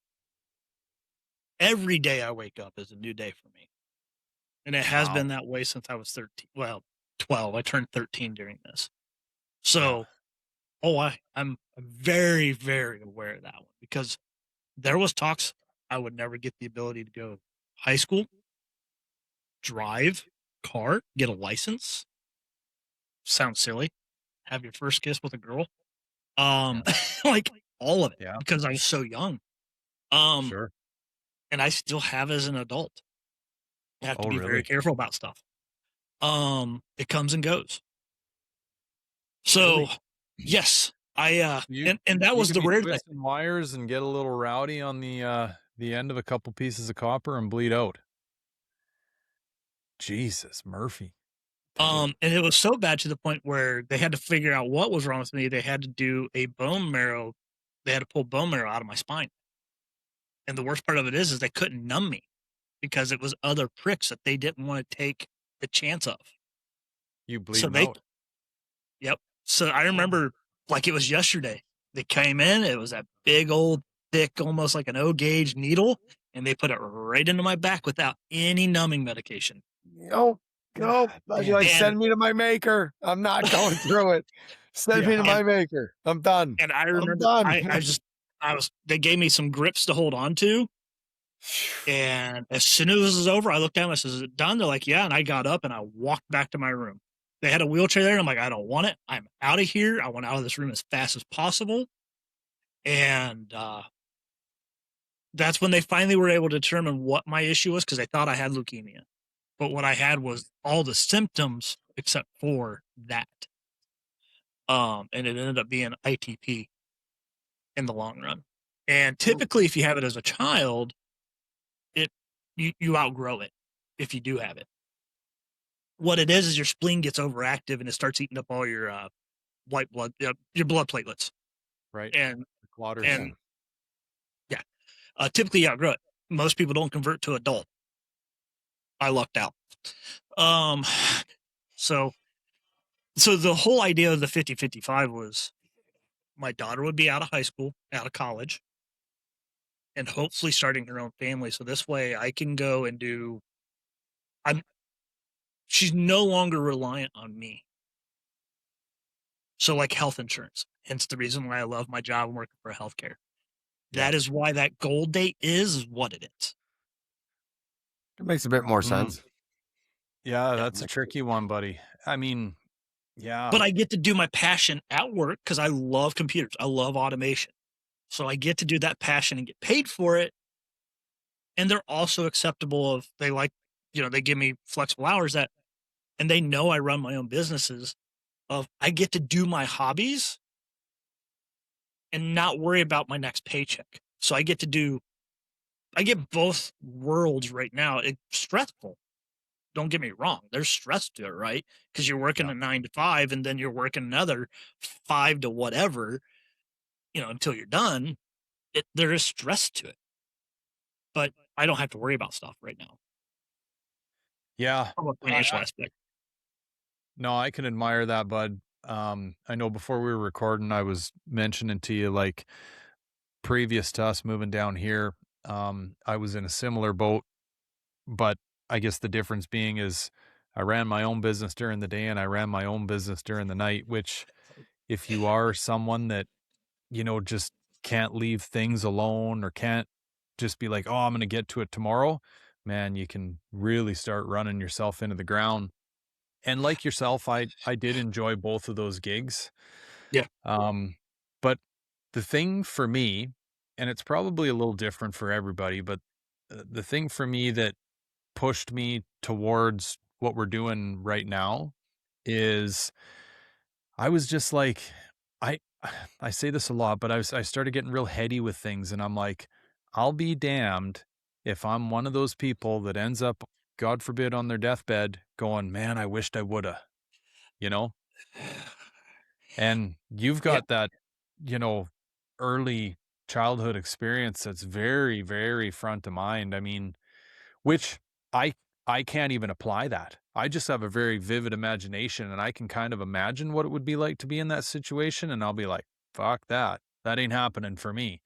every day I wake up is a new day for me. And it has been that way since I was 13. Well, 12. I turned 13 during this. So, I'm very, very aware of that one, because there was talks I would never get the ability to go high school, drive car, get a license. Sounds silly. Have your first kiss with a girl. Like all of it, because I was so young. Sure. And I still have as an adult. I have to be very really? careful about stuff. It comes and goes. So, Really? yes, and that was the could be rare thing. twisting wires and get a little rowdy on the end of a couple pieces of copper and bleed out. Jesus, Murphy. And it was so bad to the point where they had to figure out what was wrong with me. They had to do a bone marrow. They had to pull bone marrow out of my spine. And the worst part of it is they couldn't numb me, because it was other pricks that they didn't want to take the chance of. You bleed them out. Yep. So I remember like it was yesterday. They came in. It was that big old thick, almost like an O gauge needle, and they put it right into my back without any numbing medication. Nope. God I'd be like, damn. send me to my maker. I'm not going through it. Send me to Yeah. my maker. I'm done. And I I'm remember done. they gave me some grips to hold on to. And as soon as it was over, I looked down and I said, is it done? They're like, yeah. And I got up and I walked back to my room. They had a wheelchair there. And I'm like, I don't want it. I'm out of here. I want out of this room as fast as possible. And that's when they finally were able to determine what my issue was, because they thought I had leukemia. But what I had was all the symptoms except for that. And it ended up being ITP in the long run. And typically, if you have it as a child, you outgrow it if you do have it. What it is your spleen gets overactive and it starts eating up all your white blood, your blood platelets. Right. And Clotters. and yeah, typically you outgrow it. Most people don't convert to adult. I lucked out. So the whole idea of the 50-55 was my daughter would be out of high school, out of college, and hopefully starting her own family. So this way I can go and she's no longer reliant on me. So like health insurance, hence the reason why I love my job and working for healthcare. That is why that goal date is what it is. It makes a bit more sense. Yeah, that's a tricky one, buddy. I mean, yeah. But I get to do my passion at work because I love computers. I love automation. So I get to do that passion and get paid for it. And they're also acceptable of they give me flexible hours and they know I run my own businesses of I get to do my hobbies and not worry about my next paycheck. So I get both worlds right now. It's stressful. Don't get me wrong. There's stress to it, right? Because you're working a 9 to 5 and then you're working another 5 to whatever, until you're done. There is stress to it, but I don't have to worry about stuff right now. Yeah. From a financial aspect. No, I can admire that, bud. I know before we were recording, I was mentioning to you, like, previous to us moving down here, I was in a similar boat, but I guess the difference being is I ran my own business during the day and I ran my own business during the night, which if you are someone that, just can't leave things alone or can't just be like, oh, I'm going to get to it tomorrow, man, you can really start running yourself into the ground. And like yourself, I did enjoy both of those gigs. Yeah. But the thing for me, and it's probably a little different for everybody, but the thing for me that pushed me towards what we're doing right now is I was just like, I I say this a lot, but I started getting real heady with things, and I'm like, I'll be damned if I'm one of those people that ends up, God forbid, on their deathbed going, man, I wished I woulda, you know? And you've got that, early childhood experience that's very, very front of mind. I mean, which I I can't even apply that. I just have a very vivid imagination and I can kind of imagine what it would be like to be in that situation and I'll be like, fuck that. That ain't happening for me.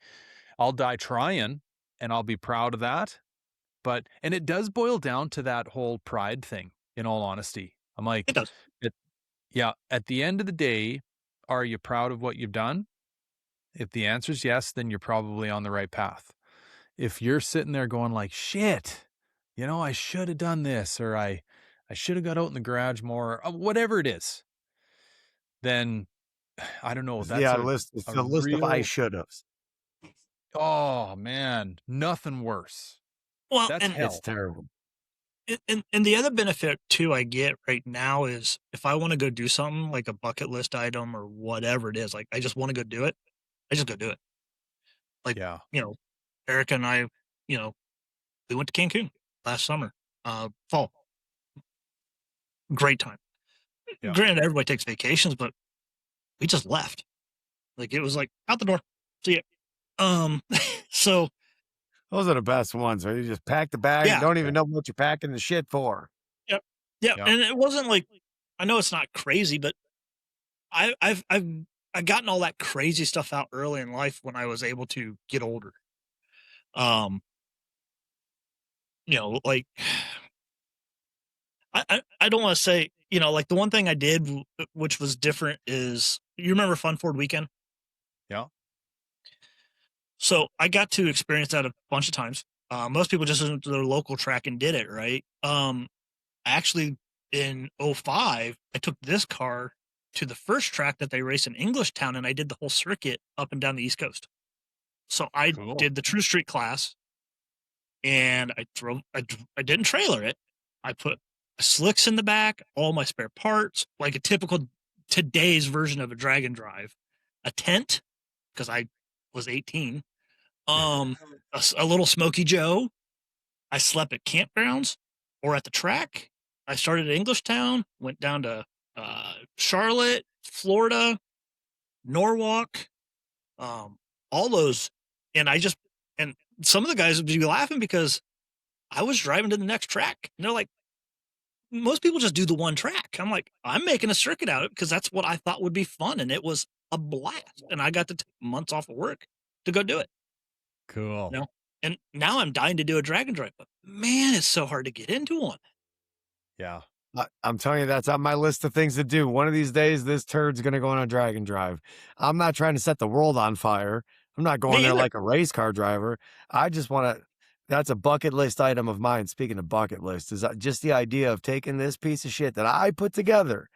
I'll die trying and I'll be proud of that. And it does boil down to that whole pride thing, in all honesty. I'm like, It does. at the end of the day, are you proud of what you've done? If the answer is yes, then you're probably on the right path. If you're sitting there going like, shit, I should have done this, or I should have got out in the garage more, whatever it is, then I don't know. It's That's it's the list of I should haves. Oh man, nothing worse. Well, That's and hell. It's terrible. And the other benefit too I get right now is if I want to go do something like a bucket list item or whatever it is, like I just want to go do it, I just go do it. Like, Yeah. Erica and I, we went to Cancun last summer, fall. Great time. Yeah. Granted, everybody takes vacations, but we just left. Like it was like out the door. See ya. So Those are the best ones where you just pack the bag and Yeah. don't even know what you're packing the shit for. yeah, Yeah. and it wasn't like I know it's not crazy, but I've gotten all that crazy stuff out early in life when I was able to get older. Like I don't want to say, like the one thing I did, which was different, is you remember Fun Ford Weekend? Yeah. So I got to experience that a bunch of times. Most people just went to their local track and did it, right? Actually, in '05, I took this car to the first track that they race in Englishtown, and I did the whole circuit up and down the East Coast. So I Cool. did the True Street class, and I didn't trailer it. I put slicks in the back, all my spare parts, like a typical today's version of a drag and drive, a tent, because I was 18, a little Smoky Joe. I slept at campgrounds or at the track. I started at Englishtown, went down to Charlotte, Florida, Norwalk, all those. And and some of the guys would be laughing because I was driving to the next track. And they're like, most people just do the one track. I'm like, I'm making a circuit out of it because that's what I thought would be fun. And it was a blast. And I got to take months off of work to go do it. Cool. And now I'm dying to do a drag and drive, but man, it's so hard to get into one. Yeah. I'm telling you, that's on my list of things to do. One of these days, this turd's going to go on a drag and drive. I'm not trying to set the world on fire. I'm not going there like a race car driver. I just want to, that's a bucket list item of mine. Speaking of bucket list, is just the idea of taking this piece of shit that I put together.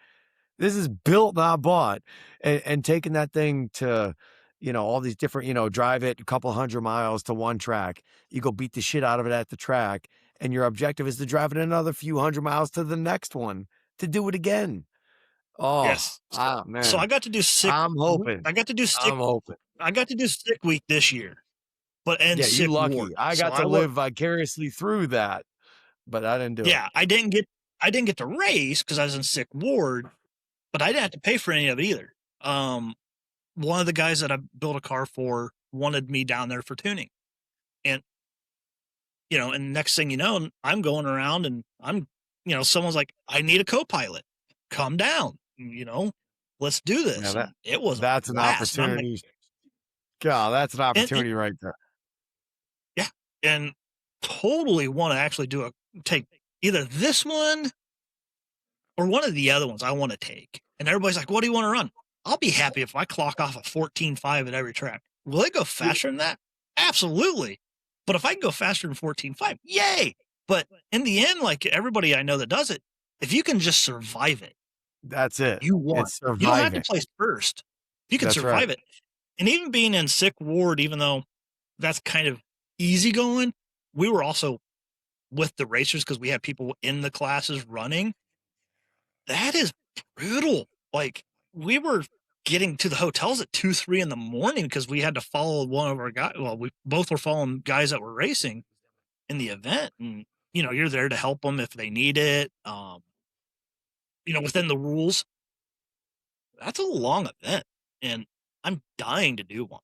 This is built, not bought, and taking that thing to, all these different, drive it a couple 100 miles to one track. You go beat the shit out of it at the track. And your objective is to drive it another few 100 miles to the next one to do it again. Oh, yes. man. So I got to do sick. I'm hoping. I got to do sick. I'm hoping. I got to do sick week this year, but Yeah, sick you lucky. ward. I got to live vicariously through that, but I didn't do it. Yeah, I didn't get to race because I was in sick ward, but I didn't have to pay for any of it either. One of the guys that I built a car for wanted me down there for tuning, and and next thing you know, I'm going around and I'm, someone's like, I need a co-pilot, come down, let's do this. Yeah, it was that's an opportunity. Like, God, that's an opportunity right there. Yeah, and totally want to actually take either this one or one of the other ones I want to take. And everybody's like, what do you want to run? I'll be happy if I clock off a 14.5 at every track. Will it go faster than that? Absolutely. But if I can go faster than 14.5, yay. But in the end, like everybody I know that does it, if you can just survive it, that's it. You won. You don't have to place first. You can survive it. And even being in sick ward, even though that's kind of easy going, we were also with the racers because we had people in the classes running. That is brutal. Like we were getting to the hotels at 2, 3 in the morning because we had to follow one of our guys. Well, we both were following guys that were racing in the event, and you're there to help them if they need it. Within the rules. That's a long event, and I'm dying to do one.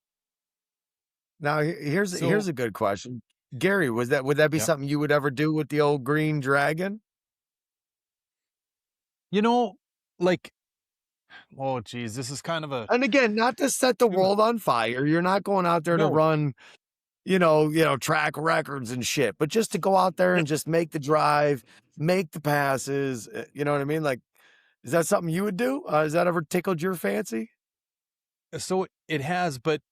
Now, here's a good question, Gary. Would that be something you would ever do with the old green dragon? Like, oh geez, this is kind of a. And again, not to set the world on fire. You're not going out there to run, track records and shit, but just to go out there and just make the drive, make the passes. You know what I mean? Like, is that something you would do? Has that ever tickled your fancy? So it has, but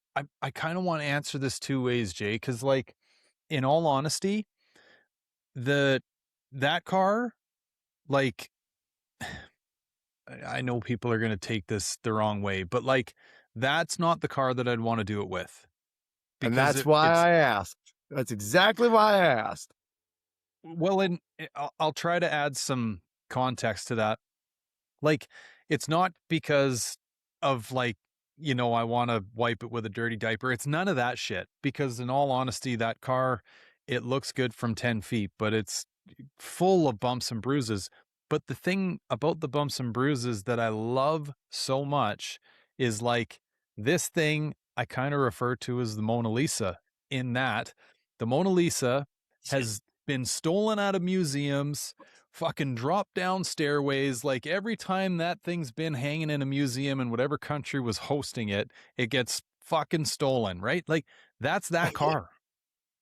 I kind of want to answer this two ways, Jay, because like, in all honesty, that car, like, I know people are going to take this the wrong way, but like, that's not the car that I'd want to do it with. And that's why I asked. That's exactly why I asked. Well, and I'll try to add some context to that. Like, it's not because of like, I want to wipe it with a dirty diaper. It's none of that shit. Because in all honesty, that car, it looks good from 10 feet, but it's full of bumps and bruises. But the thing about the bumps and bruises that I love so much is like this thing I kind of refer to as the Mona Lisa, in that the Mona Lisa has been stolen out of museums, fucking dropped down stairways. Like every time that thing's been hanging in a museum in whatever country was hosting it, it gets fucking stolen, right? Like that's that car.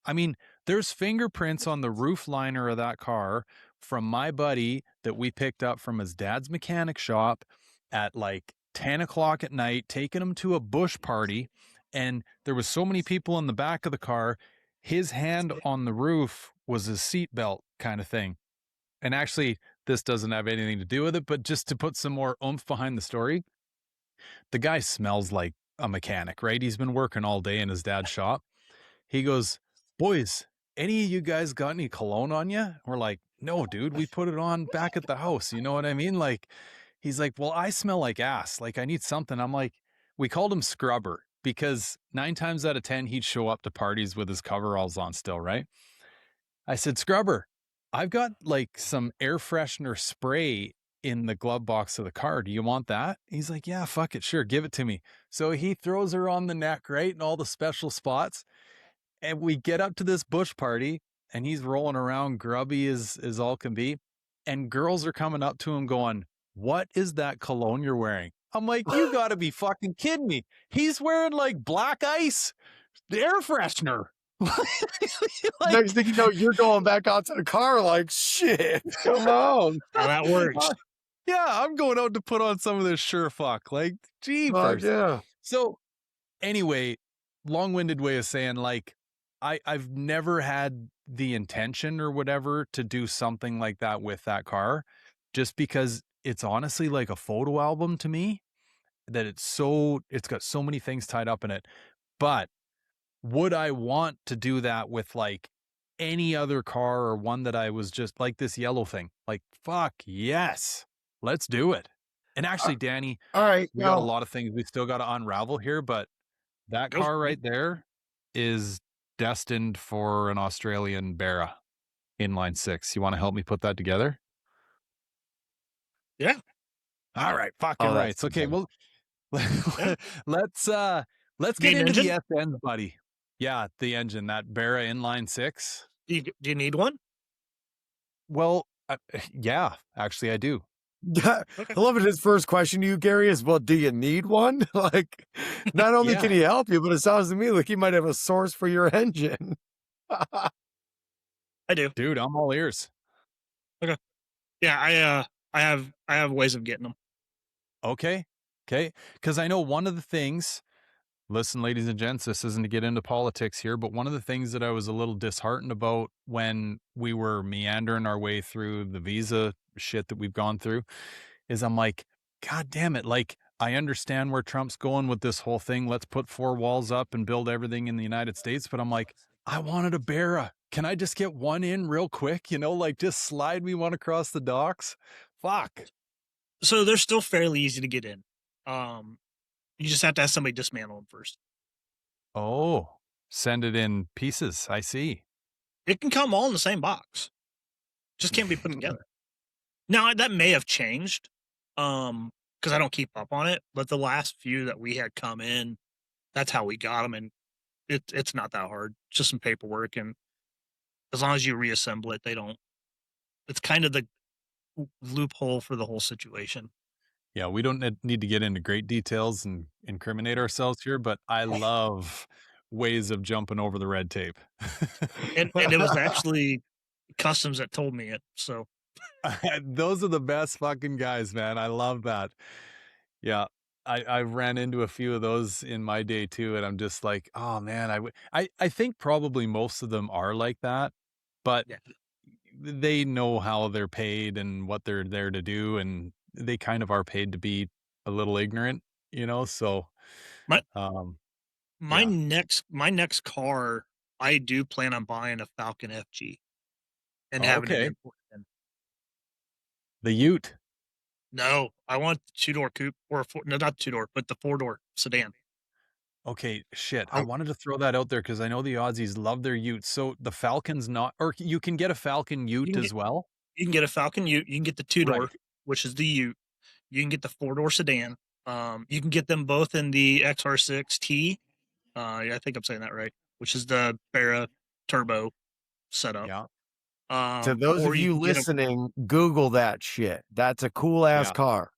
I mean, there's fingerprints on the roof liner of that car from my buddy that we picked up from his dad's mechanic shop at like 10 o'clock at night, taking him to a bush party. And there was so many people in the back of the car. His hand on the roof was a seatbelt kind of thing. And actually, this doesn't have anything to do with it, but just to put some more oomph behind the story, the guy smells like a mechanic, right? He's been working all day in his dad's shop. He goes, "Boys, any of you guys got any cologne on you?" We're like, "No, dude, we put it on back at the house." You know what I mean? Like, he's like, "Well, I smell like ass. Like, I need something." I'm like, we called him Scrubber because 9 times out of 10, he'd show up to parties with his coveralls on still, right? I said, "Scrubber, I've got like some air freshener spray in the glove box of the car. Do you want that?" He's like, "Yeah, fuck it. Sure. Give it to me." So he throws her on the neck, right? And all the special spots. And we get up to this bush party and he's rolling around grubby as all can be. And girls are coming up to him going, "What is that cologne you're wearing?" I'm like, "You gotta be fucking kidding me. He's wearing like black ice, the air freshener." Like, Next thing you know, you're going back out to the car like, shit, come on. How that works. Yeah, I'm going out to put on some of this sure fuck. Like, Fuck jeepers. yeah. So anyway, long-winded way of saying, like, I've never had the intention or whatever to do something like that with that car, just because it's honestly like a photo album to me, that it's got so many things tied up in it. But would I want to do that with like any other car or one that I was just like this yellow thing? Like, fuck yes, let's do it. And actually, Danny, All right. we got a Now, lot of things we still got to unravel here, but that Go car for it. right there is destined for an Australian Barra inline 6. You want to help me put that together? Yeah. All right, fucking oh, right. that's Okay, well, Yeah. let's let's Need get an into the engine? SNs, buddy. Yeah, the engine, that Barra inline 6. Do you need one? Well, yeah, actually I do. I Okay. love it. His first question to you, Gary, is, well, do you need one? Like, not only Yeah. can he help you, but it sounds to me like he might have a source for your engine. I do. Dude, I'm all ears. Yeah, I have ways of getting them. Okay. Because I know one of the things, listen, ladies and gents, this isn't to get into politics here, but one of the things that I was a little disheartened about when we were meandering our way through the visa shit that we've gone through is I'm like, God damn it. Like, I understand where Trump's going with this whole thing. Let's put 4 walls up and build everything in the United States. But I'm like, I wanted a Barra. Can I just get one in real quick? You know, like just slide me one across the docks. Fuck. So they're still fairly easy to get in. You just have to have somebody dismantle them first. Oh, send it in pieces. I see. It can come all in the same box. Just can't be put together. Now that may have changed, because I don't keep up on it. But the last few that we had come in, that's how we got them, and it's not that hard. It's just some paperwork, and as long as you reassemble it, they don't. It's kind of the loophole for the whole situation. Yeah, we don't need to get into great details and incriminate ourselves here, but I love ways of jumping over the red tape. And it was actually Customs that told me it. So Those are the best fucking guys, man. I love that. Yeah. I ran into a few of those in my day too, and I'm just like, oh man, I think probably most of them are like that, but yeah, they know how they're paid and what they're there to do, and they kind of are paid to be a little ignorant, you know. So, my yeah. next car, I do plan on buying a Falcon FG and having it Okay, imported in. the Ute. No, I want the 2-door coupe or no, not 2-door, but the 4-door sedan. Okay, shit. I I, wanted to throw that out there because I know the Aussies love their Utes. So the Falcon's not, or you can get a Falcon you Ute can as well. you can get a Falcon Ute, you can get the 2-door, Right. which is the Ute. You can get the 4-door sedan. You can get them both in the XR6T. Yeah, I think I'm saying that right, which is the Barra turbo setup. Yeah. To those Or of you you can get 'em- listening, Google that shit. That's a cool ass Yeah. car.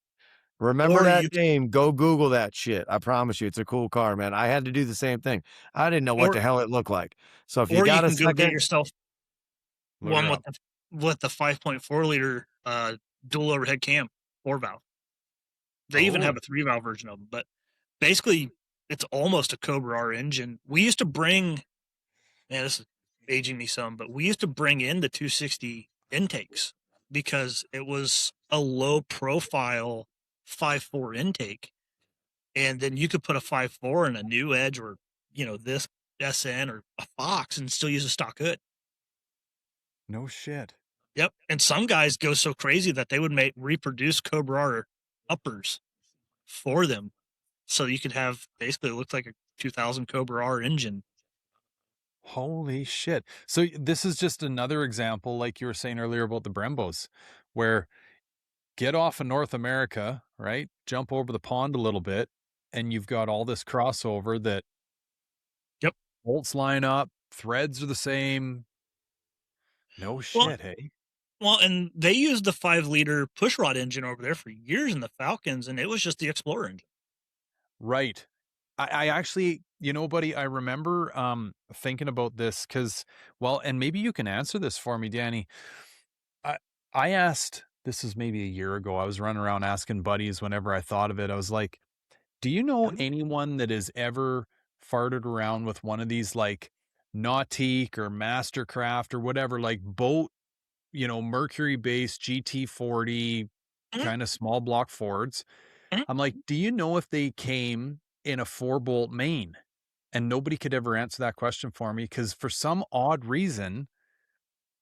Remember Or that you- name. Go Google that shit. I promise you, it's a cool car, man. I had to do the same thing. I didn't know what Or- the hell it looked like. So if or you you got a can go get second, yourself Look one her with up. with the 5.4 liter dual overhead cam 4-valve. They even have Oh. a 3-valve version of them, but basically it's almost a Cobra R engine. We used to bring, man, this is aging me some, but we used to bring in the 260 intakes because it was a low profile 5.4 intake. And then you could put a 5.4 in a new Edge or, this SN or a Fox and still use a stock hood. No shit. Yep. And some guys go so crazy that they would reproduce Cobra R uppers for them. So you could have basically it looks like a 2000 Cobra R engine. Holy shit. So this is just another example, like you were saying earlier about the Brembos, where get off of North America, right? Jump over the pond a little bit, and you've got all this crossover that Yep. bolts line up, threads are the same. No Well, shit, hey? well, and they used the 5-liter pushrod engine over there for years in the Falcons, and it was just the Explorer engine. Right. I actually, buddy, I remember thinking about this because, well, and maybe you can answer this for me, Danny. I I asked, this is maybe a year ago. I was running around asking buddies whenever I thought of it. I was like, do you know anyone that has ever farted around with one of these like Nautique or Mastercraft or whatever, like boat, Mercury based GT40 Mhm, kind of small block Fords? mhm. I'm like, do you know if they came in a 4-bolt main? And nobody could ever answer that question for me because for some odd reason,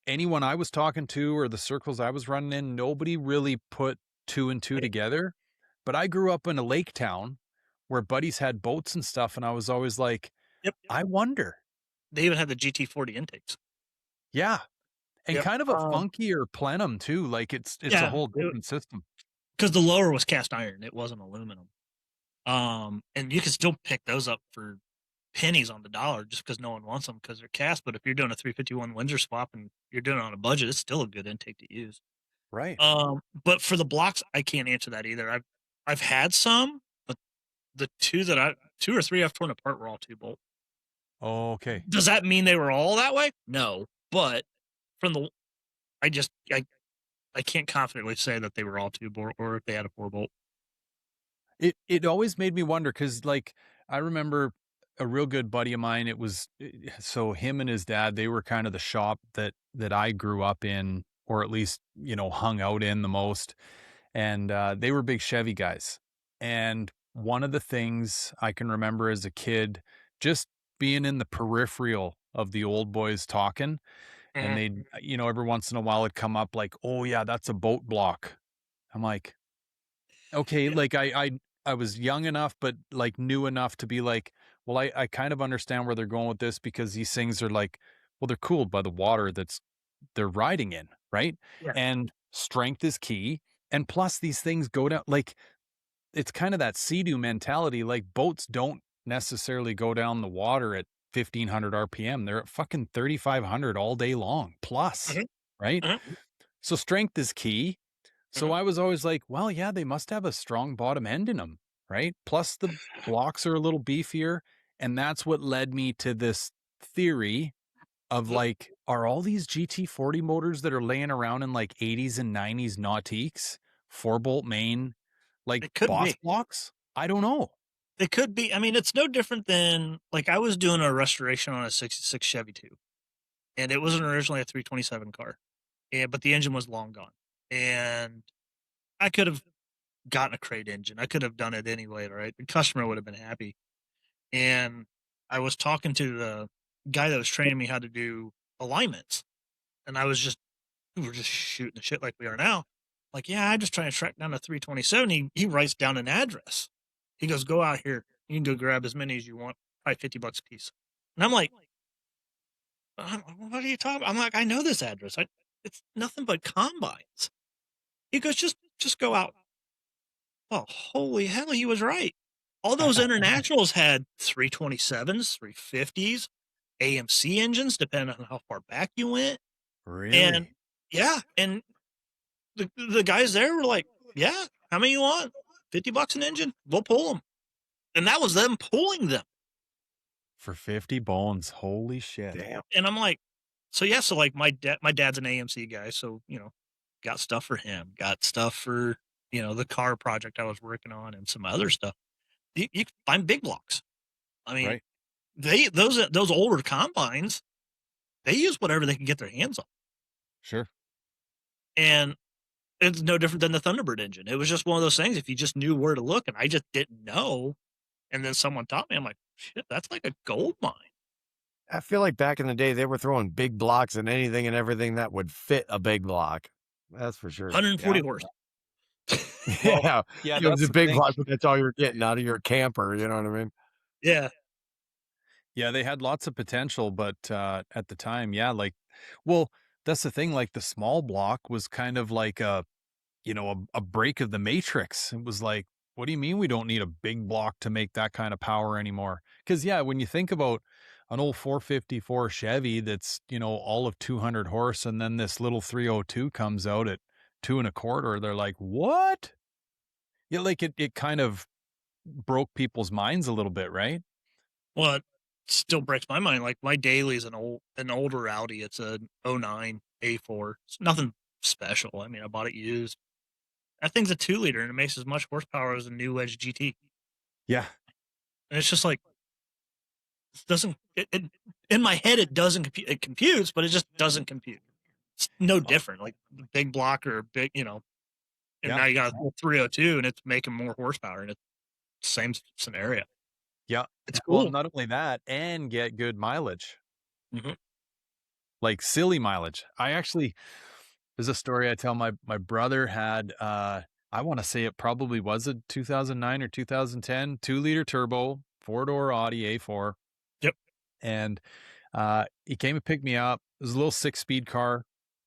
anyone I was talking to or the circles I was running in, nobody really put two and two Right. together. But I grew up in a lake town where buddies had boats and stuff, and I was always like, Yep. I wonder. They even had the GT40 intakes. Yeah. And Yep. kind of a funkier plenum too. Like it's a Yeah, whole different system. because the lower was cast iron. It wasn't aluminum. And you can still pick those up for pennies on the dollar just because no one wants them because they're cast. But if you're doing a 351 Windsor swap and you're doing it on a budget, it's still a good intake to use. Right. But for the blocks, I can't answer that either. I've had some, but the two or three I've torn apart were all 2-bolt. Okay. Does that mean they were all that way? No, but from the I just I can't confidently say that they were all 2-bolt or if they had a 4-bolt. It always made me wonder because, like, I remember a real good buddy of mine, it was so him and his dad, they were kind of the shop that I grew up in, or at least, hung out in the most, and, they were big Chevy guys, and one of the things I can remember as a kid, just being in the peripheral of the old boys talking, and Mhm. they'd, every once in a while it'd come up like, "Oh, yeah, that's a boat block." I'm like, okay, Yeah. like I was young enough, but like knew enough to be like, well, I kind of understand where they're going with this because these things are like, well, they're cooled by the water that's they're riding in, right? Yeah. And strength is key. And plus these things go down like it's kind of that sea-doo mentality. Like boats don't necessarily go down the water at 1500 RPM. They're at fucking 3500 all day long plus, Mhm, right? mhm, So strength is key. So mhm. I was always like, well, yeah, they must have a strong bottom end in them, right? Plus the blocks are a little beefier. And that's what led me to this theory of Mhm. like, are all these GT40 motors that are laying around in like 80s and 90s Nautiques, 4-bolt main, like It could boss be. blocks? I don't know. It could be. I mean, it's no different than like I was doing a restoration on a 66 Chevy 2, and it wasn't originally a 327 car, but the engine was long gone. And I could have gotten a crate engine. I could have done it anyway, right? The customer would have been happy. And I was talking to the guy that was training me how to do alignments, and we were just shooting the shit like we are now. Like, yeah, I'm just trying to track down a 327. He writes down an address. He goes, go out here. You can go grab as many as you want, probably $50 a piece. And I'm like, what are you talking about? I'm like, I know this address. It's nothing but combines. He goes, just go out. Oh, holy hell, he was right. All those internationals had 327s, 350s, AMC engines, depending on how far back you went. And Really? yeah, and the guys there were like, "Yeah, how many you want? $50 an engine? We'll pull them." And that was them pulling them. For 50 bones. Holy shit. Damn. And I'm like, So yeah, so like my dad's an AMC guy, so got stuff for him, got stuff for the car project I was working on, and some other stuff. You can find big blocks. I mean, Right. those older combines, they use whatever they can get their hands on, Sure. and it's no different than the Thunderbird engine. It was just one of those things. If you just knew where to look, and I just didn't know, and then someone taught me, I'm like, shit, that's like a gold mine. I feel like back in the day, they were throwing big blocks and anything and everything that would fit a big block. That's for sure. 140 Yeah. horse. Yeah. Yeah, It was that's a the big thing. block, but that's all you're getting out of your camper. You know what I mean? Yeah. Yeah, they had lots of potential, but at the time, yeah, like, well, that's the thing. Like the small block was kind of like a break of the matrix. It was like, what do you mean we don't need a big block to make that kind of power anymore? Because yeah, when you think about an old 454 Chevy that's all of 200 horse, and then this little 302 comes out at 2.25, they're like, what? Yeah, like it kind of broke people's minds a little bit, right? Well, it still breaks my mind. Like my daily is an older Audi. It's a '09 A4. It's nothing special. I mean, I bought it used. That thing's a 2-liter and it makes as much horsepower as a new Edge GT. Yeah. And it's just like it doesn't. It in my head it doesn't compute. It computes, but it just doesn't compute. It's no different. Like the big block or big, and Yeah. now you got a 302 and it's making more horsepower, and it's the same scenario. Yeah. It's Well, cool. not only that, and get good mileage, Mhm. like silly mileage. There's a story I tell. My brother had, I want to say it probably was a 2009 or 2010 2-liter turbo 4-door Audi A4. Yep. And he came and picked me up. It was a little 6-speed car,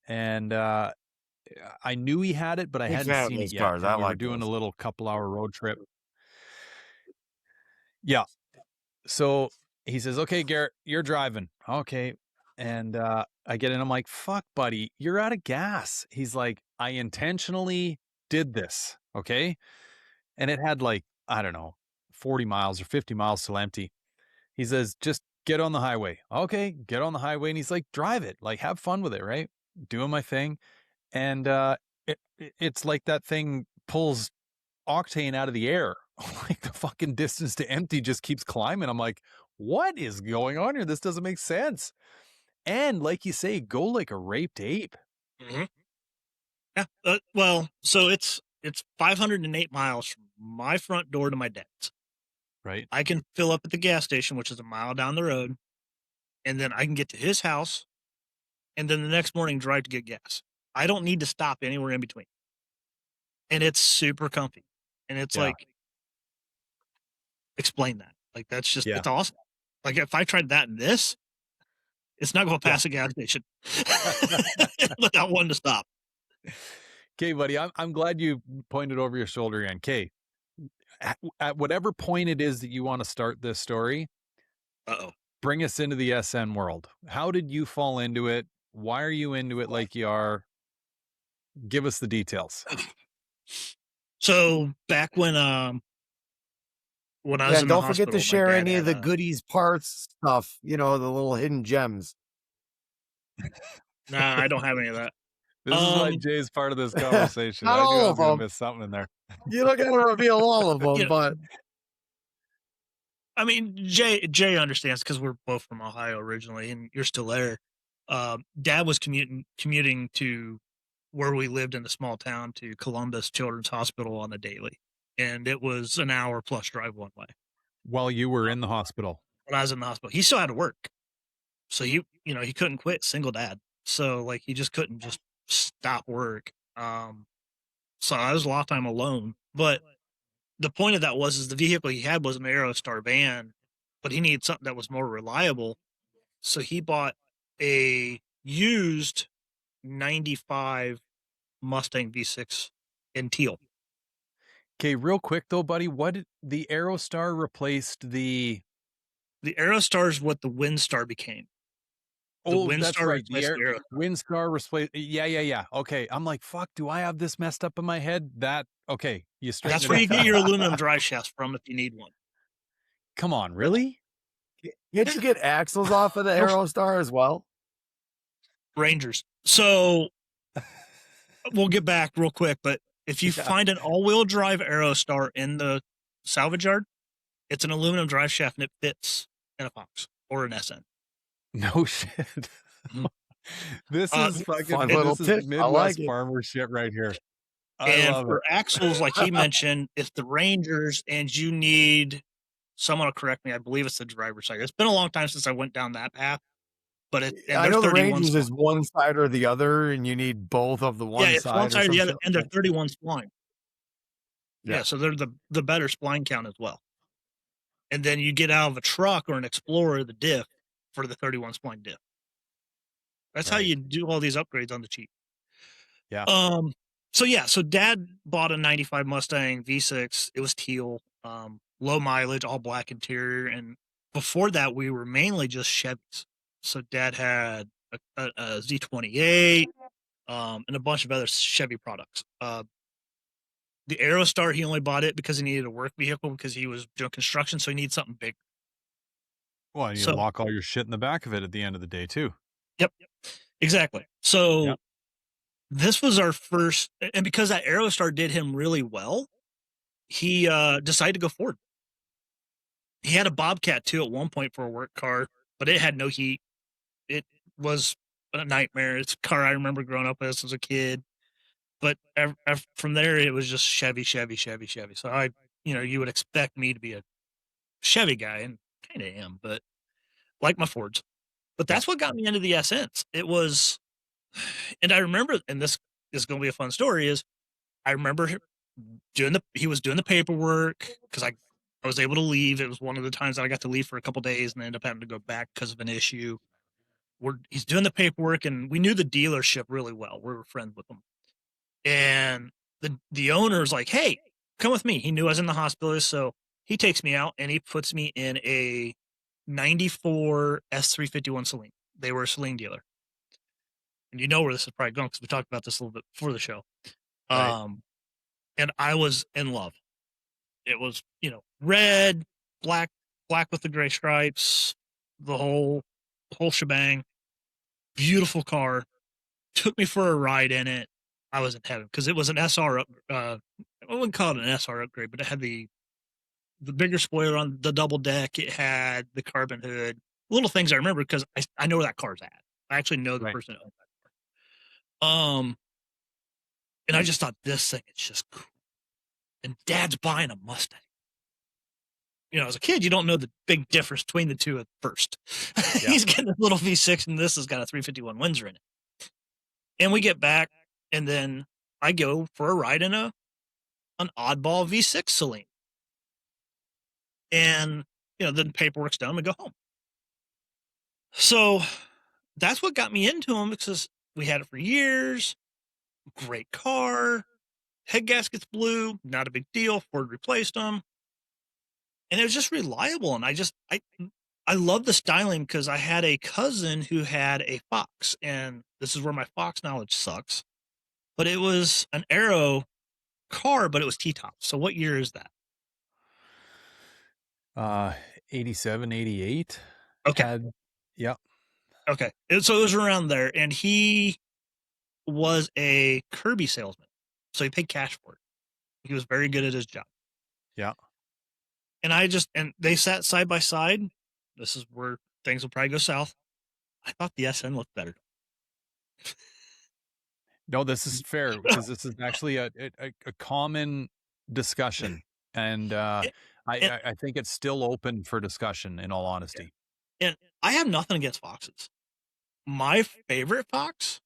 and I knew he had it, but I Big hadn't fan of seen it those yet. cars. And I we were like doing those. a little couple-hour road trip. Yeah. So he says, "Okay, Garrett, you're driving." Okay. And I get in. I'm like, "Fuck, buddy, you're out of gas." He's like, "I intentionally did this." Okay. And it had like, I don't know, 40 miles or 50 miles till empty. He says, "Just get on the highway." Okay. Get on the highway. And he's like, "Drive it. Like, have fun with it." Right. Doing my thing. And it's like that thing pulls octane out of the air. Like the fucking distance to empty just keeps climbing. I'm like, what is going on here? This doesn't make sense. And like you say, go like a raped ape. Mhm. Yeah. Well, so it's 508 miles from my front door to my dad's. Right. I can fill up at the gas station, which is a mile down the road, and then I can get to his house, and then the next morning drive to get gas. I don't need to stop anywhere in between, and it's super comfy. And it's Yeah. like, explain that. Like that's just Yeah. it's awesome. Like if I tried that in this, it's not going to pass a gas station without one to stop. Okay, buddy. I'm glad you pointed over your shoulder again. Okay. At whatever point it is that you want to start this story, Uh-oh. bring us into the SN world. How did you fall into it? Why are you into it like you are? Give us the details. So back when I was Yeah, in and the don't forget hospital, to my share dad any of had the goodies, parts, stuff, the little hidden gems. nah, I don't have any of that. This is why Jay's part of this Not conversation. I knew I all was of going to them. miss something in there. You don't got to reveal all of them, You know, but I mean, Jay understands because we're both from Ohio originally, and you're still there. Dad was commuting to where we lived in the small town to Columbus Children's Hospital on a daily, and it was an hour plus drive one way. While you were in the hospital. When I was in the hospital, he still had to work, so he couldn't quit. Single dad, so like he just couldn't just stop work. So I was a lot of time alone, but the point of that is the vehicle he had was an Aerostar van, but he needed something that was more reliable. So he bought a used 95 Mustang V6 in teal. Okay, real quick though, buddy, what did the Aerostar replaced the The Aerostar is what the Windstar became. The Oh, that's Windstar right. The replaced the Aerostar. Windstar replaced. Yeah. Okay, I'm like, fuck. Do I have this messed up in my head? Okay, you straighten That's it where out. you get your aluminum drive shafts from if you need one. Come on, really? can't you get axles off of the Aerostar as well? Rangers. So we'll get back real quick, but if you find an all-wheel drive Aerostar in the salvage yard, it's an aluminum drive shaft and it fits in a Fox or an SN. No shit. This is fucking fun little this is tip. I Midwest like it. farmer shit right here. I And love for it. axles, like he mentioned, it's the Rangers, and you need someone to correct me. I believe it's the driver's side. It's been a long time since I went down that path, but I know the 31 Rangers spline. is one side or the other, and you need both of the one Yeah, it's side. one side or the other, shit and like they're 31 spline. Yeah. Yeah, so they're the better spline count as well. And then you get out of a truck or an Explorer, the diff for the 31 spline diff. That's how Right. you do all these upgrades on the cheap. Yeah. So Dad bought a 95 Mustang V6. It was teal, low mileage, all black interior. And before that, we were mainly just Chevys. So Dad had a Z28, and a bunch of other Chevy products. The Aerostar, he only bought it because he needed a work vehicle because he was doing construction, so he needed something big. Well, you So- lock all your shit in the back of it at the end of the day too. Yep, exactly. So Yep. this was our first, and because that Aerostar did him really well, he decided to go Ford. He had a Bobcat too at one point for a work car, but it had no heat. It was a nightmare. It's a car I remember growing up as a kid. But from there, it was just Chevy. So you would expect me to be a Chevy guy, and kind of am, but like my Fords. But that's what got me into the SNs. It was, and I remember, and this is going to be a fun story, is I remember he was doing the paperwork because I was able to leave. It was one of the times that I got to leave for a couple days and ended up having to go back because of an issue. He's doing the paperwork, and we knew the dealership really well. We were friends with them. And the owner's like, hey, come with me. He knew I was in the hospital, so he takes me out and he puts me in a 94 S351 Celine. They were a Celine dealer. And you know where this is probably going because we talked about this a little bit before the show. Right. And I was in love. It was, red, black with the gray stripes, the whole shebang. Beautiful car. Took me for a ride in it. I was in heaven because it was an SR I wouldn't call it an SR upgrade, but it had the bigger spoiler on the double deck. It had the carbon hood. Little things I remember because I know where that car's at. I actually know the person that owned that car. And I just thought this thing is just cool. And Dad's buying a Mustang. As a kid, you don't know the big difference between the two at first. Yeah. He's getting a little V6, and this has got a 351 Windsor in it. And we get back, and then I go for a ride in an oddball V6 Celine. And, then paperwork's done, we go home. So that's what got me into them because we had it for years. Great car. Head gaskets blew. Not a big deal. Ford replaced them. And it was just reliable. And I love the styling because I had a cousin who had a Fox. And this is where my Fox knowledge sucks. But it was an Aero car, but it was T-top. So what year is that? 87, 88. Okay. Yeah. Okay. So it was around there. And he was a Kirby salesman. So he paid cash for it. He was very good at his job. Yeah. And they sat side by side. This is where things will probably go south. I thought the SN looked better. No, this is fair because this is actually a common discussion. And I think it's still open for discussion, in all honesty. And I have nothing against Foxes. My favorite Fox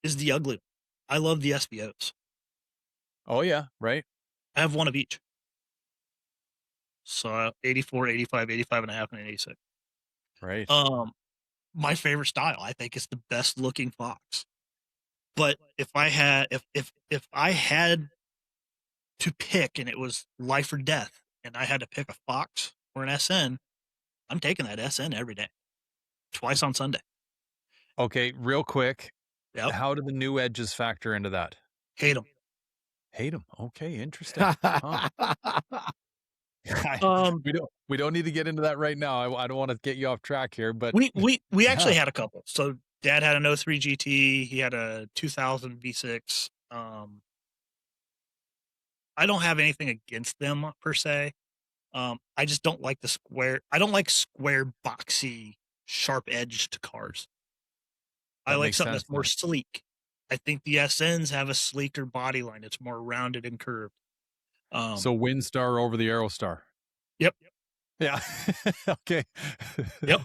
is the ugly one. I love the SVOs. Oh, yeah, right. I have one of each. So 84, 85, 85 and a half, and an 86. Right. My favorite style. I think it's the best looking Fox. But if I had to pick and it was life or death and I had to pick a Fox or an SN, I'm taking that SN every day. Twice on Sunday. Okay, real quick. Yep. How do the new edges factor into that? Hate them. Hate them. Okay, interesting. Huh. We don't need to get into that right now. I don't want to get you off track here, but we actually had a couple. So Dad had an '03 GT. He had a 2000 V6. I don't have anything against them per se. I just don't like the square. I don't like square, boxy, sharp-edged cars. I That like makes something sense that's more then. sleek. I think the SNs have a sleeker body line. It's more rounded and curved. So Windstar over the Aerostar. Yep, Yeah. Okay. yep.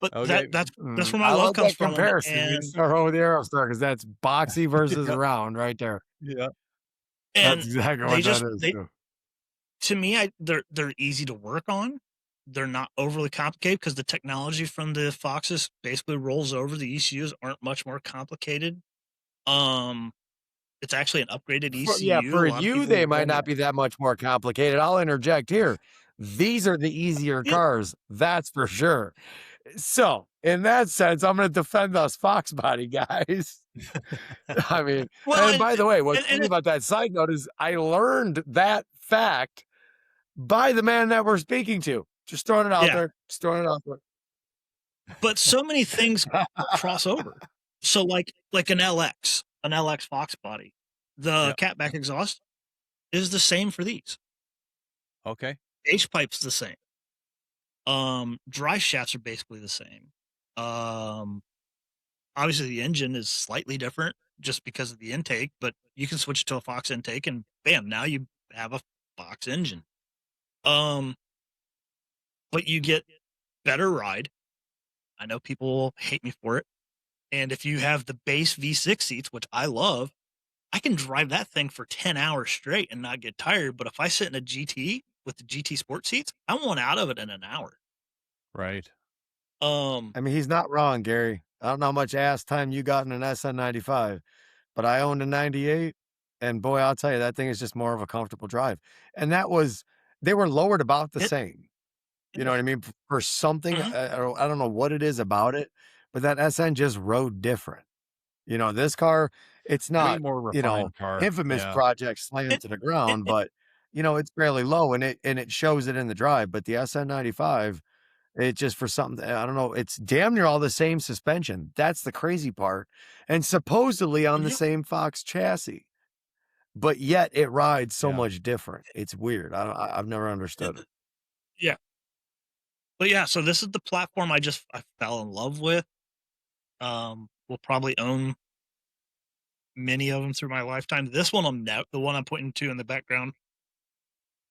But Okay. that's where my I love like comes that from, comparison. We start over the Aerostar because that's boxy versus Yeah. round right there. Yeah. That's and exactly they what that just is. they Too. to me, they're easy to work on. They're not overly complicated because the technology from the Foxes basically rolls over. The ECUs aren't much more complicated. Um, it's actually an upgraded ECU. A For lot of you, people they will might go, not be that much more complicated. I'll interject here. These are the easier yeah, cars, that's for sure. So, in that sense, I'm going to defend us Foxbody guys. I mean, well, and by the way, what's and funny about that side note is I learned that fact by the man that we're speaking to. Just throwing it out yeah, there. Just throwing it out there. but so many things cross over. So like an LX Fox body, the Yeah. catback exhaust is the same for these. Okay. H pipe's the same. Dry shafts are basically the same. Um, Obviously the engine is slightly different just because of the intake, but you can switch to a Fox intake and bam, now you have a Fox engine. Um, but you get better ride. I know people will hate me for it. And if you have the base V6 seats, which I love, I can drive that thing for 10 hours straight and not get tired. But if I sit in a GT with the GT sport seats, I want out of it in an hour. Right. Um, I mean, he's not wrong, Gary. I don't know how much ass time you got in an SN95, but I owned a 98, and boy, I'll tell you, that thing is just more of a comfortable drive. And they were lowered about the it, same. You know yeah. what I mean? For something, Mhm. I don't know what it is about it, but that SN just rode different. This car, it's Way not, more refined car. infamous Yeah. project slam It, to the it, ground, it, but it's fairly low and it shows it in the drive. But the SN95, it just for something, I don't know, it's damn near all the same suspension. That's the crazy part. And supposedly on the yeah, same Fox chassis, but yet it rides so Yeah. much different. It's weird. I've never understood it. yeah. But yeah, so this is the platform I fell in love with. Will probably own many of them through my lifetime. This one, the one I'm pointing to in the background,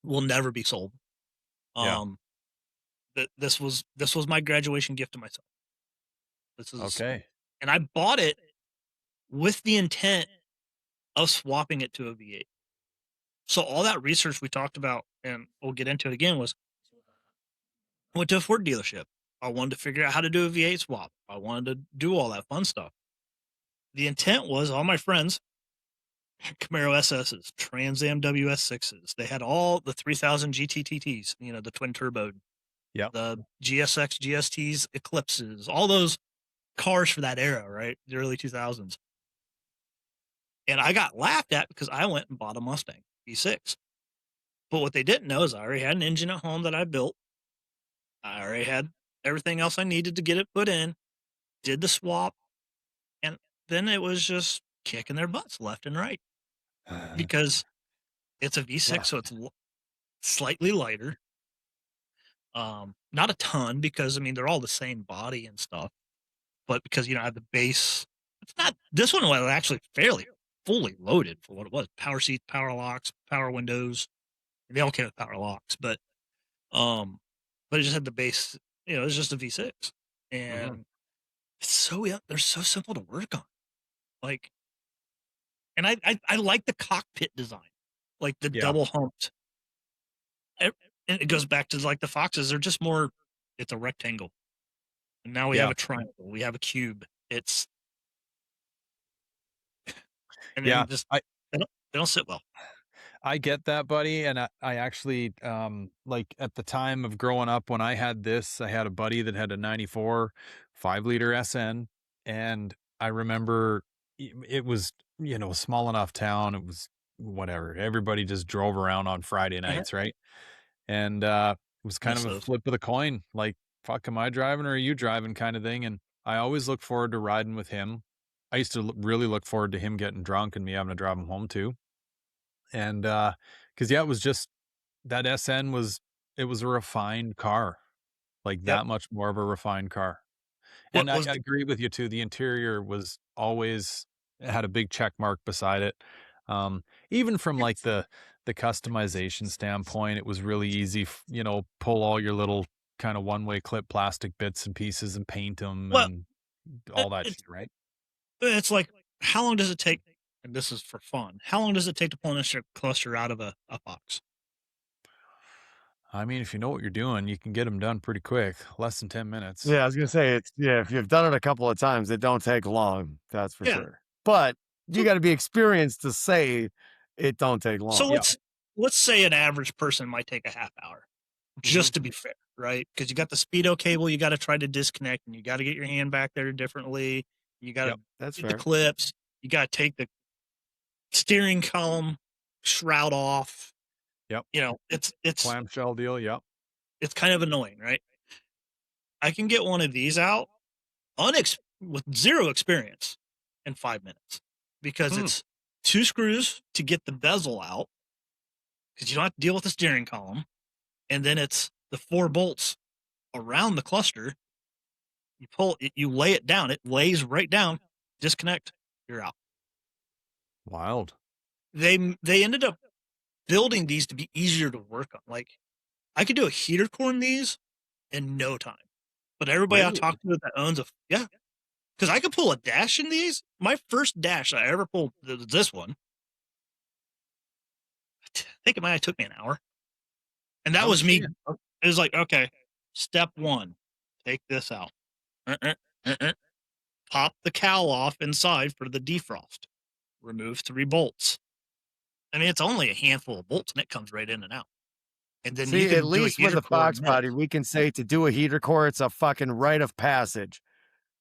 will never be sold. Yeah. Um, this was my graduation gift to myself. This is, Okay. and I bought it with the intent of swapping it to a V8. So all that research we talked about, and we'll get into it again, was I went to a Ford dealership. I wanted to figure out how to do a V8 swap. I wanted to do all that fun stuff. The intent was all my friends Camaro SSs, Trans Am WS6s. They had all the 3000 GTTTs, the twin turbo, Yeah. the GSX GSTs, Eclipses, all those cars for that era, right? The early 2000s. And I got laughed at because I went and bought a Mustang V6. But what they didn't know is I already had an engine at home that I built. I already had everything else I needed to get it put in, did the swap, and then it was just kicking their butts left and right because it's a V6, so it's slightly lighter. Not a ton because I mean they're all the same body and stuff, but because you don't have the base, it's not. This one was actually fairly fully loaded for what it was: power seats, power locks, power windows. They all came with power locks, um, but it just had the base. It's just a V6, Mhm. and they're so simple to work on. Like, and I like the cockpit design, like the Yeah. double humped. And it goes back to like the Foxes. They're just more. It's a rectangle. And now we have Yeah. a triangle, we have a cube. And Yeah. then just I they don't sit well. I get that, buddy. And I actually, like at the time of growing up when I had this, I had a buddy that had a 94 5-liter SN. And I remember it was, a small enough town. It was whatever. Everybody just drove around on Friday Uh-huh. nights, right? And it was kind Miss of a those. flip of the coin, like, fuck, am I driving or are you driving kind of thing? And I always look forward to riding with him. I used to really look forward to him getting drunk and me having to drive him home too. And because yeah, it was just that SN was it was a refined car, like Yep. that much more of a refined car. What And I was the agree with you too. The interior was always had a big check mark beside it. Um, Even from like the customization standpoint, it was really easy. Pull all your little kind of one way clip plastic bits and pieces and paint them well, and all that it's shit, right? it's like how long does it take? And this is for fun. How long does it take to pull an Insured cluster out of a Fox? I mean, if you know what you're doing, you can get them done pretty quick, less than 10 minutes. Yeah, I was gonna say if you've done it a couple of times, it don't take long, that's for Yeah. sure. But you So got to be experienced to say it don't take so long. Yeah. let's say an average person might take a half hour, Hmm. just to be fair, right? Because you got the speedo cable, you got to try to disconnect, and you got to get your hand back there differently. You got to Yep. That's get the fair. clips. You got to take the steering column shroud off. Yep. Clamshell deal. Yep. It's kind of annoying, right? I can get one of these out with zero experience in 5 minutes because Hmm. it's 2 screws to get the bezel out because you don't have to deal with the steering column, and then it's the 4 bolts around the cluster. You pull it, you lay it down, it lays right down. Disconnect, you're out. Wild. They ended up building these to be easier to work on. Like I could do a heater core in these in no time. But everybody I Really? talk to that owns yeah, because I could pull a dash in these. My first dash I ever pulled was this one. I think it might have took me an hour, and that No was me. shit. It was like, okay, step one, take this out. Pop the cowl off inside for the defrost. Remove 3 bolts. I mean, it's only a handful of bolts, and it comes right in and out. And then you See, at can do a least with heater the core in Foxbody, minutes. we can say to do a heater core, it's a fucking rite of passage.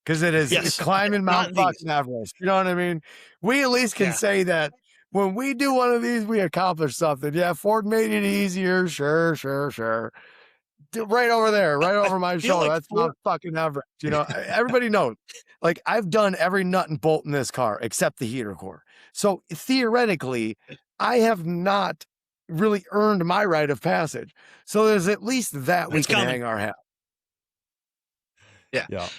Because it is Yes, climbing not Mount in these. fucking Everest. You know what I mean? We at least can Yeah, say that when we do one of these, we accomplish something. Yeah, Ford made it easier. Sure, sure, sure. Right over there, right I over my feel shoulder. like That's Ford. Mount fucking Everest. Everybody knows. Like I've done every nut and bolt in this car except the heater core. So theoretically, I have not really earned my rite of passage. So there's at least that we It's can coming. hang our hat. Yeah. Yeah.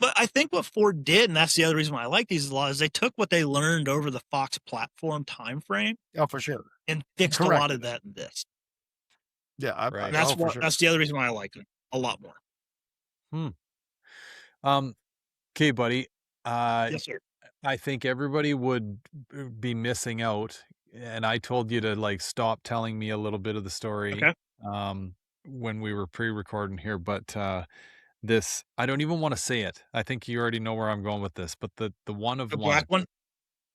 But I think what Ford did, and that's the other reason why I like these a lot, is they took what they learned over the Fox platform timeframe Oh, for sure. and fixed a lot of Corrected it. that in this. Yeah. Right. That's For what. sure. That's the other reason why I like it a lot more. Hmm. Um, okay, buddy. Yes, sir. I think everybody would be missing out, and I told you to like stop telling me a little bit of the story Okay. um when we were pre-recording here, but this I don't even want to say it. I think you already know where I'm going with this, but the one of The black one, one.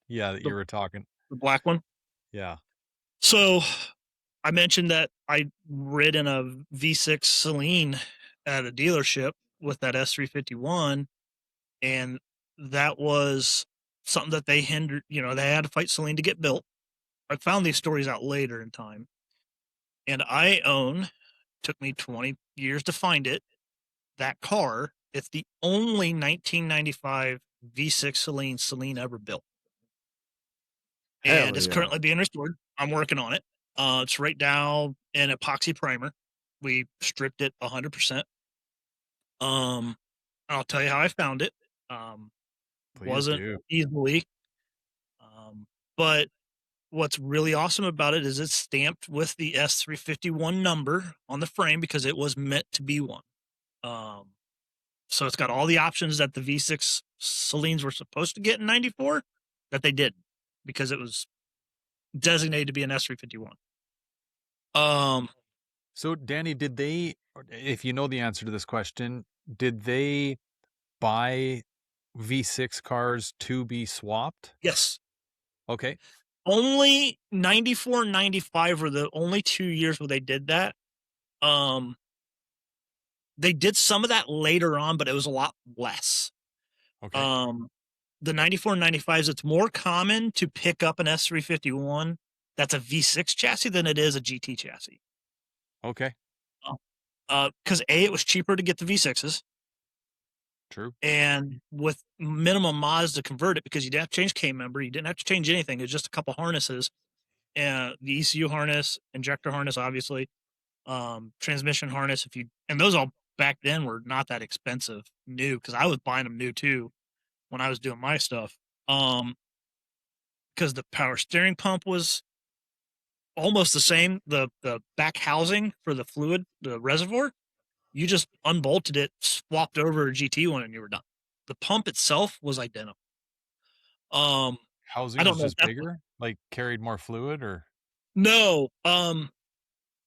yeah, that The, you were talking. the black one. Yeah. So I mentioned that I rid in a V6 Celine at a dealership with that S351, and that was something that they hindered. They had to fight Celine to get built. I found these stories out later in time, and took me 20 years to find it. That car, it's the only 1995 V6 Celine ever built, and Hell it's yeah. currently being restored. I'm working on it. It's right now in epoxy primer. We stripped it 100%. I'll tell you how I found it. Um, Please wasn't do. easily, but what's really awesome about it is it's stamped with the S351 number on the frame because it was meant to be one. Um, so it's got all the options that the V6 Celines were supposed to get in 94 that they didn't because it was designated to be an S351. So Danny, did they, if you know the answer to this question, did they buy V6 cars to be swapped? Yes. Okay. Only 94 and 95 were the only 2 years where they did that. They did some of that later on, but it was a lot less. Okay. The 94 and 95s, it's more common to pick up an S351 that's a V6 chassis than it is a GT chassis. Okay. Because A, it was cheaper to get the V6s. True. And with minimum mods to convert it, because you didn't have to change K member, you didn't have to change anything. It's just a couple harnesses, and the ECU harness, injector harness, obviously, transmission harness. And those all back then were not that expensive new, because I was buying them new too when I was doing my stuff. Because the power steering pump was almost the same. The back housing for the fluid, the reservoir, you just unbolted it, swapped over a GT one, and you were done. The pump itself was identical. I Housing don't was know if just that's bigger, like carried more fluid, or no.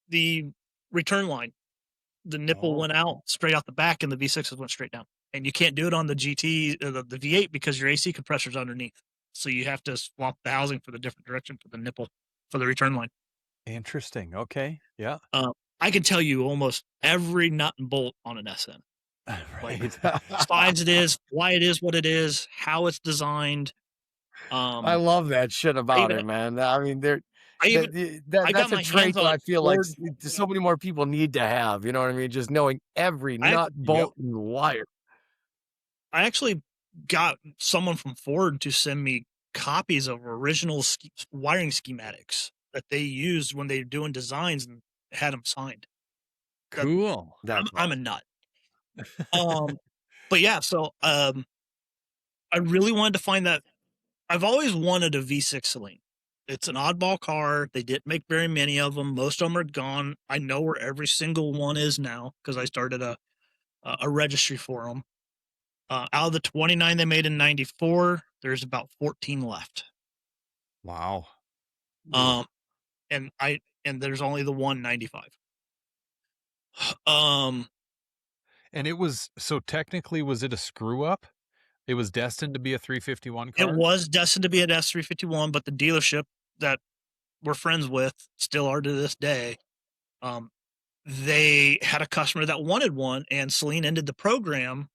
The return line, the nipple went out straight out the back, and the V6s went straight down. And you can't do it on the GT, the V8, because your AC compressor's underneath. So you have to swap the housing for the different direction for the nipple for the return line. Interesting. Okay. Yeah. I can tell you almost every nut and bolt on an SN. Right. Size it is, why it is what it is, how it's designed. I love that shit about even- it, man. I mean, I got that's a my trait hands that on I feel like Ford. so many more people need to have. You know what I mean? Just knowing every nut, bolt, and wire. I actually got someone from Ford to send me copies of original wiring schematics that they used when they were doing designs, and had them signed. Cool. I'm a nut. But yeah, so I really wanted to find that. I've always wanted a V6 Celine. It's an oddball car. They didn't make very many of them. Most of them are gone. I know where every single one is now, because I started a registry for them. Out of the 29 they made in 94, there's about 14 left. Wow. And there's only the 195. And it was, so technically, was it a screw up? It was destined to be a 351 car? It was destined to be an S351, but the dealership that we're friends with, still are to this day, they had a customer that wanted one, and Celine ended the program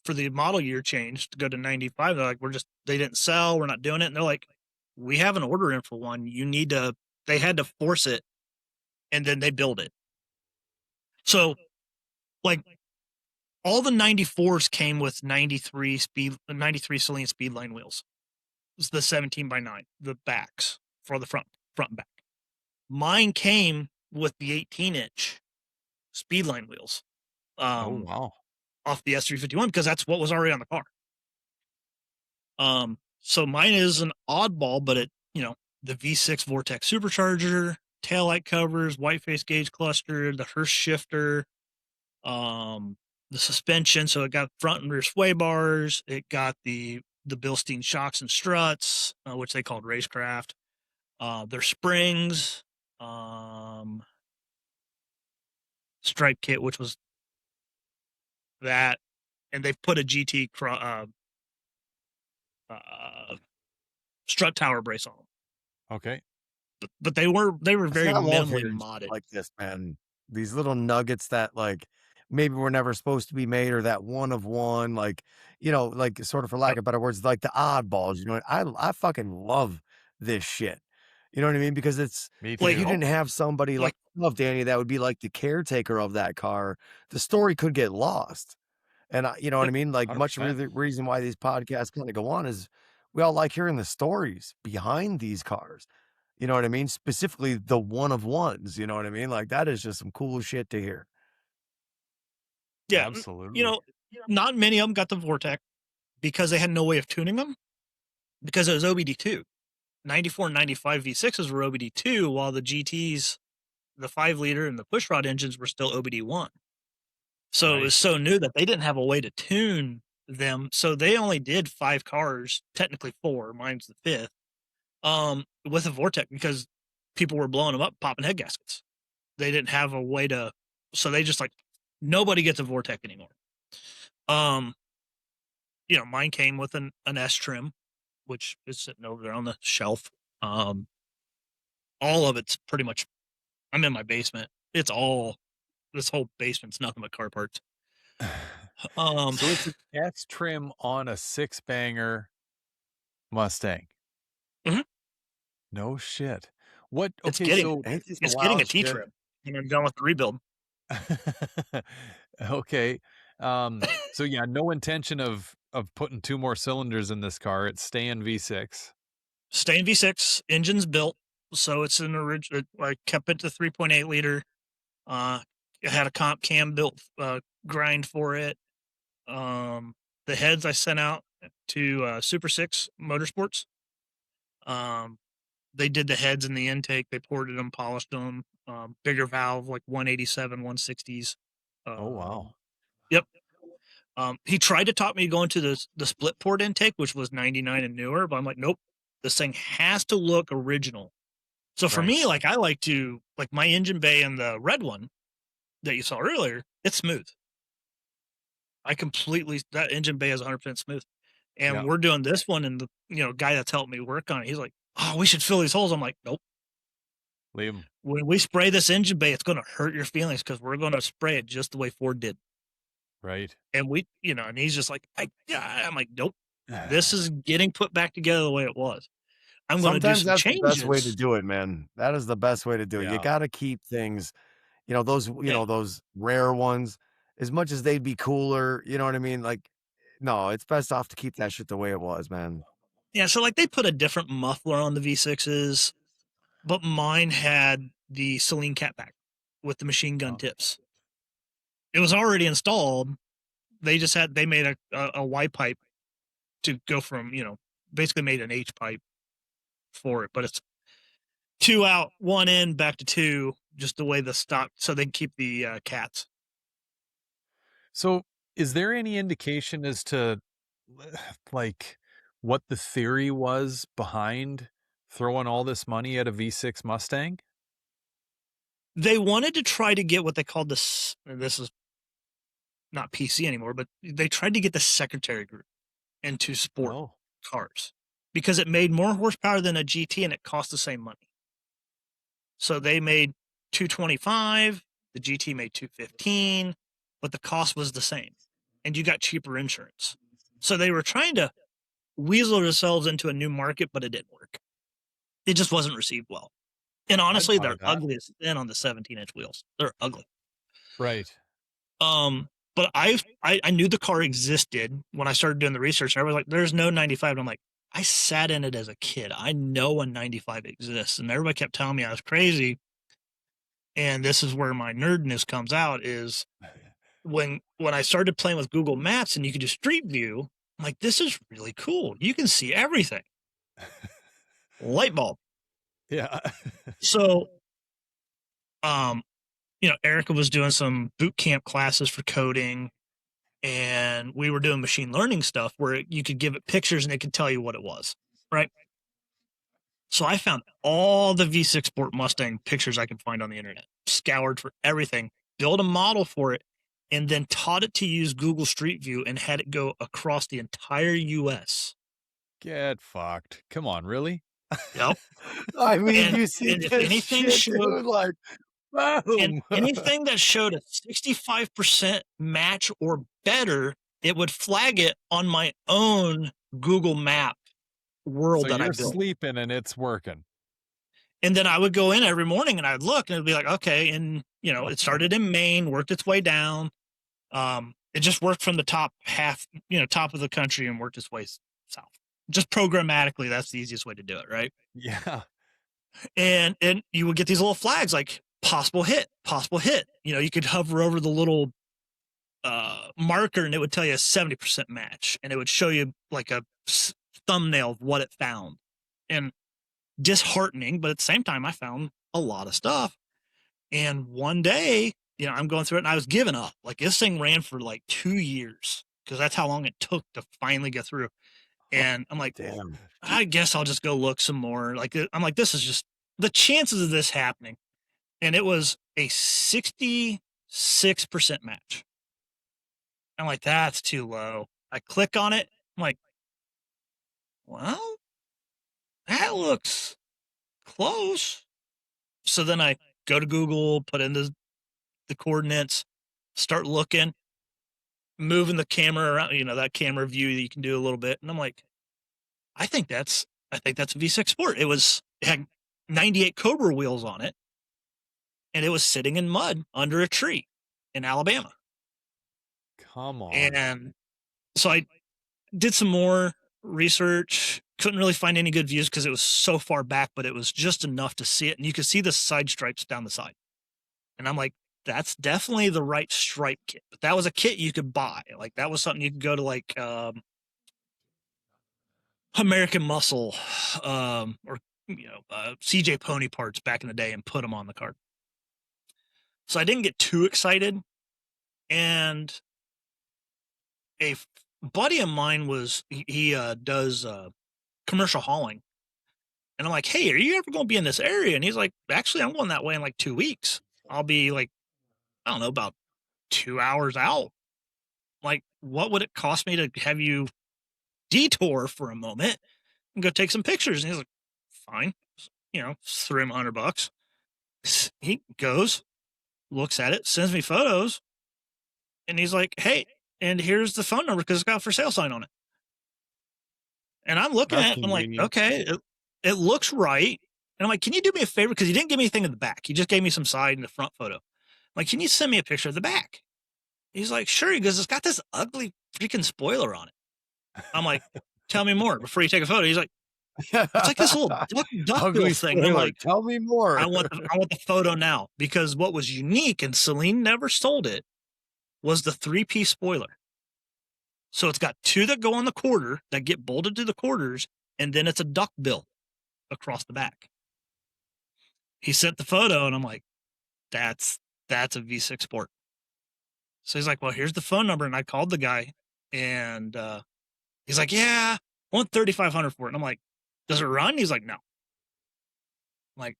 for the model year change to go to 95. They're like, they didn't sell, we're not doing it. And they're like, we have an order in for one. They had to force it, and then they build it. So, like, all the 94s came with 93 Celine Speedline wheels. It's the 17x9, the backs for the front and back. Mine came with the 18-inch Speedline wheels. Wow. Off the S351, because that's what was already on the car. So mine is an oddball, but the V6 Vortex supercharger, taillight covers, white face gauge cluster, the Hurst shifter, the suspension. So it got front and rear sway bars. It got the Bilstein shocks and struts, which they called Racecraft. Their springs, stripe kit, which was that, and they've put a GT strut tower brace on them. Okay. But they were very minimally hearing modded. like this, man. These little nuggets that like maybe were never supposed to be made, or that one of one, like, like, sort of, for lack of better words, like the oddballs. I fucking love this shit. You know what I mean? Because it's Me if too. you didn't have somebody like Danny that would be like the caretaker of that car, the story could get lost. And you know what I mean? Like, much of 100%. the reason why these podcasts kind of go on is we all like hearing the stories behind these cars. You know what I mean? Specifically the one of ones, you know what I mean? Like, that is just some cool shit to hear. Yeah. Absolutely. Not many of them got the Vortex because they had no way of tuning them, because it was OBD2. 94 and 95 V6s were OBD2, while the GTs, the 5-liter and the pushrod engines, were still OBD1. So It was so new that they didn't have a way to tune them. So they only did 5 cars, technically 4. Mine's the 5th, with a Vortex, because people were blowing them up, popping head gaskets. They didn't have a way to, so they just nobody gets a Vortex anymore. Mine came with an S trim, which is sitting over there on the shelf. All of it's pretty much, I'm in my basement. This whole basement's nothing but car parts. So it's an S trim on a 6-banger Mustang. Mhm. No shit. What? It's Okay, getting a T shit. trim, and I'm done with the rebuild. Okay. So yeah, no intention of putting 2 more cylinders in this car. It's staying V6. Staying V6, engine's built, so it's an original. I kept it to 3.8 liter. I had a comp cam built grind for it. The heads I sent out to Super 6 Motorsports. They did the heads in the intake. They ported them, polished them. Bigger valve, like 187, 160s. Oh wow. Yep. He tried to talk me to go into the split port intake, which was 99 and newer, but I'm like, nope. This thing has to look original. So for Right. me, like I like to like my engine bay in the red one that you saw earlier, it's smooth. That engine bay is 100% smooth. And Yeah. we're doing this one, and the guy that's helped me work on it, he's like, "Oh, we should fill these holes." I'm like, "Nope. Leave 'em. When we spray this engine bay, it's going to hurt your feelings because we're going to spray it just the way Ford did." Right. And and he's just like, I'm like, "Nope. This is getting put back together the way it was. I'm going to do Sometimes some that's the best way to changes." do it, man. That is the best way to do it. You Yeah. gotta keep things, those, Yeah. those rare ones, as much as they'd be cooler, you know what I mean? Like, no, it's best off to keep that shit the way it was, man. Yeah, so like they put a different muffler on the V6s, but mine had the Celine catback with the machine gun Oh. tips. It was already installed. They made a Y pipe to go from, basically made an H pipe for it, but it's 2 out, 1 in, back to 2, just the way the stock, so they can keep the cats. So is there any indication as to like what the theory was behind throwing all this money at a V6 Mustang? They wanted to try to get what they called this is not PC anymore, but they tried to get the secretary group into sport Oh. cars because it made more horsepower than a GT and it cost the same money. So they made 225, the GT made 215, but the cost was the same and you got cheaper insurance. So they were trying to weasel themselves into a new market, but it didn't work. It just wasn't received well. And honestly, buy they're that. ugly as sin on the 17-inch wheels. They're ugly. Right. But I knew the car existed when I started doing the research. And everybody's like, "There's no 95." And I'm like, I sat in it as a kid. I know a 95 exists, and everybody kept telling me I was crazy. And this is where my nerdness comes out: is when I started playing with Google Maps and you could do Street View. I'm like, this is really cool. You can see everything. Light bulb. Yeah. So, Erica was doing some boot camp classes for coding, and we were doing machine learning stuff where you could give it pictures and it could tell you what it was, right? So I found all the V6 Sport Mustang pictures I could find on the internet, scoured for everything, built a model for it, and then taught it to use Google Street View and had it go across the entire US. Get fucked. Come on, really? Yep. I mean, And you see if this anything shit, dude, like, And boom. anything that showed a 65% match or better, it would flag it on my own Google Map world So that I you're built. sleeping and it's working. And then I would go in every morning and I'd look and it'd be like, okay. And, it started in Maine, worked its way down. It just worked from the top top of the country and worked its way south. Just programmatically, that's the easiest way to do it, right? Yeah. And you would get these little flags like possible hit. You could hover over the little marker and it would tell you a 70% match, and it would show you like a thumbnail of what it found. And disheartening, but at the same time, I found a lot of stuff. And one day, I'm going through it and I was giving up. Like this thing ran for like 2 years because that's how long it took to finally get through. And I'm like, Damn. I guess I'll just go look some more. Like, I'm like, this is just the chances of this happening. And it was a 66% match. I'm like, that's too low. I click on it. I'm like, well, that looks close. So then I go to Google, put in the coordinates, start looking, moving the camera around, that camera view that you can do a little bit. And I'm like, I think that's a V6 Sport. It had 98 Cobra wheels on it, and it was sitting in mud under a tree in Alabama. Come on. And so I did some more research. Couldn't really find any good views because it was so far back, but it was just enough to see it. And you could see the side stripes down the side. And I'm like, that's definitely the right stripe kit. But that was a kit you could buy. Like that was something you could go to like American Muscle or CJ Pony Parts back in the day and put them on the cart. So I didn't get too excited. And a buddy of mine was, he does commercial hauling. And I'm like, hey, are you ever going to be in this area? And he's like, actually, I'm going that way in like 2 weeks. I'll be like, I don't know, about 2 hours out. Like, what would it cost me to have you detour for a moment and go take some pictures? And he's like, fine. Threw him $100. He goes, looks at it, sends me photos. And he's like, hey, and here's the phone number because it's got a for sale sign on it. And I'm looking at it and I'm like, okay, it looks right. And I'm like, can you do me a favor? Because he didn't give me anything in the back. He just gave me some side and the front photo. I'm like, can you send me a picture of the back? He's like, sure. He goes, it's got this ugly freaking spoiler on it. I'm like, tell me more before you take a photo. He's like, it's like this little duck bill thing. I'm like, tell me more. I want the photo now, because what was unique, and Celine never sold it, was the 3-piece spoiler. So it's got 2 that go on the quarter that get bolted to the quarters, and then it's a duck bill across the back. He sent the photo, and I'm like, that's a V6 Sport. So he's like, well, here's the phone number. And I called the guy, and he's like, yeah, I want $3,500 for it. And I'm like, does it run? He's like, no. I'm like,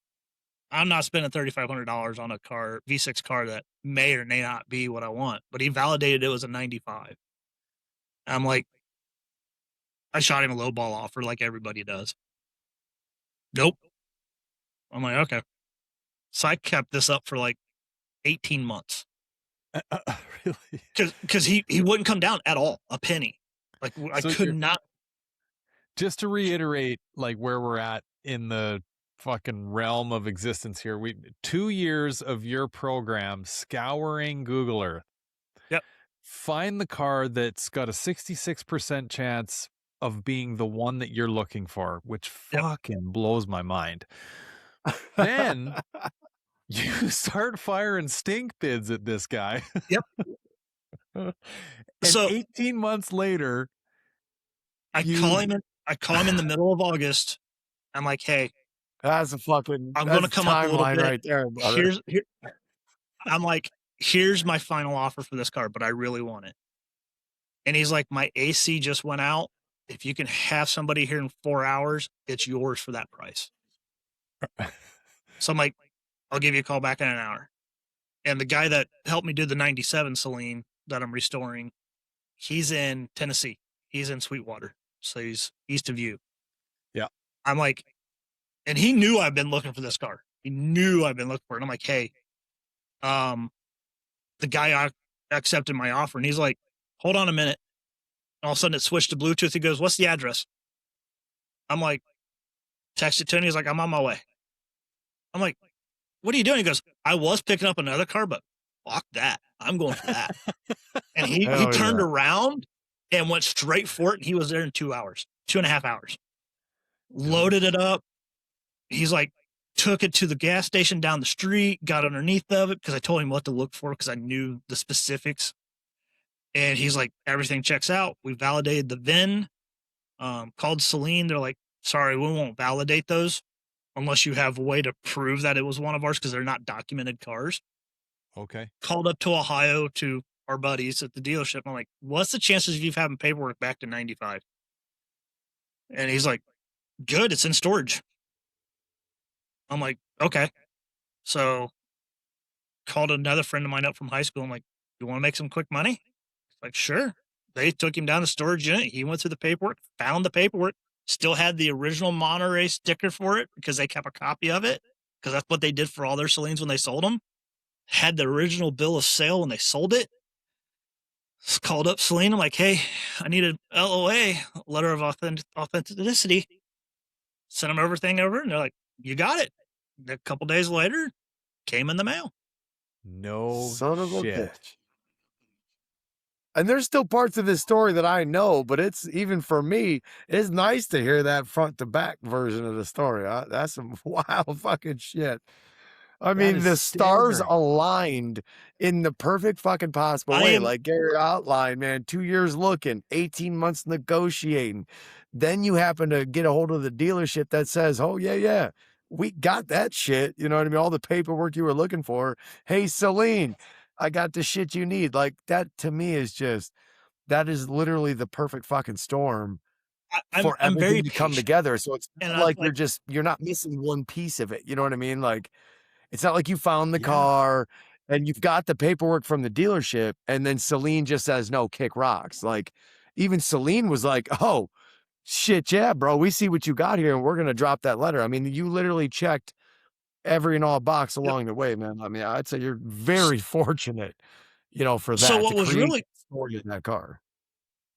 I'm not spending $3,500 on a car, V6 car that may or may not be what I want. But he validated it was a 95. I'm like, I shot him a low ball offer like everybody does. Nope. I'm like, okay. So I kept this up for like 18 months. Really? Because he wouldn't come down at all, a penny. Like I could not. Just to reiterate, like where we're at in the fucking realm of existence here, 2 years of your program scouring Google Earth. Yep. Find the car that's got a 66% chance of being the one that you're looking for, which fucking blows my mind. Then you start firing stink bids at this guy. Yep. And so 18 months later, I call him in the middle of August. I'm like, hey, that's a fucking. I'm going to come up a little bit right there, brother. I'm like, here's my final offer for this car, but I really want it. And he's like, my AC just went out. If you can have somebody here in 4 hours, it's yours for that price. So I'm like, I'll give you a call back in an hour. And the guy that helped me do the 97 Celine that I'm restoring, he's in Tennessee. He's in Sweetwater. So he's east of you. Yeah. I'm like, and he knew I've been looking for this car. He knew I've been looking for it. And I'm like, hey, the guy accepted my offer, and he's like, hold on a minute. And all of a sudden it switched to Bluetooth. He goes, what's the address? I'm like, text it to him. He's like, I'm on my way. I'm like, what are you doing? He goes, I was picking up another car, but fuck that. I'm going for that. And he turned around and went straight for it. And he was there in 2 hours, 2.5 hours. Loaded it up. He's like, took it to the gas station down the street, got underneath of it because I told him what to look for because I knew the specifics. And he's like, everything checks out. We validated the VIN, called Celine. They're like, sorry, we won't validate those unless you have a way to prove that it was one of ours because they're not documented cars. Okay. Called up to Ohio to our buddies at the dealership. I'm like, what's the chances of you having paperwork back to 95? And he's like, good, it's in storage. I'm like, okay. So called another friend of mine up from high school. I'm like, you want to make some quick money? He's like, sure. They took him down to storage unit. He went through the paperwork, found the paperwork, still had the original Monterey sticker for it because they kept a copy of it because that's what they did for all their Celines when they sold them. Had the original bill of sale when they sold it. Just called up Celine. I'm like, hey, I need a LOA, letter of authenticity. Sent them everything over, and they're like, you got it. A couple days later, came in the mail. No son of a shit. bitch. And there's still parts of this story that I know, but it's even for me, it's nice to hear that front to back version of the story. That's some wild fucking shit. I That mean, is the stars staggering. aligned in the perfect fucking possible I way. am Like Gary outlined, man, 2 years looking, 18 months negotiating. Then you happen to get a hold of the dealership that says, oh, yeah, we got that shit. You know what I mean? All the paperwork you were looking for. Hey, Celine, I got the shit you need. Like that to me is just, that is literally the perfect fucking storm for I'm very everything to come patient, together. So it's and not I like like you're not missing one piece of it. You know what I mean? Like, it's not like you found the Yeah. car and you've got the paperwork from the dealership and then Celine just says, no, kick rocks. Like even Celine was like, oh shit. Yeah, bro, we see what you got here and we're going to drop that letter. I mean, you literally checked every and all box yep. along the way, man. I mean, I'd say you're very fortunate, for So that, to create the story in that car.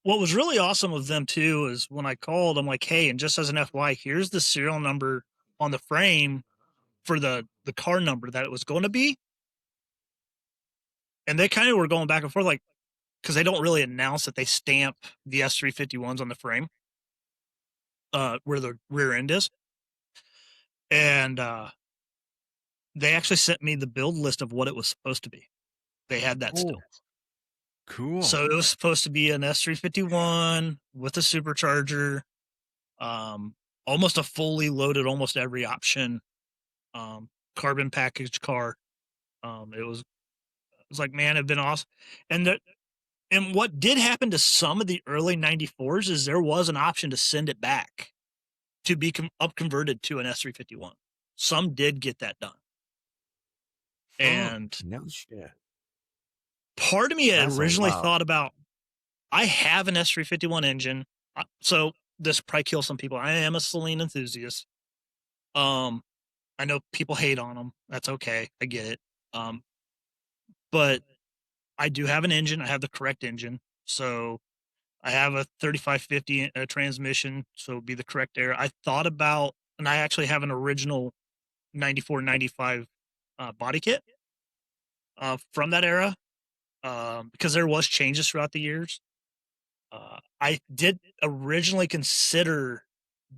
what was really awesome of them too is when I called, I'm like, hey, and just as an FYI, here's the serial number on the frame for the car number that it was going to be. And they kind of were going back and forth, like, because they don't really announce that they stamp the S351s on the frame, where the rear end is. And they actually sent me the build list of what it was supposed to be. They had that still. Cool. So it was supposed to be an S351 with a supercharger, almost a fully loaded, almost every option, carbon packaged car. It was like, man, it'd been awesome. And what did happen to some of the early 94s is there was an option to send it back to be converted to an S351. Some did get that done. And no shit. part of me had That's originally wild. thought about, I have an S351 engine. So this probably kills some people. I am a Celine enthusiast. I know people hate on them. That's okay. I get it. But I do have an engine. I have the correct engine. So I have a 3550 transmission. So it'd be the correct air. I thought about, and I actually have an original 94, 95 body kit from that era, because there was changes throughout the years. I did originally consider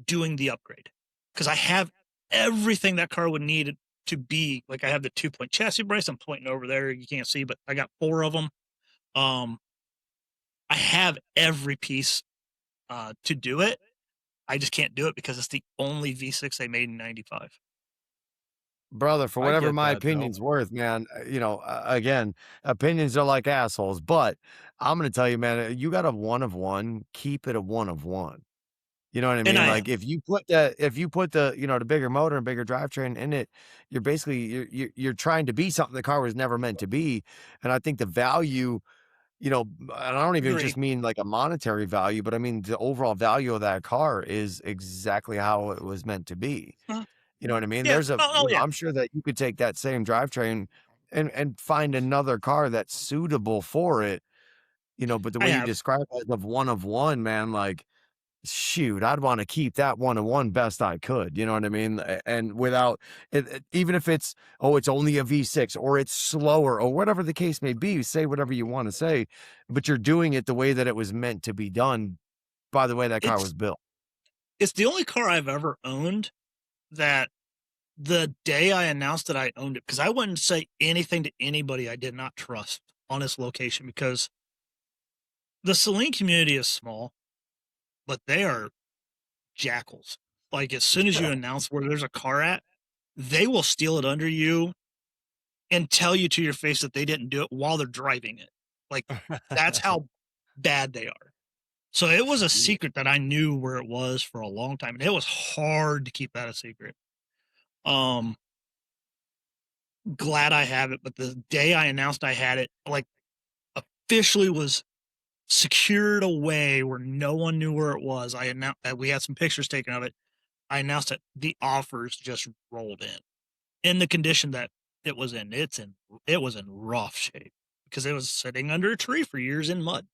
doing the upgrade because I have everything that car would need to be. Like I have the 2-point chassis brace. I'm pointing over there. You can't see, but I got 4 of them. I have every piece to do it. I just can't do it because it's the only V6 they made in 95. Brother, for I whatever get my that, though. opinion's worth, man, again, opinions are like assholes, but I'm going to tell you, man, you got a one of one, keep it a one of one. You know what I And mean? I Like am. if you put the, the bigger motor and bigger drivetrain in it, you're basically, you're trying to be something the car was never meant to be. And I think the value, and I don't even Agree. just mean like a monetary value, but I mean the overall value of that car is exactly how it was meant to be. Uh, You know what I mean? yeah. There's Yeah. I'm sure that you could take that same drivetrain and find another car that's suitable for it, but the I way you have. describe it of one, man, like shoot, I'd want to keep that one of one best I could. You know what I mean? And without even if it's only a V6 or it's slower or whatever the case may be, say whatever you want to say, but you're doing it the way that it was meant to be done by the way that car It's was built. it's the only car I've ever owned that the day I announced that I owned it, because I wouldn't say anything to anybody I did not trust on its location, because the Celine community is small, but they are jackals. Like as soon as you announce where there's a car at, they will steal it under you and tell you to your face that they didn't do it while they're driving it. Like that's how bad they are. So it was a secret that I knew where it was for a long time, and it was hard to keep that a secret. Glad I have it, but the day I announced I had it, like officially was secured away where no one knew where it was. I announced that we had some pictures taken of it. I announced that the offers just rolled in the condition that it was in. It was in rough shape because it was sitting under a tree for years in mud.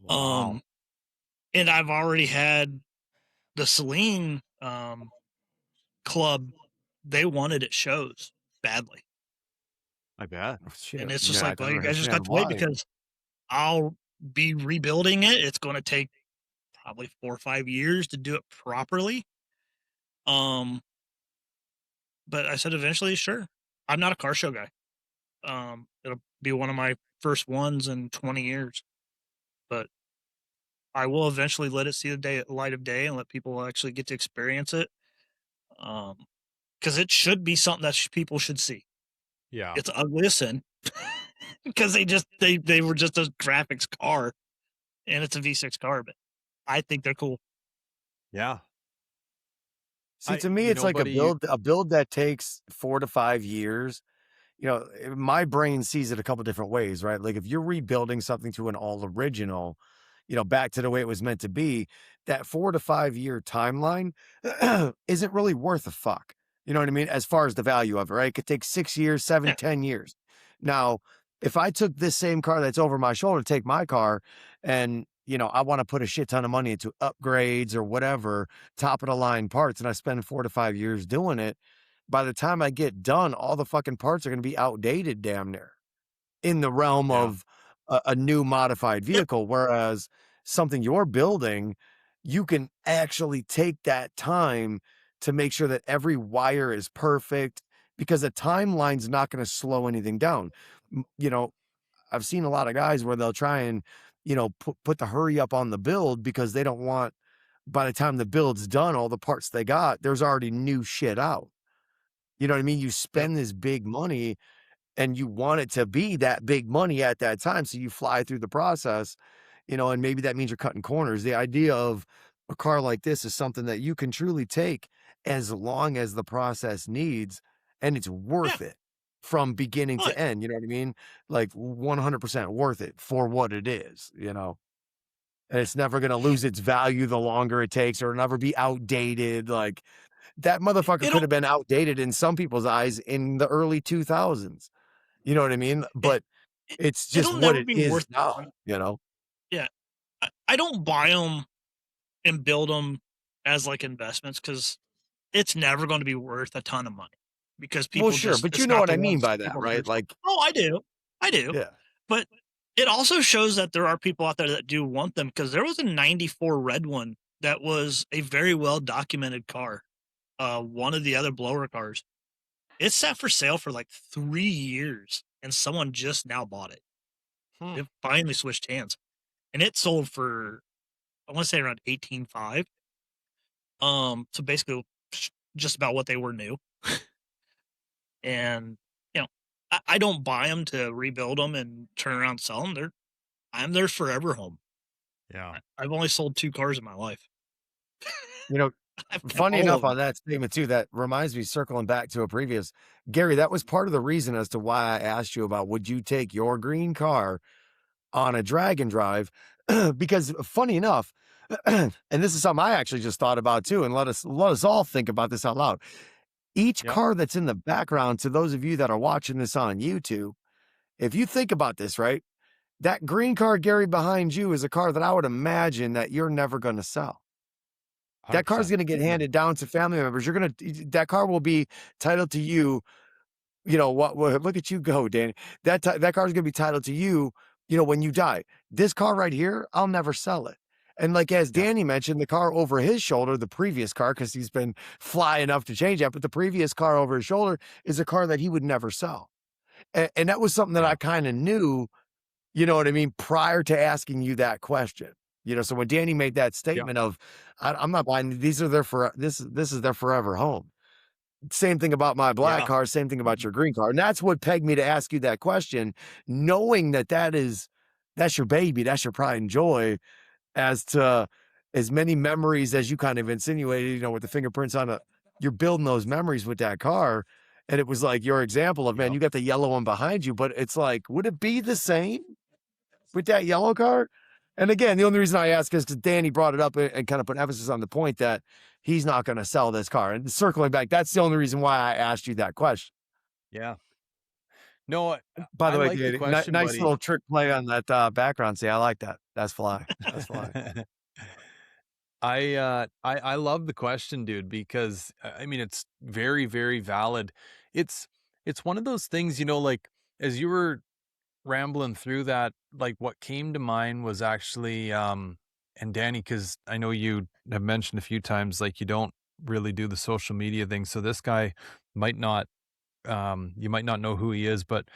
Wow. And I've already had the Celine club. They wanted it shows badly. I bet. Shit. And it's just Yeah, I like, can well, you guys just got understand to wait why. because I'll be rebuilding it. It's going to take probably 4 or 5 years to do it properly. But I said eventually, sure. I'm not a car show guy. It'll be one of my first ones in 20 years, but I will eventually let it see the light of day and let people actually get to experience it. Because it should be something that people should see. Yeah. It's ugly as sin because they were just a graphics car, and it's a V6 car, but I think they're cool. Yeah. See, to me, it's like a build that takes 4 to 5 years. You know, my brain sees it a couple different ways, right? Like if you're rebuilding something to an all original, you know, back to the way it was meant to be, that 4 to 5 year timeline isn't really worth a fuck. You know what I mean? As far as the value of it, right? It could take 6 years, 7, Yeah. 10 years. Now, if I took this same car that's over my shoulder, take my car, and you know, I want to put a shit ton of money into upgrades or whatever, top of the line parts, and I spend 4 to 5 years doing it, by the time I get done, all the fucking parts are going to be outdated damn near in the realm Yeah. of a new modified vehicle. Whereas something you're building, you can actually take that time to make sure that every wire is perfect, because the timeline's not going to slow anything down. You know, I've seen a lot of guys where they'll try and, you know, put the hurry up on the build because they don't want, by the time the build's done, all the parts they got, there's already new shit out. You know what I mean? You spend this big money and you want it to be that big money at that time. So you fly through the process, you know, and maybe that means you're cutting corners. The idea of a car like this is something that you can truly take as long as the process needs, and it's worth it from beginning to end. You know what I mean? Like 100% worth it for what it is, you know? And it's never going to lose its value the longer it takes, or never be outdated. Like that motherfucker could have been outdated in some people's eyes in the early 2000s. You know what I mean? But it's just It'll what never it be is worth now, you know? Yeah. I don't buy them and build them as like investments because it's never going to be worth a ton of money because Well, people sure, just, but you it's know not what the I mean ones by that, people right? search for. Like, Oh, I do. I do. yeah. But it also shows that there are people out there that do want them, because there was a 94 red one that was a very well documented car. One of the other blower cars. It sat for sale for like 3 years and someone just now bought it. It finally switched hands and it sold for, I want to say around 18.5. So basically just about what they were new. And you know, I don't buy them to rebuild them and turn around and sell them. I'm their forever home. Yeah. I've only sold 2 cars in my life. You know, I've kept funny all enough of them. on that statement too, that reminds me, circling back to a previous, Gary, that was part of the reason as to why I asked you about, would you take your green car on a drag and drive? Because funny enough, and this is something I actually just thought about too, and let us all think about this out loud. Each car that's in the background, to those of you that are watching this on YouTube, if you think about this, right? That green car, Gary, behind you is a car that I would imagine that you're never going to sell. That car is 100%. going to get handed down to family members. That car will be titled to you. You know what? Look at you go, Danny. That car is going to be titled to you. You know, when you die. This car right here, I'll never sell it. And like as Danny mentioned, the car over his shoulder, the previous car, because he's been fly enough to change that, but the previous car over his shoulder is a car that he would never sell. And that was something that I kind of knew. You know what I mean? Prior to asking you that question, you know, so when Danny made that statement of, I'm not buying, these are this is their forever home. Same thing about my black car, same thing about your green car. And that's what pegged me to ask you that question, knowing that that's your baby, that's your pride and joy, as to as many memories as you kind of insinuated, you know, with the fingerprints on you're building those memories with that car. And it was like your example of, man, you got the yellow one behind you, but it's like, would it be the same with that yellow car? And again, the only reason I ask is because Danny brought it up and kind of put emphasis on the point that he's not going to sell this car. And circling back, that's the only reason why I asked you that question. Yeah. No, By the I way, like the Danny, question, nice buddy. little trick play on that background. See, I like that. That's fly. That's fly. I love the question, dude, because I mean it's very, very valid. It's one of those things, you know, like as you were rambling through that, like what came to mind was actually, and Danny, because I know you have mentioned a few times, like you don't really do the social media thing. So this guy might not, you might not know who he is, but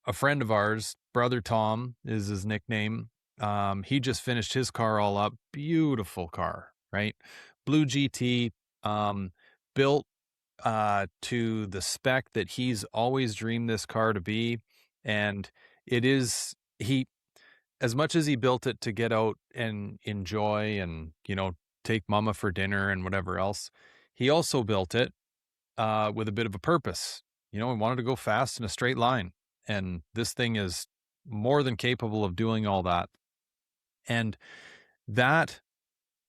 a friend of ours, Brother Tom is his nickname. He just finished his car all up. Beautiful car, right? Blue GT, built to the spec that he's always dreamed this car to be. And it is, he, as much as he built it to get out and enjoy and, take mama for dinner and whatever else, he also built it with a bit of a purpose. He wanted to go fast in a straight line. And this thing is more than capable of doing all that. And that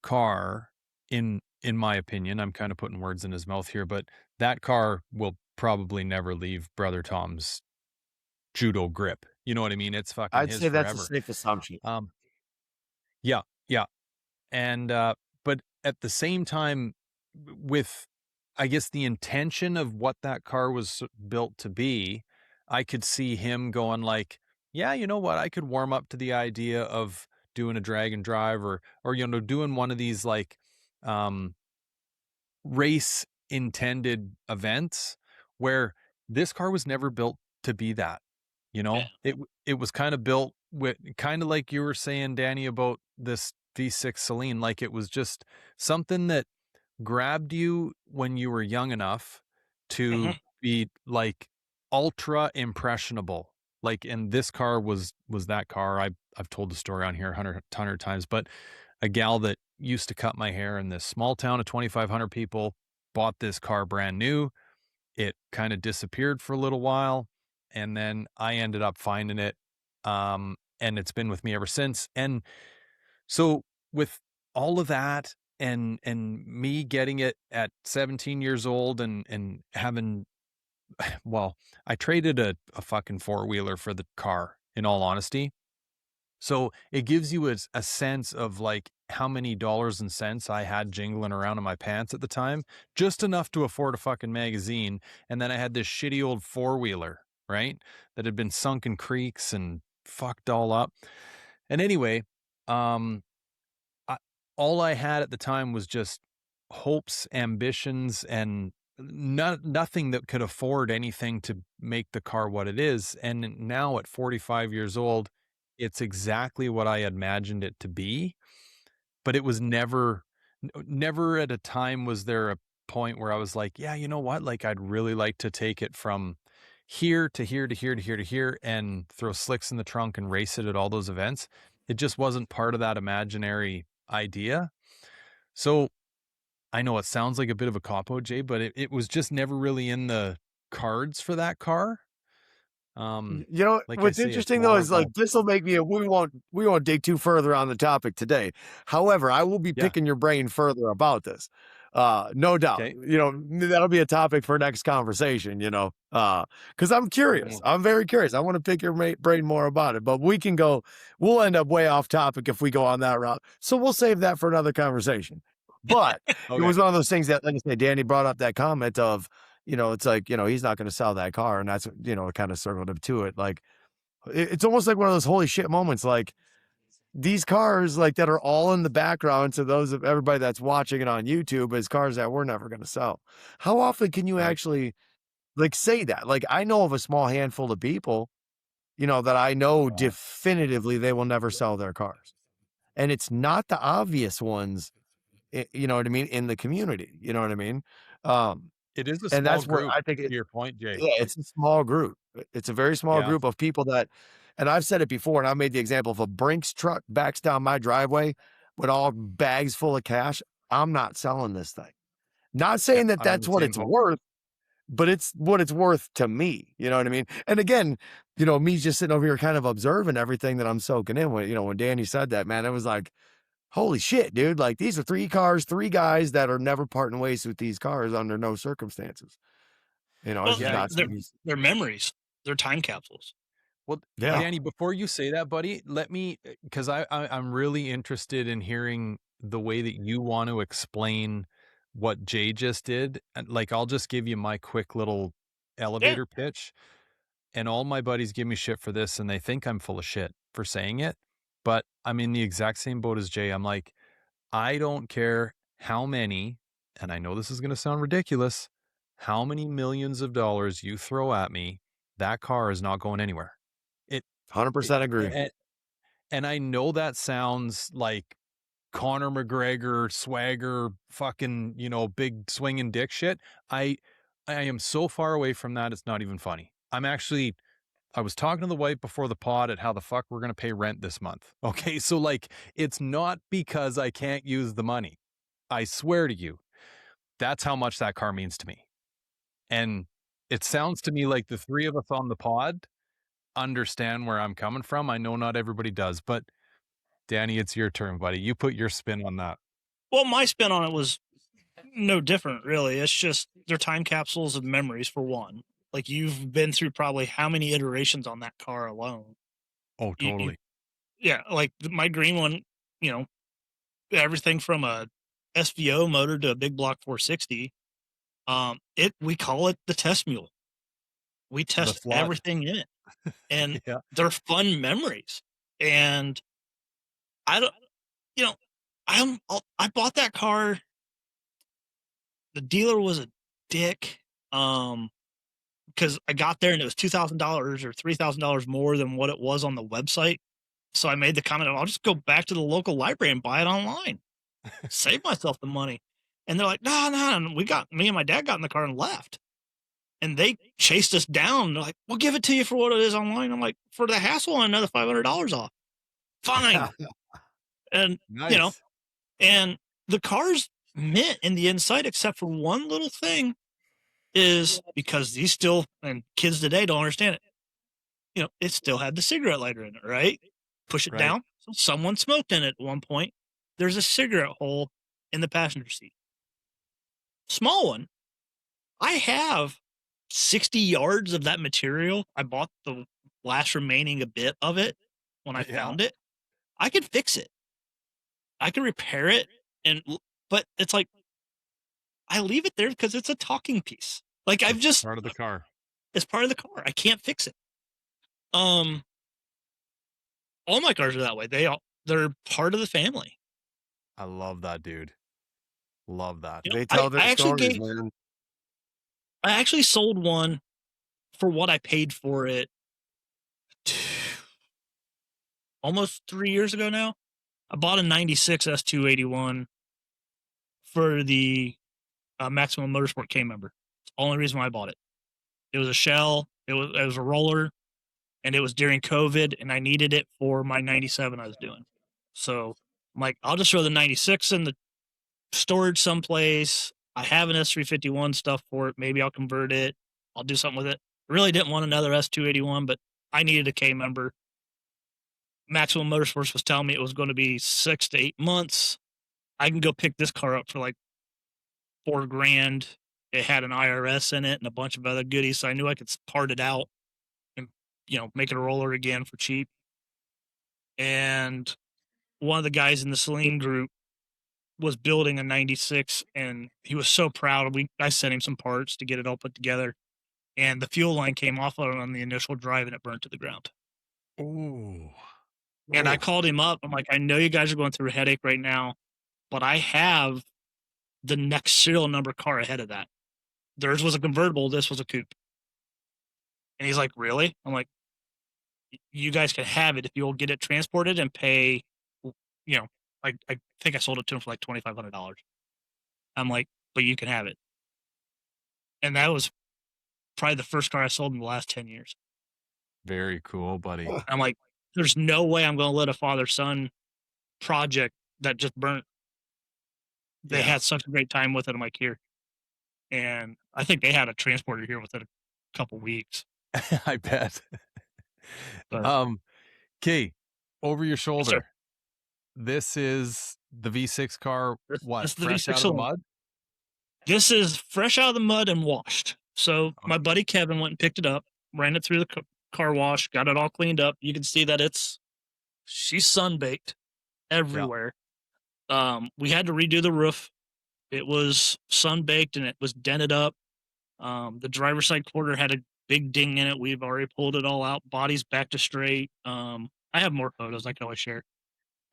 car, in my opinion, I'm kind of putting words in his mouth here, but that car will probably never leave Brother Tom's judo grip. You know what I mean? It's fucking I'd his say that's a forever. safe assumption. Yeah, yeah. And but at the same time, with I guess the intention of what that car was built to be, I could see him going like, yeah, you know what? I could warm up to the idea of doing a drag and drive or doing one of these like um race intended events where this car was never built to be that. Yeah. It was kind of built with kind of like you were saying, Danny, about this V6 Celine, like it was just something that grabbed you when you were young enough to be like ultra impressionable. Like, and this car was that car. I've told the story on here a hundred times, but a gal that used to cut my hair in this small town of 2,500 people bought this car brand new. It kind of disappeared for a little while, and then I ended up finding it, and it's been with me ever since. And so with all of that and me getting it at 17 years old and having, well, I traded a fucking four-wheeler for the car, in all honesty. So it gives you a sense of like how many dollars and cents I had jingling around in my pants at the time, just enough to afford a fucking magazine. And then I had this shitty old four-wheeler, right? That had been sunk in creeks and fucked all up. And anyway, um, I, all I had at the time was just hopes, ambitions, and nothing that could afford anything to make the car what it is. And now at 45 years old, it's exactly what I imagined it to be, but it was never at a time was there a point where I was like, yeah, you know what? Like, I'd really like to take it from here to here to here to here to here and throw slicks in the trunk and race it at all those events. It just wasn't part of that imaginary idea. So I know it sounds like a bit of a cop-out, Jay, but it was just never really in the cards for that car. You know Like I what's say, it's interesting though more is of like this will make me we won't dig too further on the topic today. However, I will be Yeah. picking your brain further about this. No doubt. Okay. That'll be a topic for next conversation, because I'm curious. Mhm. I'm very curious. I want to pick your brain more about it, but we'll end up way off topic if we go on that route. So we'll save that for another conversation. But it Okay. was one of those things that, like I said, Danny brought up that comment of, it's like, he's not going to sell that car. And that's, it kind of circled him to it. Like, it's almost like one of those holy shit moments. Like these cars, like that are all in the background to those of everybody that's watching it on YouTube as cars that we're never going to sell. How often can you Right. actually like say that? Like I know of a small handful of people, that I know definitively they will never sell their cars. And it's not the obvious ones, you know what I mean, in the community. You know what I mean? It is a And small that's where group, I think to your point, Jay. yeah, it's a small group. It's a very small Yeah. group of people that, and I've said it before, and I made the example, if a Brinks truck backs down my driveway with all bags full of cash, I'm not selling this thing. Not saying that I'm in that's the what same it's boat. worth, but it's what it's worth to me. You know what I mean? And again, me just sitting over here kind of observing everything that I'm soaking in. When Danny said that, man, it was like, holy shit, dude. Like these are three guys that are never parting ways with these cars under no circumstances. Well, It's just Yeah. not they're memories. They're time capsules. Well, Yeah. Danny, before you say that, buddy, let me, because I'm really interested in hearing the way that you want to explain what Jay just did. And like, I'll just give you my quick little elevator pitch. and all my buddies give me shit for this, and they think I'm full of shit for saying it. But I'm in the exact same boat as Jay. I'm like, I don't care how many, and I know this is going to sound ridiculous, how many millions of dollars you throw at me, that car is not going anywhere. 100% agree. And I know that sounds like Conor McGregor swagger, fucking, big swinging dick shit. I am so far away from that. It's not even funny. I was talking to the wife before the pod at how the fuck we're going to pay rent this month. Okay. So like, it's not because I can't use the money. I swear to you, that's how much that car means to me. And it sounds to me like the three of us on the pod understand where I'm coming from. I know not everybody does, but Danny, it's your turn, buddy. You put your spin on that. Well, my spin on it was no different, really. It's just they're time capsules of memories, for one. Like, you've been through probably how many iterations on that car alone? Oh, totally. Yeah, like my green one, everything from a SVO motor to a big block 460. We call it the test mule. We test everything in it, and Yeah. they're fun memories. And I don't, I bought that car. The dealer was a dick, because I got there and it was $2,000 or $3,000 more than what it was on the website. So I made the comment, I'll just go back to the local library and buy it online, save myself the money. And they're like, no. Me and my dad got in the car and left. And they chased us down. They're like, we'll give it to you for what it is online. I'm like, for the hassle and another $500 off. Fine. And, Nice. and the car's mint in the inside, except for one little thing, is because these still, and kids today don't understand it. It still had the cigarette lighter in it, right? Push it Right. down. So someone smoked in it at one point. There's a cigarette hole in the passenger seat. Small one. I have 60 yards of that material. I bought the last remaining a bit of it when I found it. I could fix it. I could repair it. But it's like, I leave it there because it's a talking piece. Like, It's part of the car. It's part of the car. I can't fix it. All my cars are that way. They're part of the family. I love that, dude. Love that. They tell their stories, man. I actually sold one for what I paid for it almost 3 years ago now. I bought a 96 S281 for the Maximum Motorsport K member. It's the only reason why I bought it. It was a shell. It was a roller, and it was during COVID, and I needed it for my 97 I was doing. So I'm like, I'll just throw the 96 in the storage someplace. I have an S351 stuff for it. Maybe I'll convert it. I'll do something with it. I really didn't want another S281, but I needed a K member. Maximum Motorsports was telling me it was going to be 6 to 8 months. I can go pick this car up for like $4,000. It had an IRS in it and a bunch of other goodies, so I knew I could part it out and make it a roller again for cheap. And one of the guys in the Celine group was building a 96, and he was so proud. I sent him some parts to get it all put together, and the fuel line came off on the initial drive, and it burnt to the ground. Ooh. And I called him up. I'm like, I know you guys are going through a headache right now, but I have the next serial number car ahead of that. Theirs was a convertible. This was a coupe. And he's like, really? I'm like, you guys can have it if you'll get it transported and pay, I think I sold it to him for like $2,500. I'm like, but you can have it. And that was probably the first car I sold in the last 10 years. Very cool, buddy. I'm like, there's no way I'm going to let a father-son project that just burnt. They had such a great time with it. I'm like, here. And I think they had a transporter here within a couple weeks. I bet. But, Kay, over your shoulder. sir. This is the V6 car. What? This is the Fresh V6 out of the mud? This is fresh out of the mud and washed. So my buddy Kevin went and picked it up, ran it through the car wash, got it all cleaned up. You can see that she's sun-baked everywhere. We had to redo the roof. It was sun-baked and it was dented up. The driver's side quarter had a big ding in it. We've already pulled it all out. Body's back to straight. I have more photos I can always share.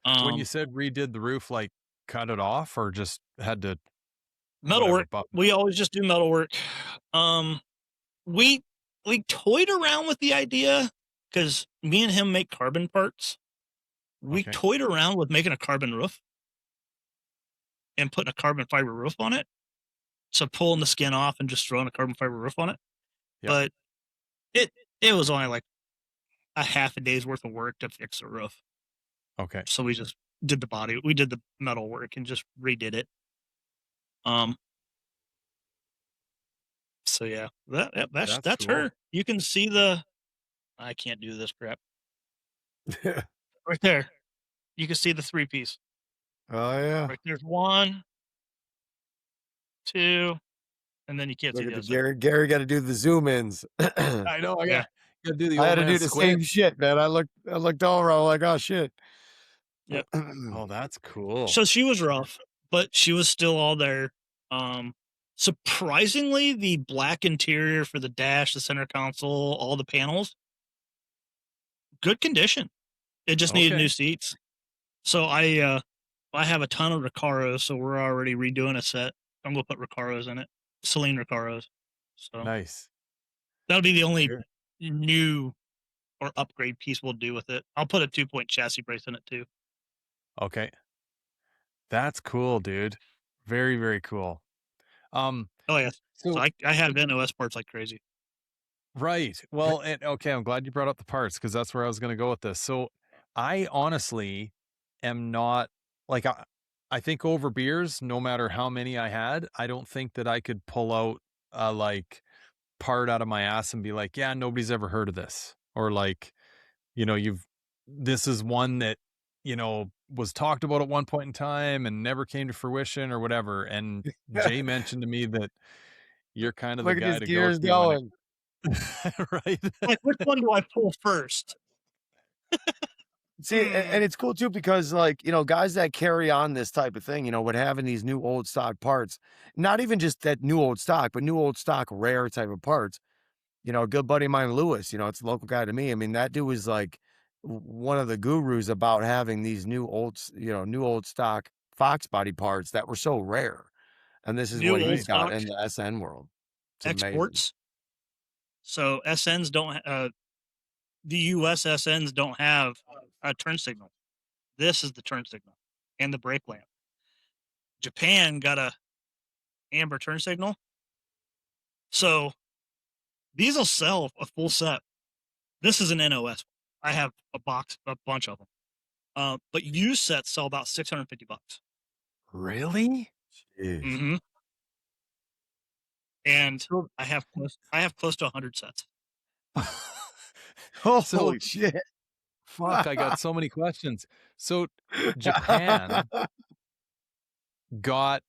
When you said redid the roof, like cut it off or just had to Metalwork. buff it We up? always just do metalwork. We toyed around with the idea because me and him make carbon parts. We Okay. toyed around with making a carbon roof and putting a carbon fiber roof on it. So pulling the skin off and just throwing a carbon fiber roof on it. Yep. But it was only like a half a day's worth of work to fix the roof. Okay. So we just did the body. We did the metal work and just redid it. So yeah, that's cool. her. You can see the. I can't do this crap. Right there. You can see the 3-piece. Oh yeah. Right there's 1, 2, and then you can't Look see at the the other side. Gary got to do the zoom ins. I know. I Yeah. gotta do the I old had to man do the squint. same shit, man. I looked over. I was like, oh shit. Yep. Oh, that's cool. So she was rough, but she was still all there. Surprisingly, the black interior for the dash, the center console, all the panels, good condition. It just needed Okay. new seats. So I have a ton of Recaros, so we're already redoing a set. I'm gonna put Recaros in it, Celine Recaros. So Nice. that'll be the only Sure. new or upgrade piece we'll do with it. I'll put a 2-point chassis brace in it too. Okay. That's cool, dude. Very, very cool. Oh yeah. So So I have NOS parts like crazy. right. Well, and okay, I'm glad you brought up the parts because that's where I was going to go with this. So I honestly am not like I think over beers, no matter how many I had, I don't think that I could pull out a like part out of my ass and be like, yeah, nobody's ever heard of this. Or like, this is one that, was talked about at one point in time and never came to fruition or whatever. And Jay mentioned to me that you're kind of the Look at guy his to go gears to when it going. right. Like, which one do I pull first? See, and it's cool too because, like, guys that carry on this type of thing, with having these new old stock parts, not even just that new old stock, but new old stock rare type of parts. A good buddy of mine, Lewis, it's a local guy to me. I mean, that dude was like one of the gurus about having these new old stock Foxbody parts that were so rare. And this is New what old he's got stock in the SN world. It's amazing. exports. So SNs don't. The US SNs don't have a turn signal. This is the turn signal and the brake lamp. Japan got a amber turn signal. So these will sell a full set. This is an NOS. I have a bunch of them. But used sets sell about $650. Really? Jeez. Mm-hmm. And So- I have close to 100 sets. Holy shit. Fuck, I got so many questions. So Japan got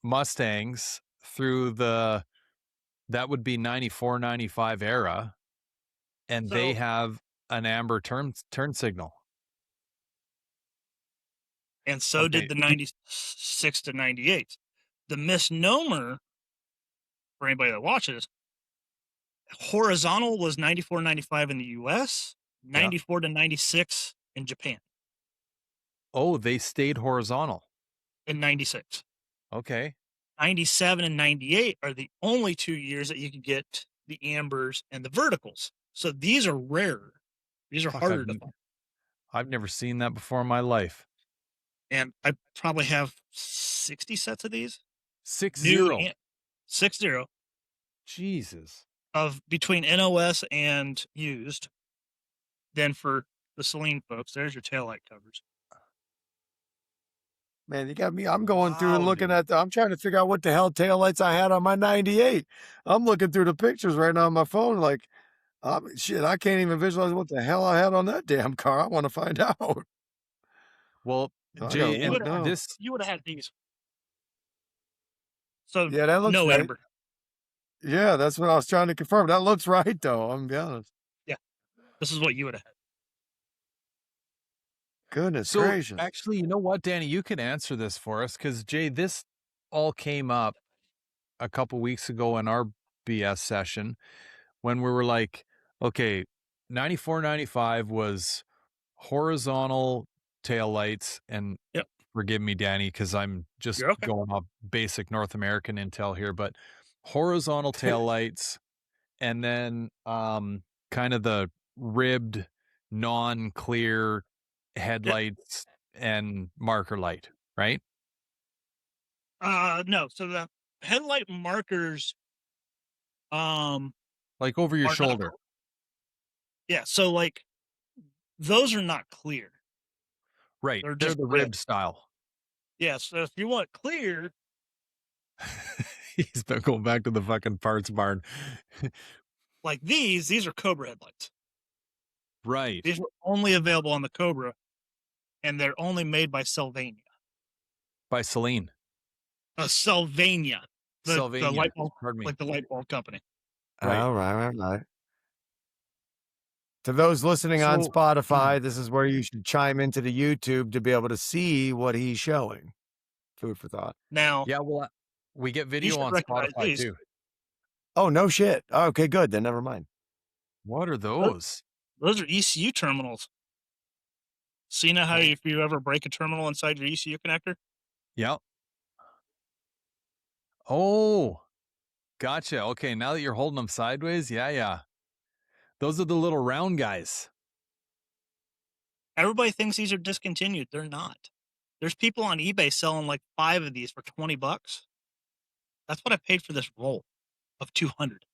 Mustangs through that would be 94, 95 era, and they So- have an amber turn signal. And so did the 96 to 98. The misnomer for anybody that watches, horizontal was 94, 95 in the US, 94 to 96 in Japan Oh, they stayed horizontal. in 96. Okay. 97 and 98 are the only 2 years that you can get the ambers and the verticals. So these are rarer. These are Fuck, harder to find. I've never seen that before in my life. And I probably have 60 sets of these. 60. 60 Jesus. of between NOS and used. Then for the Celine folks, there's your taillight covers. Man, you got me. I'm going through and Wow, looking dude. I'm trying to figure out what the hell taillights I had on my 98. I'm looking through the pictures right now on my phone. Like, shit, I can't even visualize what the hell I had on that damn car. I want to find out. Well, I Jay, gotta You look would now. have had these. So Yeah, that looks no right. amber. Yeah, that's what I was trying to confirm. That looks right, though. I'm gonna be honest. This is what you would have had. Goodness so gracious. actually, you know what, Danny, you can answer this for us because Jay, this all came up a couple weeks ago in our BS session. when we were like, okay, 94, 95 was horizontal taillights, and Yep. forgive me, Danny, because I'm just You're okay. going off basic North American intel here, but horizontal taillights, and then kind of the ribbed, non-clear headlights and marker light, right? No. So the headlight markers, Like over your are not shoulder. yeah. So like those are not clear. Right. They're They're just the red. rib style. Yeah. So if you want clear, He's been going back to the fucking parts barn. like these are Cobra headlights. Right. These were only available on the Cobra, and they're only made by Sylvania. By Celine. Sylvania, the Sylvania. light bulb, Pardon me. like the light bulb company. Right. All right. To those listening on So- Spotify, this is where you should chime into the YouTube to be able to see what he's showing. Food for thought. Now, Yeah, well, we get you video should on recognize Spotify these. too. Oh, no shit. Okay, good. Then never mind. What are those? Those are ECU terminals. So you know how if you ever break a terminal inside your ECU connector? Yep. Oh, gotcha. Okay, now that you're holding them sideways, yeah. Those are the little round guys. Everybody thinks these are discontinued. They're not. There's people on eBay selling like 5 of these for $20. That's what I paid for this roll of 200.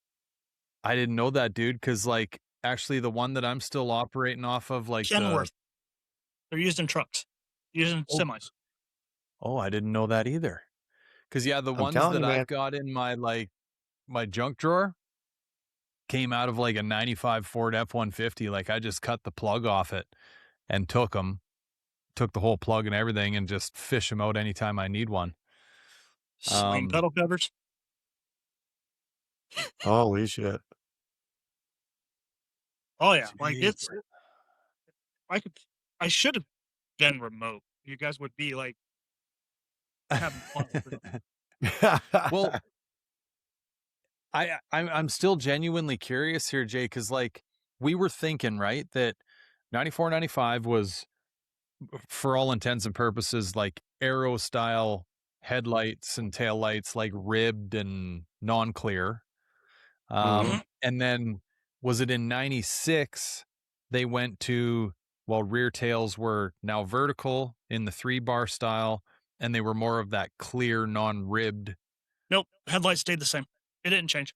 I didn't know that, dude, because like actually the one that I'm still operating off of, like Kenworth. They're used in trucks, used in semis. Oh, I didn't know that either. Because yeah, the I'm ones telling that you, man. I've got in my junk drawer came out of like a 95 Ford F-150. Like I just cut the plug off it and took the whole plug and everything, and just fish them out anytime I need one. Swing pedal covers. Holy shit. Oh yeah, like it's. Jeez. I should have been remote. You guys would be like having fun with it. Well, I'm still genuinely curious here, Jay, because like we were thinking, right, that 94, 95 was, for all intents and purposes, like aero style headlights and taillights, like ribbed and non-clear. Mhm. And then was it in 96 they went to, well, rear tails were now vertical in the 3-bar style, and they were more of that clear non-ribbed. Nope, headlights stayed the same. It didn't change.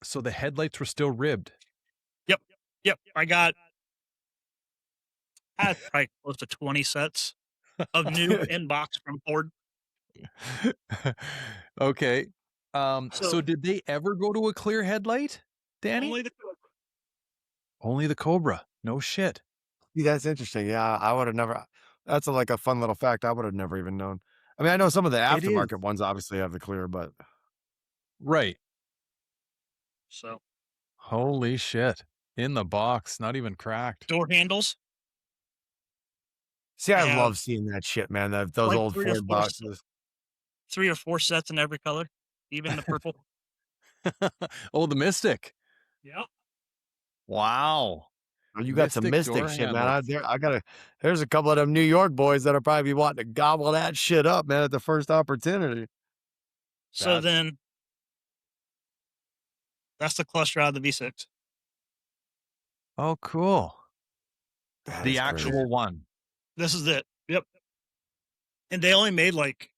So the headlights were still ribbed. Yep, I had probably close to 20 sets of new in box from Ford. Okay. So So- did they ever go to a clear headlight, Danny? Only the Cobra. No shit. See, that's interesting. Yeah, I would have never. That's like a fun little fact. I would have never even known. I mean, I know some of the It is. aftermarket ones obviously have the clear, but Right. So Holy shit. In the box, not even cracked. door handles. see, I Yeah. love seeing that shit, man. Those Like old 3 or Ford 4 boxes. 3 or 4 sets in every color, even the purple. Oh, the Mystic. Yep. Wow. Oh, you got some Mystic door mystic shit, man. handles. There's a couple of them New York boys that'll probably be wanting to gobble that shit up, man, at the first opportunity. So That's- then that's the cluster out of the V6. Oh, cool. That The is actual crazy. one. This is it. Yep. And they only made like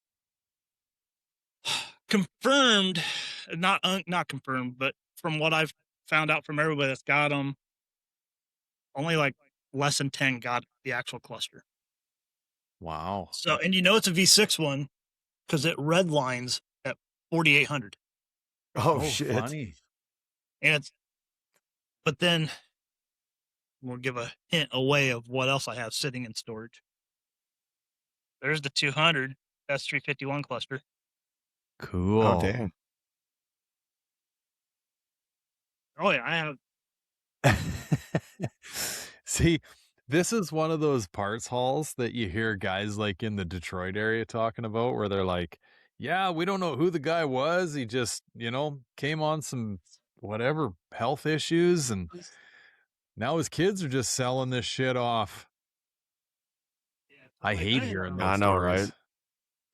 confirmed, not confirmed, but from what I've found out from everybody that's got them, only like less than 10 got the actual cluster. Wow. So, and you know it's a V6 one because it redlines at 4,800. Oh, shit. Funny. And but then we'll give a hint away of what else I have sitting in storage. There's the 200 S351 cluster. Cool. Oh, damn. Oh yeah, I have. See, this is one of those parts hauls that you hear guys like in the Detroit area talking about, where they're like, yeah, we don't know who the guy was. He just, came on some whatever health issues, and now his kids are just selling this shit off. I hate hearing those I know, stories. right?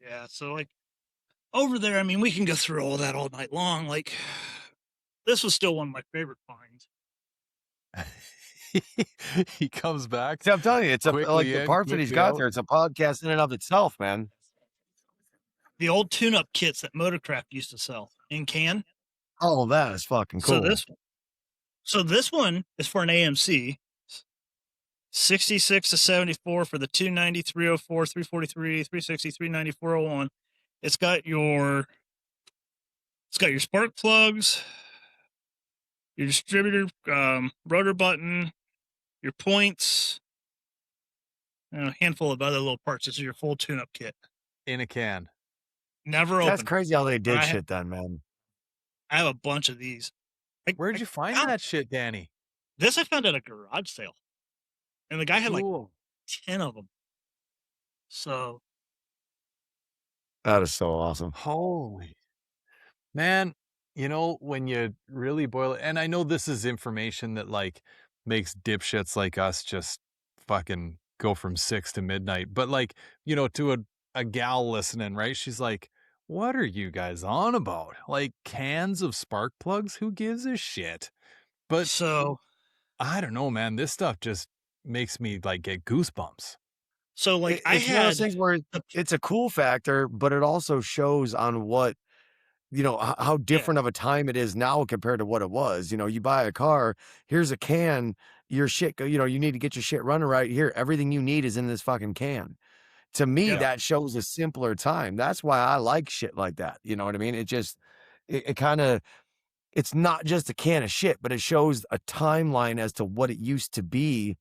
Yeah, so like over there, I mean, we can go through all that all night long. Like, this was still one of my favorite finds. He comes back. See, I'm telling you, it's like quickly the in, parts that he's quickly got out. there. It's a podcast in and of itself, man. The old tune-up kits that Motorcraft used to sell in can. Oh, that is fucking cool. So this one is for an AMC. 66 to 74 for the 290, 304, 343, 360, 390, 401. It's got your spark plugs, your distributor, rotor button, your points, and a handful of other little parts. This is your full tune-up kit. In a can. Never That's opened. crazy how they did shit then, man. I have a bunch of these. Where'd you find that shit, Danny? This I found at a garage sale. And the guy had like Cool. 10 of them. So That is so awesome. Holy man, you know, when you really boil it, and I know this is information that like makes dipshits like us just fucking go from 6 to midnight, but like, you know, to a gal listening, right? She's like, what are you guys on about? Like cans of spark plugs? Who gives a shit? But so I don't know, man. This stuff just makes me like get goosebumps. so like It's one of those things where it's a cool factor, but it also shows on what, you know, how different of a time it is now compared to what it was. You know, you buy a car, here's a can, your shit, you know, you need to get your shit running right here. Everything you need is in this fucking can. To me, that shows a simpler time. That's why I like shit like that. You know what I mean? It just, it kind of, it's not just a can of shit, but it shows a timeline as to what it used to be,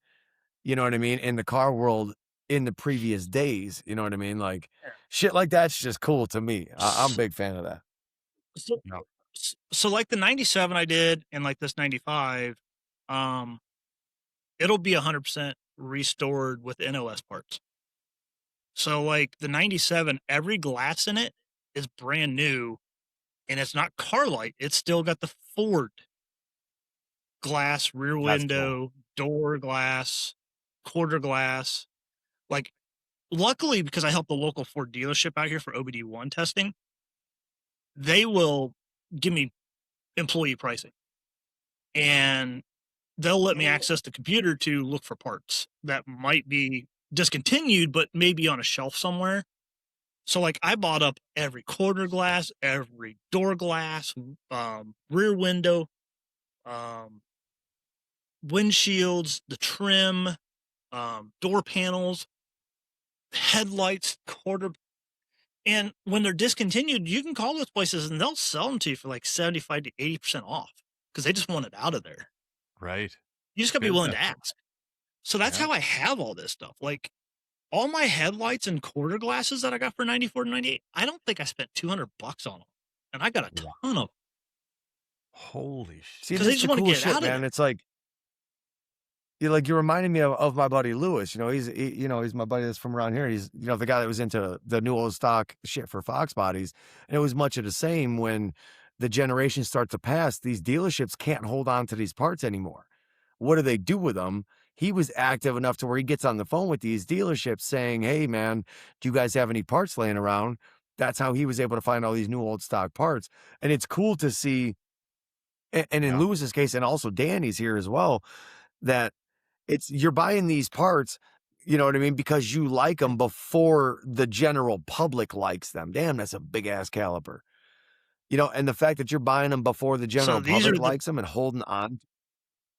you know what I mean, in the car world in the previous days. You know what I mean? Like shit like that's just cool to me. I'm a big fan of that. So, so like the 97 I did and like this 95, it'll be 100% restored with NOS parts. So like the 97, every glass in it is brand new and it's not Carlite. It's still got the Ford glass, rear window, door glass, quarter glass. Like luckily, because I helped the local Ford dealership out here for OBD1 testing, they will give me employee pricing. And they'll let me access the computer to look for parts that might be discontinued, but maybe on a shelf somewhere. So like I bought up every quarter glass, every door glass, rear window, windshields, the trim, door panels, headlights, and when they're discontinued, you can call those places and they'll sell them to you for like 75 to 80% off because they just want it out of there. Right. You just gotta be willing to ask. So that's how I have all this stuff. Like all my headlights and quarter glasses that I got for 94 to 98, I don't think I spent $200 on them. And I got a ton of them. Holy shit. See, because they this is just the want to cool get shit, out of man. it. It's like, you're reminding me of my buddy Lewis. You know, he's my buddy that's from around here. He's, you know, the guy that was into the new old stock shit for Foxbodies. And it was much of the same when the generations start to pass. These dealerships can't hold on to these parts anymore. What do they do with them? He was active enough to where he gets on the phone with these dealerships saying, hey, man, do you guys have any parts laying around? That's how he was able to find all these new old stock parts. And it's cool to see, and in Lewis's case, and also Danny's here as well, that you're buying these parts, you know what I mean, because you like them before the general public likes them. Damn, that's a big ass caliper. You know, and the fact that you're buying them before the general public likes them and holding on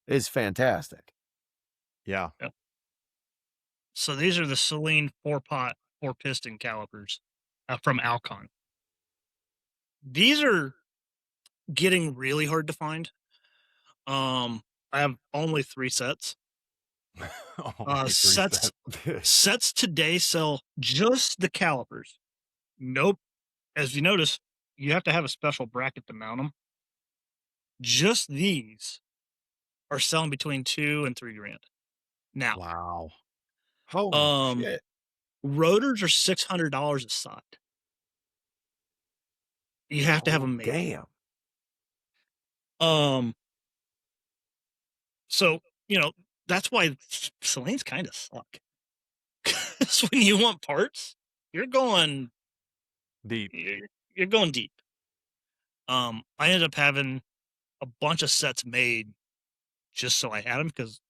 is fantastic. Yeah. So these are the Celine 4-pot, 4-piston calipers from Alcon. These are getting really hard to find. I have only 3 sets. Sets today sell just the calipers. Nope. As you notice, you have to have a special bracket to mount them. Just these are selling between $2,000 and $3,000 now. Wow. Holy shit. Rotors are $600 a side. You have to have them made. Damn. So, that's why Celine's kind of suck. 'Cause when you want parts, you're going Deep. you're going deep. I ended up having a bunch of sets made just so I had them because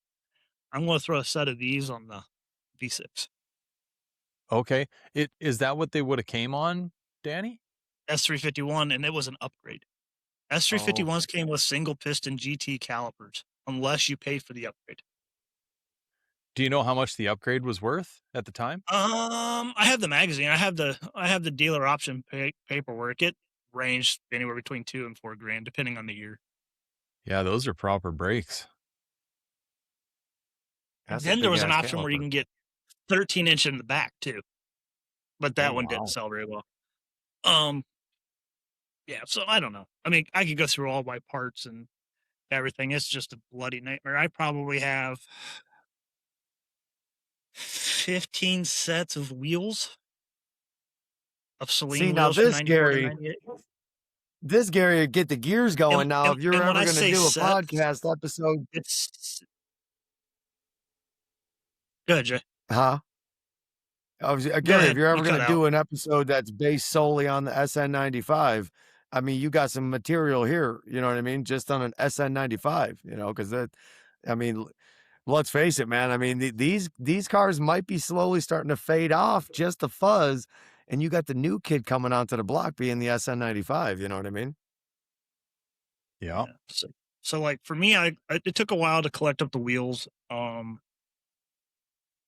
I'm going to throw a set of these on the V6 Okay. Is that what they would have came on, Danny? S351, and it was an upgrade. S351s came with single piston GT calipers, unless you pay for the upgrade. Do you know how much the upgrade was worth at the time? I have the magazine. I have the dealer option paperwork. It ranged anywhere between $2,000 and $4,000, depending on the year. Yeah, those are proper brakes. That's a Then there was an big-ass option where you caliper. can get 13-inch in the back too, but that Oh, one wow. didn't sell very well. Yeah, so I don't know. I mean, I could go through all my parts and everything. It's just a bloody nightmare. I probably have 15 sets of wheels of Celine See, now wheels from this 94 to Gary, 98. this Gary would get the gears going. Now, if you're And when ever I going to say do a sets, podcast episode, it's good, Jay. huh? Go Gary, if ahead. you're You ever going cut to out. do an episode that's based solely on the SN95, I mean, you got some material here, you know what I mean? Just on an SN95, because I mean, let's face it, man. I mean, these cars might be slowly starting to fade off, just the fuzz, and you got the new kid coming onto the block being the SN95, you know what I mean? Yeah. So like for me, it took a while to collect up the wheels.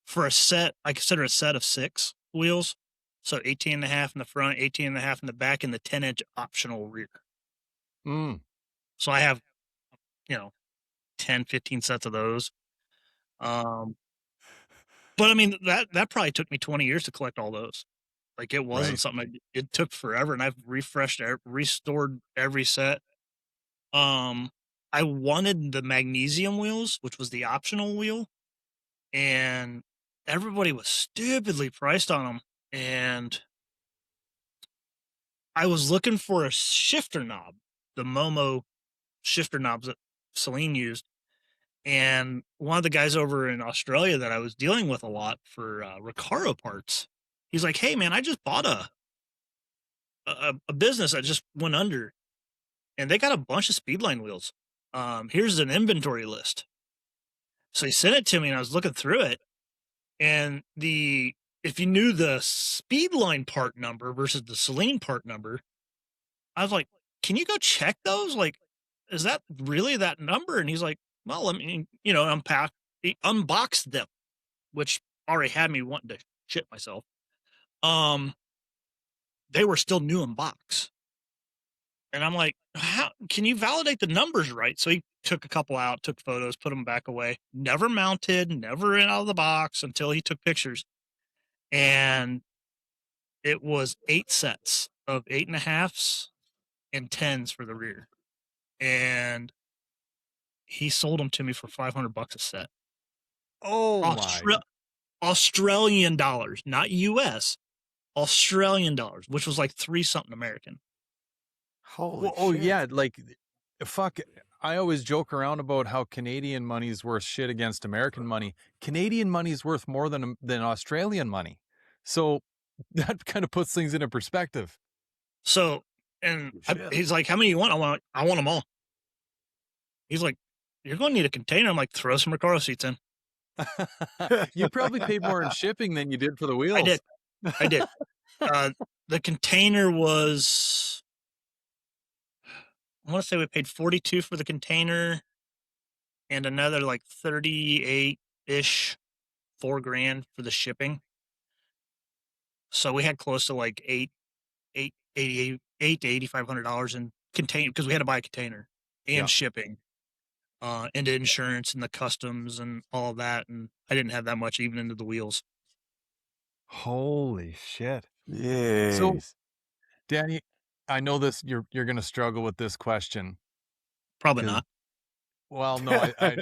For a set, I consider a set of 6 wheels. So 18 and a half in the front, 18 and a half in the back, and the 10-inch optional rear. Mm. So I have, 10, 15 sets of those. But I mean, that probably took me 20 years to collect all those. Like it wasn't Right. something it took forever, and I've restored every set. I wanted the magnesium wheels, which was the optional wheel, and everybody was stupidly priced on them. And I was looking for a shifter knob, the Momo shifter knobs that Celine used. And one of the guys over in Australia that I was dealing with a lot for Recaro parts, he's like, "Hey man, I just bought a business that just went under, and they got a bunch of Speedline wheels. Here's an inventory list." So he sent it to me, and I was looking through it, and if you knew the Speedline part number versus the Celine part number, I was like, "Can you go check those? Like, is that really that number?" And he's like, "Well, let me, unpack." He unboxed them, which already had me wanting to shit myself. They were still new in box. And I'm like, how can you validate the numbers right? So he took a couple out, took photos, put them back away, never mounted, never in out of the box until he took pictures. And it was 8 sets of 8.5s and 10s for the rear. And he sold them to me for $500 a set. Oh my. Australian dollars, not US, Australian dollars, which was like 3 something American. Holy Oh shit. yeah, like fuck. I always joke around about how Canadian money's worth shit against American money. Canadian money's worth more than Australian money. So that kind of puts things into perspective. So, and Shit. he's like, "How many you want?" I want them all. He's like, "You're going to need a container." I'm like, "Throw some Recaro seats in." You probably paid more in shipping than you did for the wheels. I did. The container was, I want to say we paid 42 for the container and another like 38-ish, $4,000 for the shipping. So we had close to like $8 to $8,500 in container because we had to buy a container and shipping, and insurance and the customs and all of that. And I didn't have that much even into the wheels. Holy shit. Yes. So, Danny, I know this. You're going to struggle with this question. Probably not. Well, no, I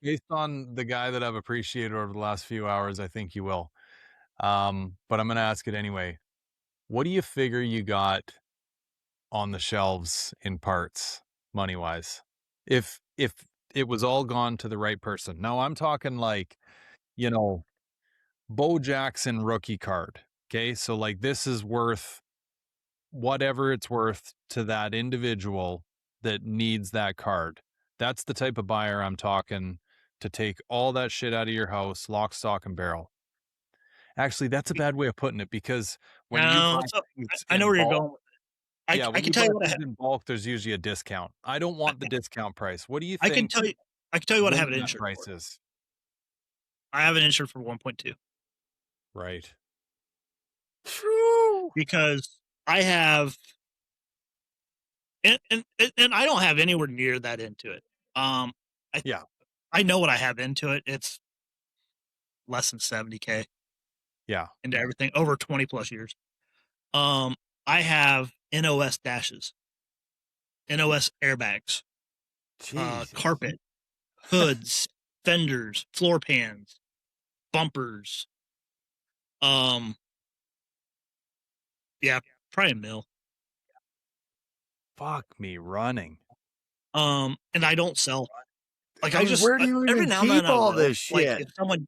based on the guy that I've appreciated over the last few hours, I think you will. But I'm going to ask it anyway. What do you figure you got on the shelves in parts, money-wise? if it was all gone to the right person. Now I'm talking like, you know, Bo Jackson rookie card. Okay. So like this is worth whatever it's worth to that individual that needs that card. That's the type of buyer I'm talking to take all that shit out of your house, lock, stock, and barrel. Actually, that's a bad way of putting it because when you No, buy so things I know in where you're bulk, going. I yeah, I when can you tell buy you what I things have. in bulk, there's usually a discount. I don't want the discount price. What do you I can think tell you. I can tell you what I have it that insured price for. is? I have it insured for 1.2 Right. True. because I have, and I don't have anywhere near that into it. I Yeah. I know what I have into it. It's less than 70K Yeah. into everything over 20 plus years. Um, I have NOS dashes, NOS airbags, Jesus. carpet, hoods, fenders, floor pans, bumpers. Yeah, probably a mil. Fuck me running. And I don't sell. Like I I mean, just where do you every even now and then keep I all will. this Like shit? if someone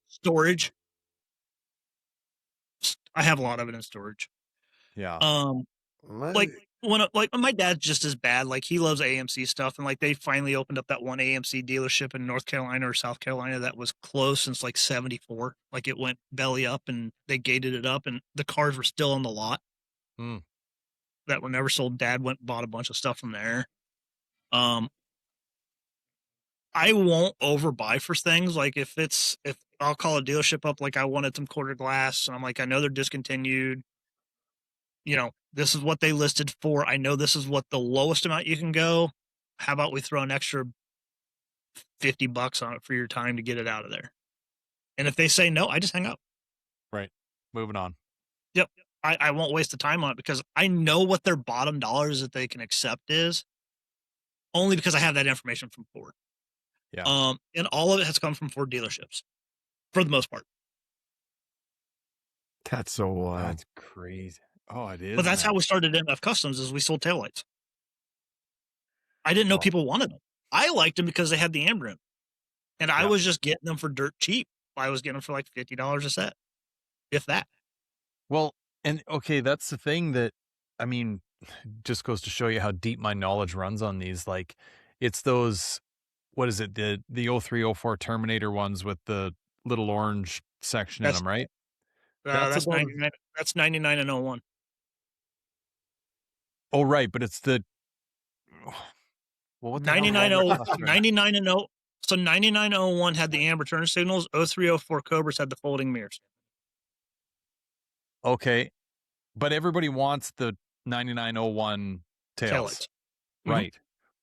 storage, I have a lot of it in storage. Yeah. Like when my dad's just as bad. Like he loves AMC stuff, and like they finally opened up that one AMC dealership in North Carolina or South Carolina that was closed since like '74. Like it went belly up, and they gated it up, and the cars were still on the lot Mm. that were never sold. Dad went and bought a bunch of stuff from there. Um, I won't overbuy for things. Like if I'll call a dealership up, like I wanted some quarter glass, and I'm like, I know they're discontinued. You know, this is what they listed for. I know this is what the lowest amount you can go. How about we throw an extra $50 on it for your time to get it out of there? And if they say no, I just hang up. Right. Moving on. Yep. I won't waste the time on it because I know what their bottom dollars that they can accept is only because I have that information from Ford. Yeah. And all of it has come from Ford dealerships for the most part. That's so wild. That's crazy. Oh, it is. But that's man. how we started MF Customs is we sold taillights. I didn't know Oh. people wanted them. I liked them because they had the amber in. And I Yeah. was just getting them for dirt cheap. I was getting them for like $50 a set, if that. Well, and okay, that's the thing that, I mean, just goes to show you how deep my knowledge runs on these. Like, it's those, what is it, the 0304 Terminator ones with the little orange section in That's them, right? that's about 99. That's 99 and 01. Oh, right, but it's the well, what the hell? 99 and 0. So 9901 had the amber turn signals. 0304 Cobras had the folding mirrors. Okay, but everybody wants the 9901 tails, Taillights. right?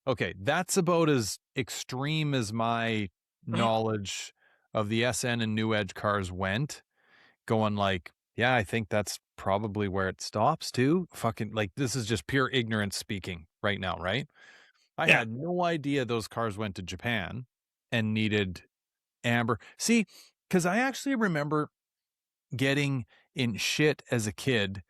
Okay, that's about as extreme as my knowledge of the SN and New Edge cars went. Going like, yeah, I think that's probably where it stops too. Fucking like, this is just pure ignorance speaking right now, right? I Yeah. had no idea those cars went to Japan and needed amber. See, because I actually remember getting in shit as a kid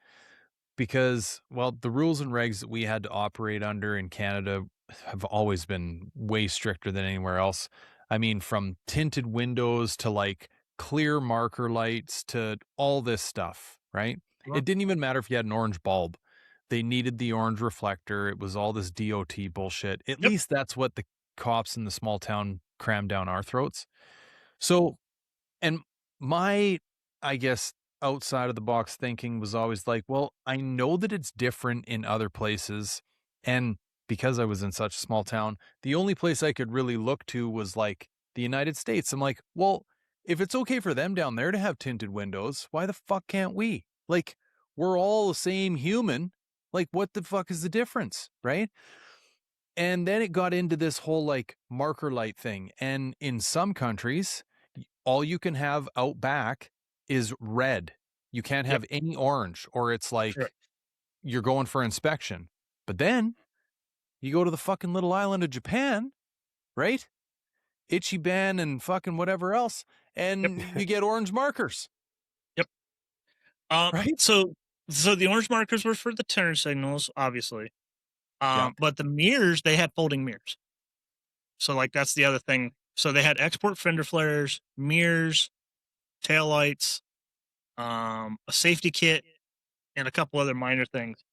because, well, the rules and regs that we had to operate under in Canada have always been way stricter than anywhere else. I mean, from tinted windows to like clear marker lights to all this stuff, right? Sure. It didn't even matter if you had an orange bulb. They needed the orange reflector. It was all this DOT bullshit. At least that's what the cops in the small town crammed down our throats. So, and my, I guess, outside of the box thinking was always like, well, I know that it's different in other places. And because I was in such a small town, the only place I could really look to was like the United States. I'm like, well, if it's okay for them down there to have tinted windows, why the fuck can't we? Like, we're all the same human. Like, what the fuck is the difference? Right. And then it got into this whole like marker light thing. And in some countries, all you can have out back is red. You can't have any orange, or it's like you're going for inspection. But then you go to the fucking little island of Japan, right? Ichiban and fucking whatever else, and you get orange markers. Yep. Right. So the orange markers were for the turn signals, obviously. But the mirrors, they had folding mirrors. So like that's the other thing. So they had export fender flares, mirrors, taillights, a safety kit, and a couple other minor things.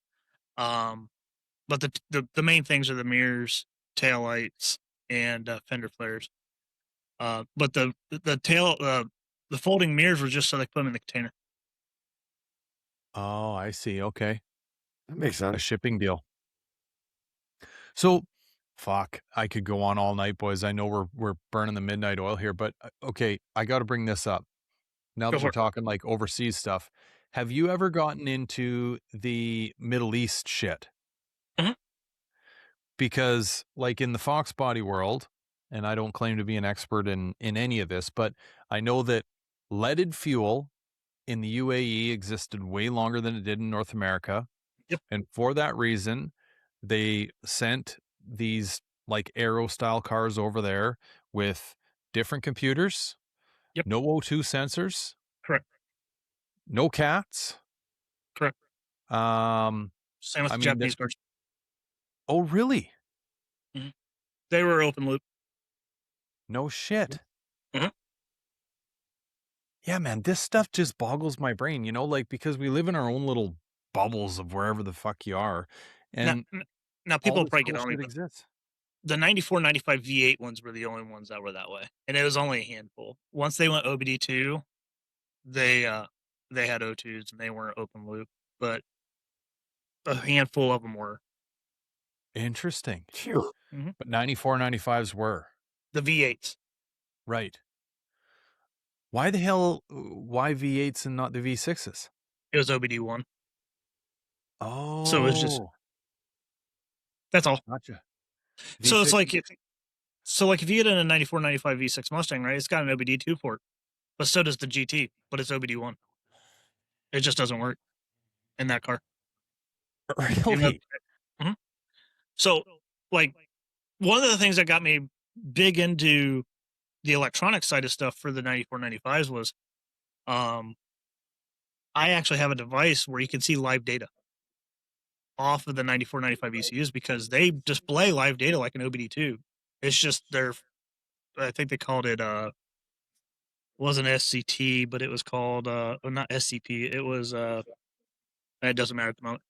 But the main things are the mirrors, taillights, and fender flares. But the folding mirrors were just so they could put them in the container. Oh, I see. Okay. That makes A sense. shipping deal. So, fuck, I could go on all night, boys. I know we're burning the midnight oil here, but okay, I got to bring this up. Now Go that for we're it. talking like overseas stuff, have you ever gotten into the Middle East shit? Mhm. Because like in the Foxbody world, and I don't claim to be an expert in any of this, but I know that leaded fuel in the UAE existed way longer than it did in North America. Yep. And for that reason, they sent these like Aero style cars over there with different computers, Yep. no O2 sensors, Correct. no cats. Correct. Um, Same with I the mean, Japanese cars. oh, really? They were open loop. No shit. Mhm. Yeah, man, this stuff just boggles my brain, you know, like because we live in our own little bubbles of wherever the fuck you are. And Now all people will this probably cool get on me, shit but exists. the 94, 95 V8 ones were the only ones that were that way, and it was only a handful. Once they went OBD2, they had O2s and they weren't open loop, but a handful of them were. Interesting. Phew. But 94, 95s were. The V8s. Right. Why the hell, why V8s and not the V6s? It was OBD1. Oh. So it was just, that's all. Gotcha. So it's V6 like, if you get in a 94, 95 V6 Mustang, right, it's got an OBD2 port, but so does the GT, but it's OBD1. It just doesn't work in that car. Really? Mhm. So, like, one of the things that got me big into the electronic side of stuff for the 94, 95s was, I actually have a device where you can see live data off of the 94, 95 ECUs because they display live data like an OBD2. It's just I think they called it, wasn't SCT, but it was called, well, not SCP. It was, it doesn't matter at the moment.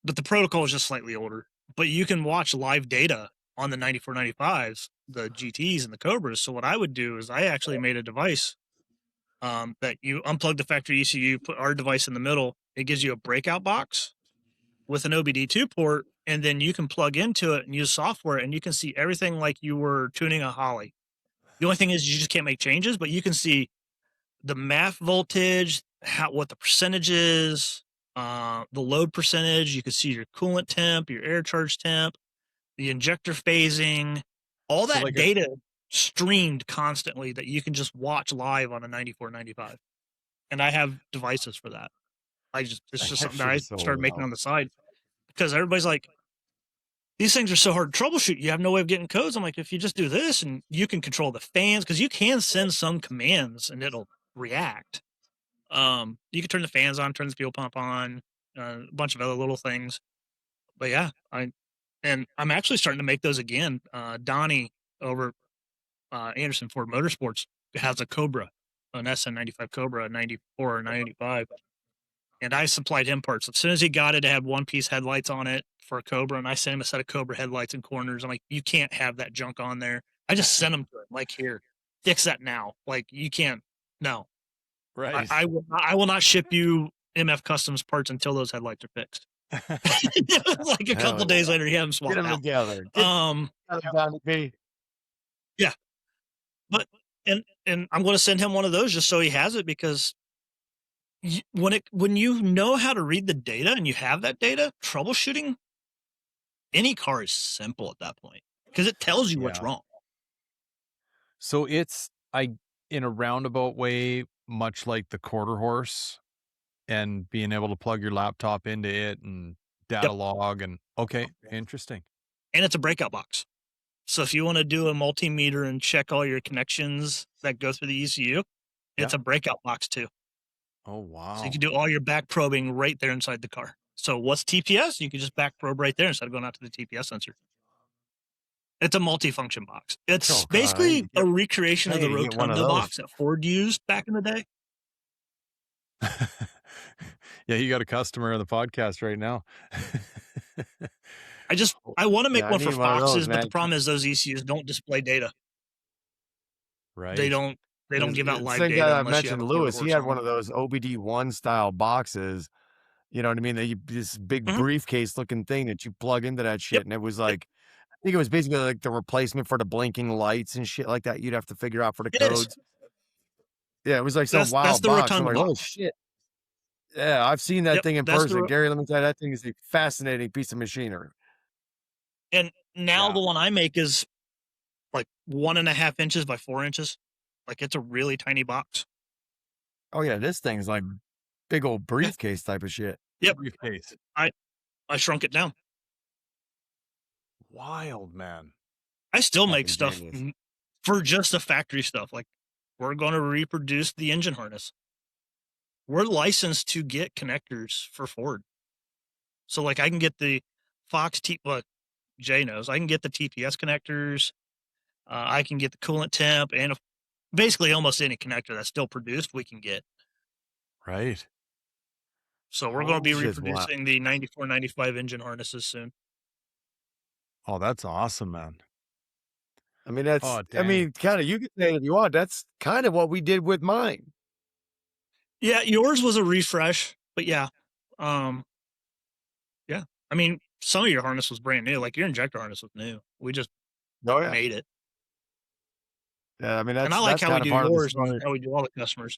But the protocol is just slightly older. But you can watch live data on the 94, 95s, the GTs and the Cobras. So what I would do is I actually made a device that you unplug the factory ECU, put our device in the middle. It gives you a breakout box with an OBD2 port, and then you can plug into it and use software, and you can see everything like you were tuning a Holly. The only thing is you just can't make changes, but you can see the MAF voltage, what the percentage is, the load percentage. You can see your coolant temp, your air charge temp, the injector phasing, all So that like data streamed constantly that you can just watch live on a 94, 95. And I have devices for that. It's just something that I started making on the side because everybody's like, these things are so hard to troubleshoot. You have no way of getting codes. I'm like, if you just do this and you can control the fans, because you can send some commands and it'll react. You can turn the fans on, turn the fuel pump on, a bunch of other little things. But yeah, I'm actually starting to make those again. Donnie over Anderson Ford Motorsports has a Cobra, an SN95 Cobra, a 94 or 95. And I supplied him parts. As soon as he got it, it had one piece headlights on it for a Cobra. And I sent him a set of Cobra headlights and corners. I'm like, you can't have that junk on there. I just sent them to him. Like, here, fix that now. Like, you can't. No. right. I will not ship you MF Customs parts until those headlights are fixed. Like a couple days later, he had them swapped Get them out. together. Yeah. But and I'm going to send him one of those just so he has it, because when you know how to read the data and you have that data, troubleshooting any car is simple at that point because it tells you what's wrong. So it's in a roundabout way, much like the quarter horse, and being able to plug your laptop into it and data log and interesting. And it's a breakout box. So if you want to do a multimeter and check all your connections that go through the ECU, it's a breakout box too. Oh wow. So you can do all your back probing right there inside the car. So what's TPS? You can just back probe right there instead of going out to the TPS sensor. It's a multifunction box. It's Oh, God, basically a recreation I of the need to get one of Rotunda those. box that Ford used back in the day. Yeah, you got a customer on the podcast right now. I want to make Yeah, I one for need one of those, Foxes, but the man. problem is those ECUs don't display data. They Right. don't give out The live same data guy I unless you have mentioned, a Ford Lewis, he horse had on one them. of those OBD1 style boxes. You know what I mean? This big Mhm. briefcase looking thing that you plug into that shit. Yep. And it was like, I think it was basically like the replacement for the blinking lights and shit like that. You'd have to figure out for the It is. codes. Yeah, it was like some That's wild the box. I'm Rotunda like, oh box. shit. Yeah, I've seen that Yep, thing in that's the person. Ro- Gary, let me tell you, that thing is a fascinating piece of machinery. and now Yeah. the one I make is like 1.5 inches by 4 inches. Like it's a really tiny box. Oh yeah, this thing's like big old Yeah. briefcase type of shit. Yep. Briefcase. I shrunk it down. Wild, man. I still make Fucking stuff genius. for just the factory stuff. Like we're going to reproduce the engine harness. We're licensed to get connectors for Ford. So like I can get the well, Jay knows, I can get the TPS connectors. I can get the coolant temp and basically almost any connector that's still produced, we can get. Right. So we're going to be Shit's wild. reproducing the 94, 95 engine harnesses soon. Oh, that's awesome, man. I mean, that's, Oh, I mean, kind of, you can say it if you want. That's kind of what we did with mine. Yeah, yours was a refresh, but yeah. Yeah. I mean, some of your harness was brand new. Like your injector harness was new. We just Oh yeah. made it. Yeah, I mean, And I that's like how we kind of do part of the yours story. and how we do all the customers.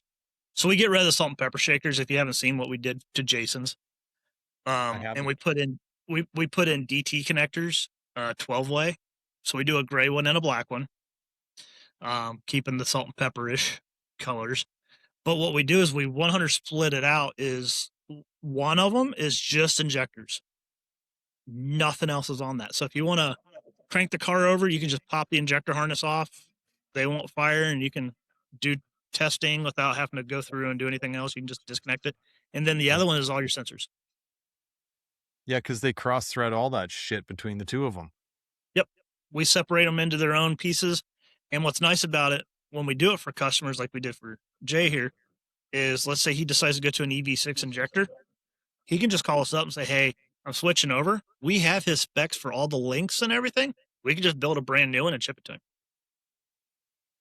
So we get rid of the salt and pepper shakers if you haven't seen what we did to Jason's. And haven't. we put in DT connectors, 12-way. So we do a gray one and a black one. Keeping the salt and pepperish colors. But what we do is we 100 split it out. Is one of them is just injectors. Nothing else is on that. So if you want to crank the car over, you can just pop the injector harness off. They won't fire, and you can do testing without having to go through and do anything else. You can just disconnect it. And then the other one is all your sensors. Yeah, because they cross-thread all that shit between the two of them. Yep. We separate them into their own pieces. And what's nice about it, when we do it for customers like we did for Jay here, is let's say he decides to go to an EV6 injector. He can just call us up and say, hey, I'm switching over. We have his specs for all the links and everything. We can just build a brand new one and ship it to him.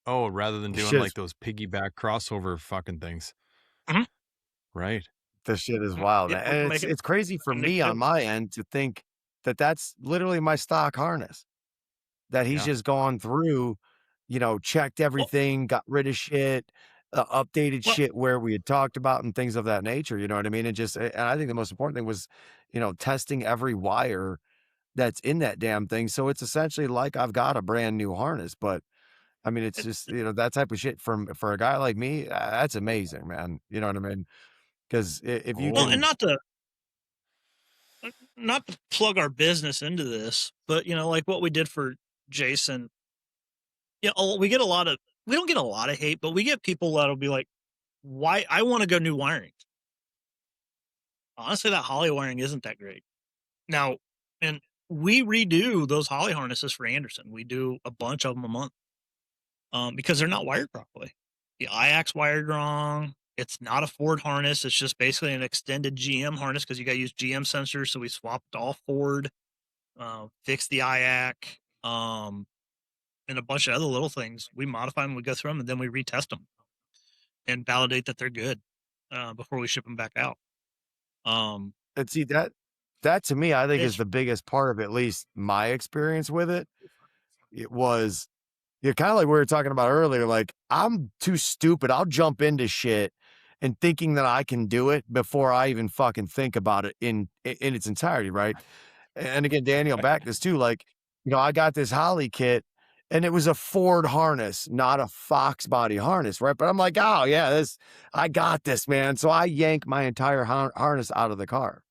Oh, rather than doing Shit's- like those piggyback crossover fucking things. Mhm. Right. This shit is wild. Yeah, And it's crazy for me on my end to think that that's literally my stock harness. That he's Yeah. just gone through, you know, checked everything, got rid of shit, updated shit where we had talked about and things of that nature. You know what I mean? And I think the most important thing was, you know, testing every wire that's in that damn thing. So it's essentially like I've got a brand new harness. But I mean, it's just, you know, that type of shit for a guy like me, that's amazing, man. You know what I mean? Because if you Well, can, and not to plug our business into this, but you know, like what we did for Jason, you know, we don't get a lot of hate, but we get people that'll be like, why I want to go new wiring. Honestly, that Holly wiring isn't that great. Now, and we redo those Holly harnesses for Anderson. We do a bunch of them a month. Because they're not wired properly. The IAC's wired wrong. It's not a Ford harness. It's just basically an extended GM harness because you got to use GM sensors. So we swapped all Ford, fixed the IAC, and a bunch of other little things. We modify them, we go through them, and then we retest them and validate that they're good before we ship them back out. and see that to me, I think is the biggest part of at least my experience with it. It was, you're kind of like we were talking about earlier. Like, I'm too stupid. I'll jump into shit and thinking that I can do it before I even fucking think about it in its entirety, right? And again, Daniel back this too. Like, you know, I got this Holly kit, and it was a Ford harness, not a Foxbody harness, right? But I'm like, oh yeah, I got this, man. So I yank my entire harness out of the car.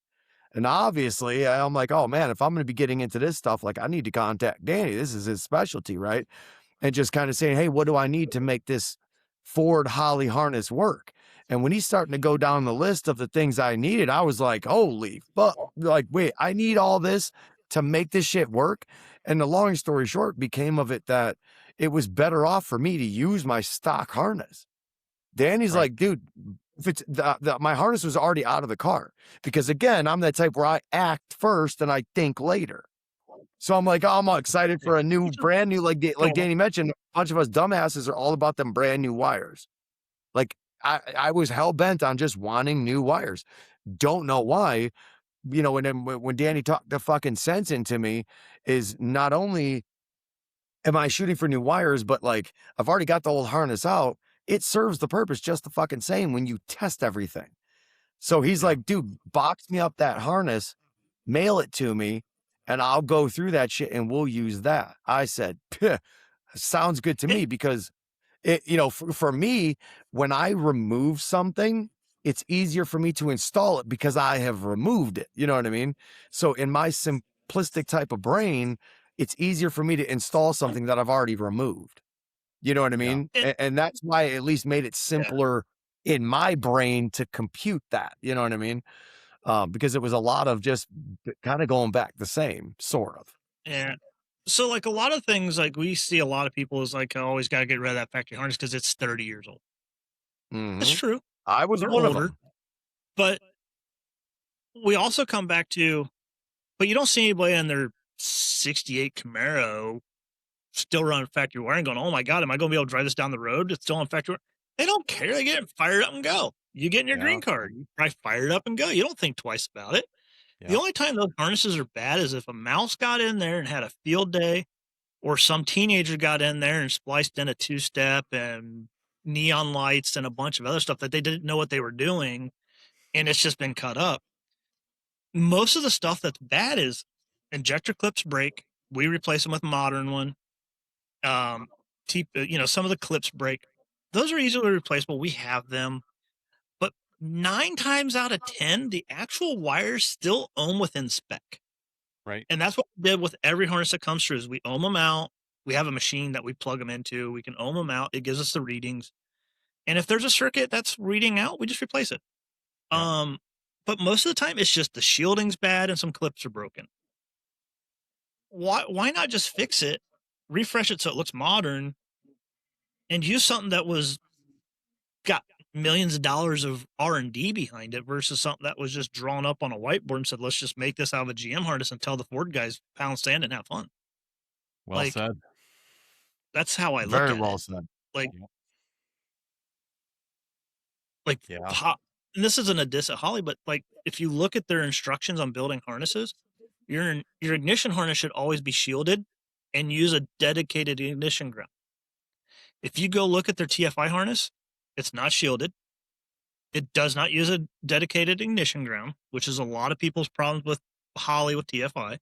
And obviously, I'm like, oh man, if I'm going to be getting into this stuff, like I need to contact Danny. This is his specialty, right? And just kind of saying, hey, what do I need to make this Ford Holly harness work? And when he's starting to go down the list of the things I needed, I was like, holy fuck. Like, wait, I need all this to make this shit work. And the long story short became of it that it was better off for me to use my stock harness. Danny's Right. like, dude, if it's my harness was already out of the car, because again, I'm that type where I act first and I think later. So I'm like, oh, I'm all excited for a new, brand new, like Danny mentioned, a bunch of us dumbasses are all about them brand new wires. Like I was hell bent on just wanting new wires. Don't know why, you know, and then when Danny talked the fucking sense into me is not only am I shooting for new wires, but like I've already got the old harness out. It serves the purpose just the fucking same when you test everything. So he's like, dude, box me up that harness, mail it to me, and I'll go through that shit and we'll use that. I said, sounds good to me, because it, you know, for me, when I remove something, it's easier for me to install it because I have removed it. You know what I mean? So in my simplistic type of brain, it's easier for me to install something that I've already removed. You know what I mean? And that's why I at least made it simpler in my brain to compute that. You know what I mean? Because it was a lot of just kind of going back the same, sort of. Yeah. So like a lot of things, like we see a lot of people is like, I always got to get rid of that factory harness because it's 30 years old. That's true. I was They're one of older, them. but we also come back to, but you don't see anybody in their 68 Camaro still running factory wiring going, oh my God, am I going to be able to drive this down the road? It's still on factory. They don't care. They get it fired up and go. You get in your green card, you probably fire it up and go. You don't think twice about it. The only time those harnesses are bad is if a mouse got in there and had a field day, or some teenager got in there and spliced in a two-step and neon lights and a bunch of other stuff that they didn't know what they were doing, and it's just been cut up. Most of the stuff that's bad is injector clips break. We replace them with a modern one. Some of the clips break. Those are easily replaceable. We have them. But 9 times out of 10, the actual wires still ohm within spec. Right. And that's what we did with every harness that comes through is we ohm them out. We have a machine that we plug them into. We can ohm them out. It gives us the readings. And if there's a circuit that's reading out, we just replace it. But most of the time it's just the shielding's bad and some clips are broken. Why not just fix it, refresh it so it looks modern, and use something that was got millions of dollars of R&D behind it versus something that was just drawn up on a whiteboard and said, let's just make this out of a GM harness and tell the Ford guys pound sand and have fun. Well said. That's how I look Very at well it. said. And this isn't a diss at Holly, but like if you look at their instructions on building harnesses, your ignition harness should always be shielded and use a dedicated ignition ground. If you go look at their TFI harness, it's not shielded. It does not use a dedicated ignition ground, which is a lot of people's problems with Holly with TFI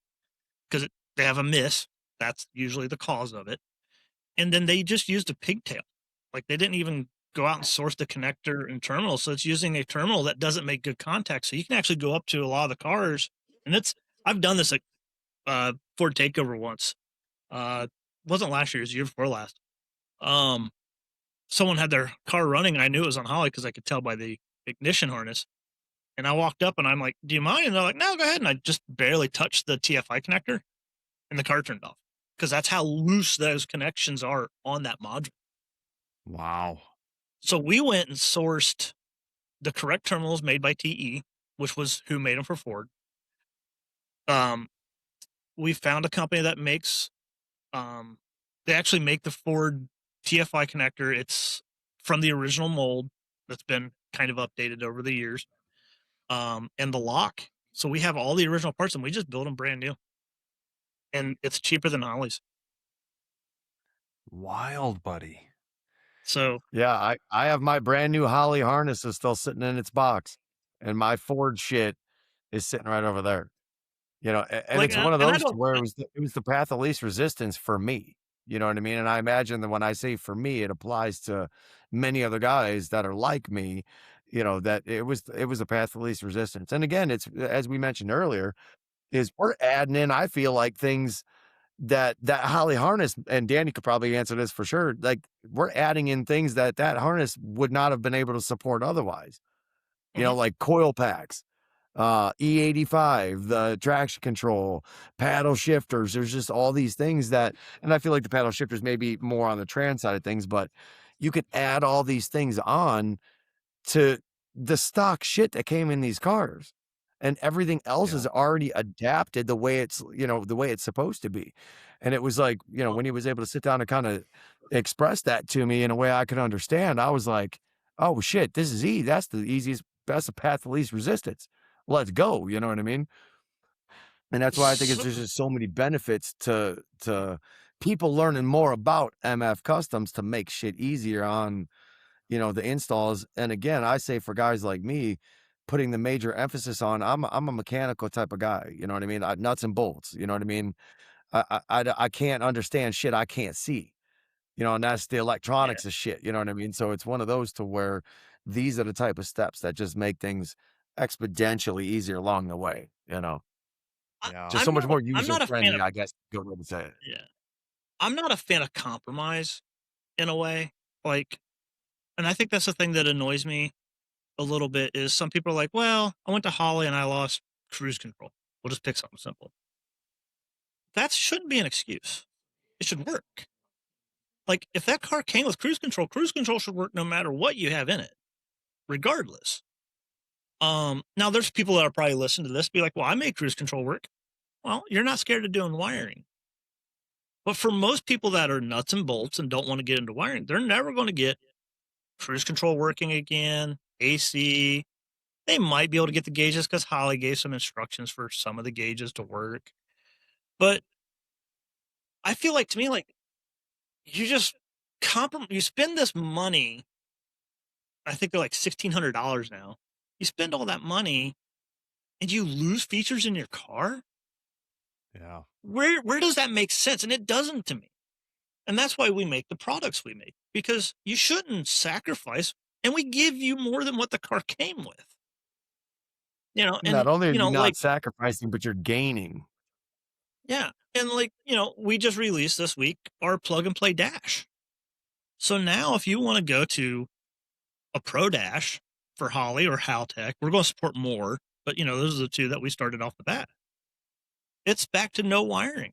because they have a miss. That's usually the cause of it. And then they just used a pigtail. Like they didn't even go out and source the connector and terminal. So it's using a terminal that doesn't make good contact. So you can actually go up to a lot of the cars. And I've done this at Ford Takeover once. Wasn't last year, it was the year before last. Someone had their car running and I knew it was on Holly because I could tell by the ignition harness. And I walked up and I'm like, do you mind? And they're like, no, go ahead. And I just barely touched the TFI connector and the car turned off because that's how loose those connections are on that module. Wow. So we went and sourced the correct terminals made by TE, which was who made them for Ford. We found a company that makes, they actually make the Ford TFI connector. It's from the original mold that's been kind of updated over the years. And the lock. So we have all the original parts and we just build them brand new. And it's cheaper than Holly's. Wild, buddy. So yeah, I have my brand new Holly harnesses still sitting in its box, and my Ford shit is sitting right over there. You know, and it's one of those where it was the path of least resistance for me. You know what I mean? And I imagine that when I say for me, it applies to many other guys that are like me. You know, that it was a path of least resistance. And again, it's as we mentioned earlier, is we're adding in. I feel like things that Holly harness, and Danny could probably answer this for sure. Like, we're adding in things that harness would not have been able to support otherwise. You know, like coil packs, E85, the traction control, paddle shifters. There's just all these things that, and I feel like the paddle shifters may be more on the trans side of things, but you could add all these things on to the stock shit that came in these cars. And everything else is already adapted the way it's, you know, the way it's supposed to be. And it was like, you know, when he was able to sit down and kind of express that to me in a way I could understand, I was like, oh shit, this is easy. That's the easiest, that's the path of least resistance. Let's go. You know what I mean? And that's why I think there's just so many benefits to people learning more about MF Customs to make shit easier on, you know, the installs. And again, I say for guys like me, putting the major emphasis on, I'm a mechanical type of guy. You know what I mean? Nuts and bolts. You know what I mean? I can't understand shit I can't see. You know, and that's the electronics of shit. You know what I mean? So it's one of those to where these are the type of steps that just make things exponentially easier along the way. You know, just so much more user friendly. I guess go ahead and say it. Yeah, I'm not a fan of compromise in a way. Like, and I think that's the thing that annoys me a little bit is some people are like, well, I went to Holly and I lost cruise control. We'll just pick something simple. That shouldn't be an excuse. It should work. Like, if that car came with cruise control should work no matter what you have in it, regardless. Now there's people that are probably listening to this be like, well, I made cruise control work. Well, you're not scared of doing wiring. But for most people that are nuts and bolts and don't want to get into wiring, they're never going to get cruise control working again, AC. They might be able to get the gauges because Holly gave some instructions for some of the gauges to work. But I feel like, to me, like, you just you spend this money. I think they're like $1,600 now. You spend all that money and you lose features in your car. Yeah. Where does that make sense? And it doesn't to me. And that's why we make the products we make, because you shouldn't sacrifice, and we give you more than what the car came with. You know, and not only are you know, you not like, sacrificing, but you're gaining. yeah. And like, you know, we just released this week our plug and play dash. So now if you want to go to a Pro Dash for Holly or Haltech, we're going to support more, but you know, those are the two that we started off the bat. It's back to no wiring.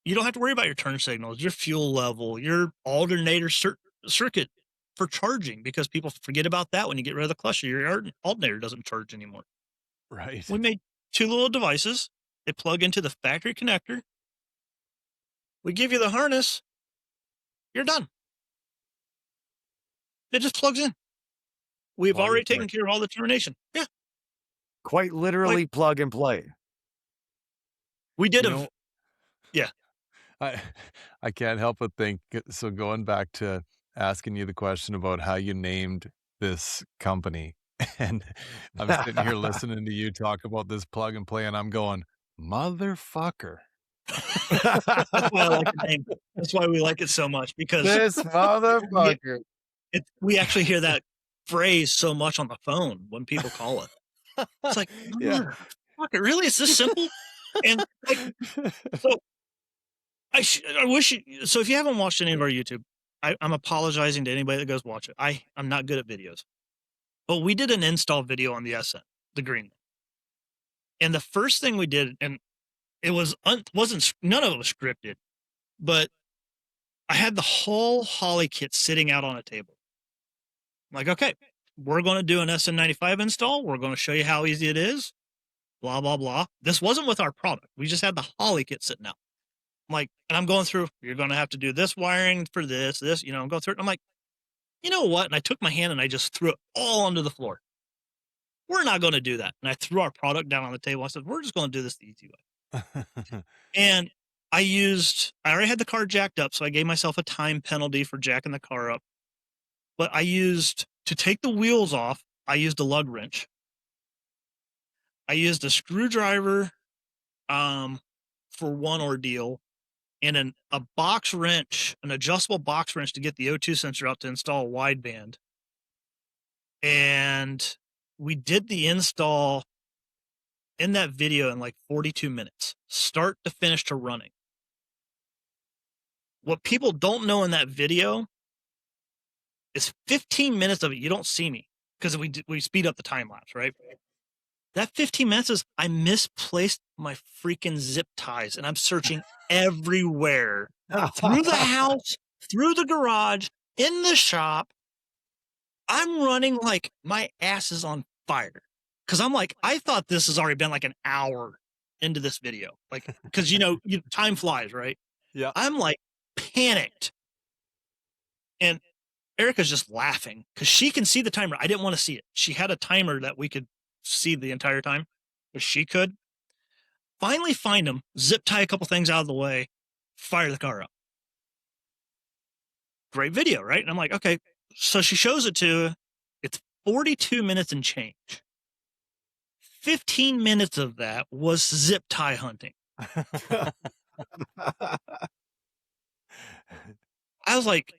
You don't have to worry about your turn signals, your fuel level, your alternator circuit for charging, because people forget about that when you get rid of the clutcher. Your alternator doesn't charge anymore. Right. We made two little devices. They plug into the factory connector. We give you the harness. You're done. It just plugs in. We've Plug and already play. taken care of all the termination. Yeah. Quite literally plug and play. We did You a know, yeah. I can't help but think. So going back to asking you the question about how you named this company, and I'm sitting here listening to you talk about this plug and play, and I'm going, motherfucker. That's why I like the name. That's why we like it so much, because This motherfucker. we actually hear that phrase so much on the phone when people call it. It's like, Yeah. fuck it, really? It's this simple? And like, so I wish you, so if you haven't watched any of our YouTube, I'm apologizing to anybody that goes watch it. I'm not good at videos, but we did an install video on the SN, the green one. And the first thing we did, and it wasn't none of it was scripted, but I had the whole Holly kit sitting out on a table. I'm like, okay, we're going to do an SN95 install. We're going to show you how easy it is. Blah, blah, blah. This wasn't with our product. We just had the Holly kit sitting out. I'm like, and I'm going through, you're going to have to do this wiring for this, you know, I'm going through it. I'm like, you know what? And I took my hand and I just threw it all onto the floor. We're not going to do that. And I threw our product down on the table. I said, we're just going to do this the easy way. And I already had the car jacked up, so I gave myself a time penalty for jacking the car up. But to take the wheels off, I used a lug wrench. I used a screwdriver for one ordeal, and a box wrench, an adjustable box wrench to get the O2 sensor out to install a wideband. And we did the install in that video in like 42 minutes, start to finish to running. What people don't know in that video is 15 minutes of it. You don't see me because we speed up the time lapse, right? That 15 minutes is I misplaced my freaking zip ties, and I'm searching everywhere through the house, through the garage, in the shop. I'm running like my ass is on fire because I'm like, I thought this has already been like an hour into this video, like because time flies, right? Yeah. I'm like panicked, and Erica's just laughing because she can see the timer. I didn't want to see it. She had a timer that we could see the entire time, but she could. Finally find him, zip tie a couple things out of the way, fire the car up. Great video, right? And I'm like, okay. So she shows it to, it's 42 minutes and change. 15 minutes of that was zip tie hunting. I was like,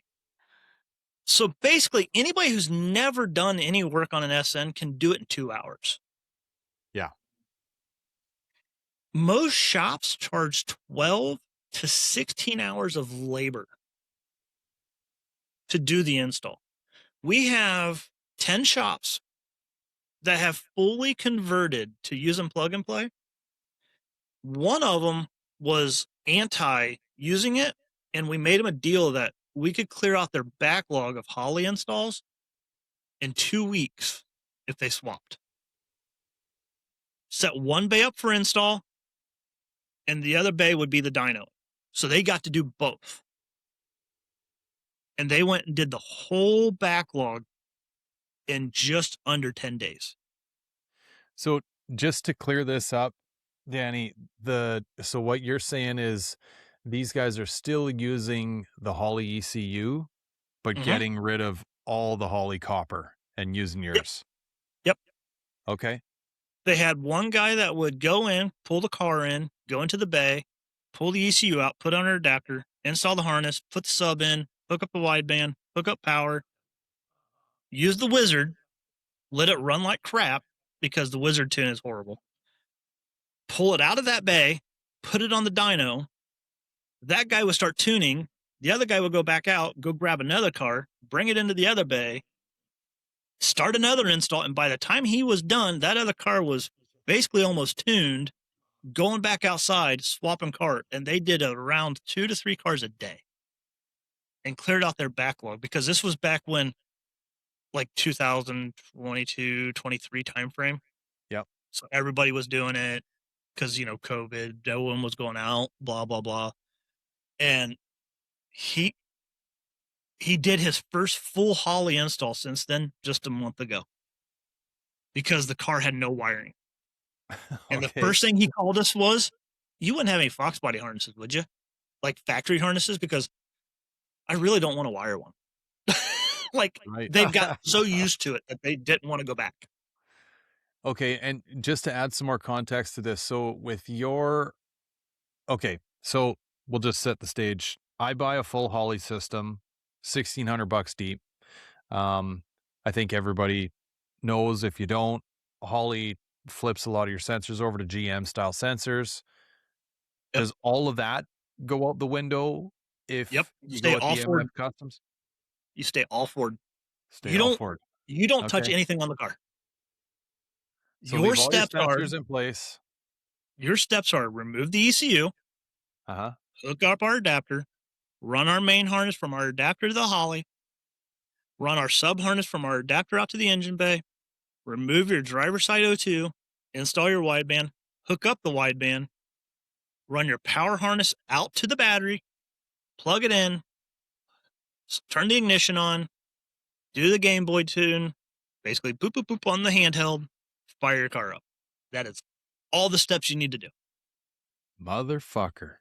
so basically anybody who's never done any work on an SN can do it in 2 hours. Yeah. Most shops charge 12 to 16 hours of labor to do the install. We have 10 shops that have fully converted to using plug and play. One of them was anti using it, and we made them a deal that we could clear out their backlog of Holly installs in 2 weeks if they swapped. Set one bay up for install, and the other bay would be the dyno. So they got to do both. And they went and did the whole backlog in just under 10 days. So just to clear this up, Danny, so what you're saying is these guys are still using the Holly ECU, but getting rid of all the Holly copper and using yours. Yep. Okay. They had one guy that would go in, pull the car in, go into the bay, pull the ECU out, put on an adapter, install the harness, put the sub in, hook up the wideband, hook up power, use the wizard, let it run like crap because the wizard tune is horrible. Pull it out of that bay, put it on the dyno. That guy would start tuning. The other guy would go back out, go grab another car, bring it into the other bay, start another install. And by the time he was done, that other car was basically almost tuned, going back outside, swapping cart. And they did around 2 to 3 cars a day and cleared out their backlog because this was back when like 2022, 23 timeframe. Yep. So everybody was doing it because, COVID, no one was going out, blah, blah, blah. And he did his first full Holly install since then, just a month ago, because the car had no wiring. And the first thing he called us was, you wouldn't have any Foxbody harnesses, would you? Like factory harnesses? Because I really don't want to wire one. They've got so used to it that they didn't want to go back. Okay. And just to add some more context to this. So so we'll just set the stage. I buy a full Holly system, $1,600 deep. I think everybody knows, if you don't, Holly flips a lot of your sensors over to GM style sensors. Yep. Does all of that go out the window if you stay go all with the Ford Customs? You stay all Ford. You don't touch anything on the car. So your steps are in place. Your steps are remove the ECU, hook up our adapter, run our main harness from our adapter to the Holly, run our sub harness from our adapter out to the engine bay, remove your driver side O2, install your wideband, hook up the wideband, run your power harness out to the battery, plug it in, turn the ignition on, do the Game Boy tune, basically boop, boop, boop on the handheld, fire your car up. That is all the steps you need to do. Motherfucker.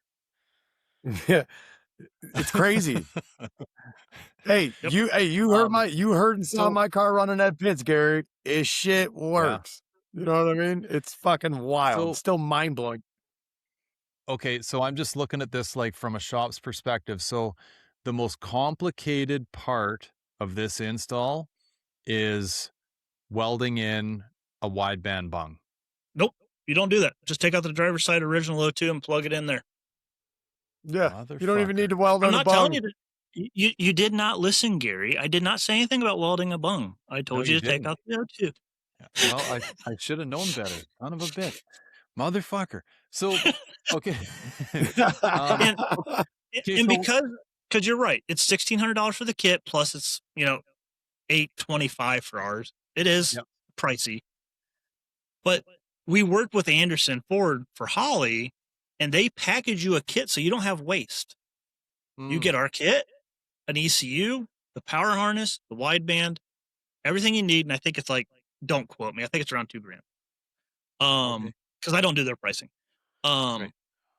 Yeah. It's crazy. Hey, you heard and saw my car running at pits, Gary. It shit works. Yeah. You know what I mean? It's fucking wild. It's still mind blowing. Okay, so I'm just looking at this like from a shop's perspective. So the most complicated part of this install is welding in a wideband bung. Nope, you don't do that. Just take out the driver's side original O2 and plug it in there. Yeah. You don't even need to weld I'm on a not telling bung. you to. You did not listen, Gary. I did not say anything about welding a bung. I No, told you you to take didn't. out the O2. Well, I should have known better. Son of a bitch. Motherfucker. So, okay. And Okay, and so because you're right, it's $1,600 for the kit plus it's $825 for ours. It is Yep. pricey, but we worked with Anderson Ford for Holly, and they package you a kit so you don't have waste. You get our kit, an ECU, the power harness, the wideband, everything you need, and I think it's like, don't quote me, I think it's around $2,000. Okay. Because I don't do their pricing. Right.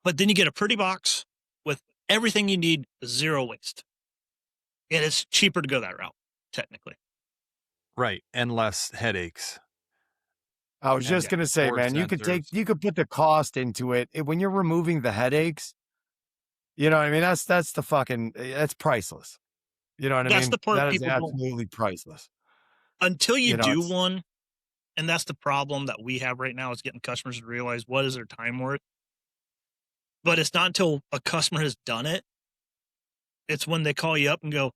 But then you get a pretty box with everything you need, zero waste. And it's cheaper to go that route, technically. Right. And less headaches. I was just going to say, More man, you could sensors. put the cost into it. When you're removing the headaches, you know what I mean? That's the fucking, that's priceless. You know what I That's mean? the part That is people don't. absolutely priceless. Until you You know, do it's, one, and that's the problem that we have right now is getting customers to realize what is their time worth. But it's not until a customer has done it, it's when they call you up and go,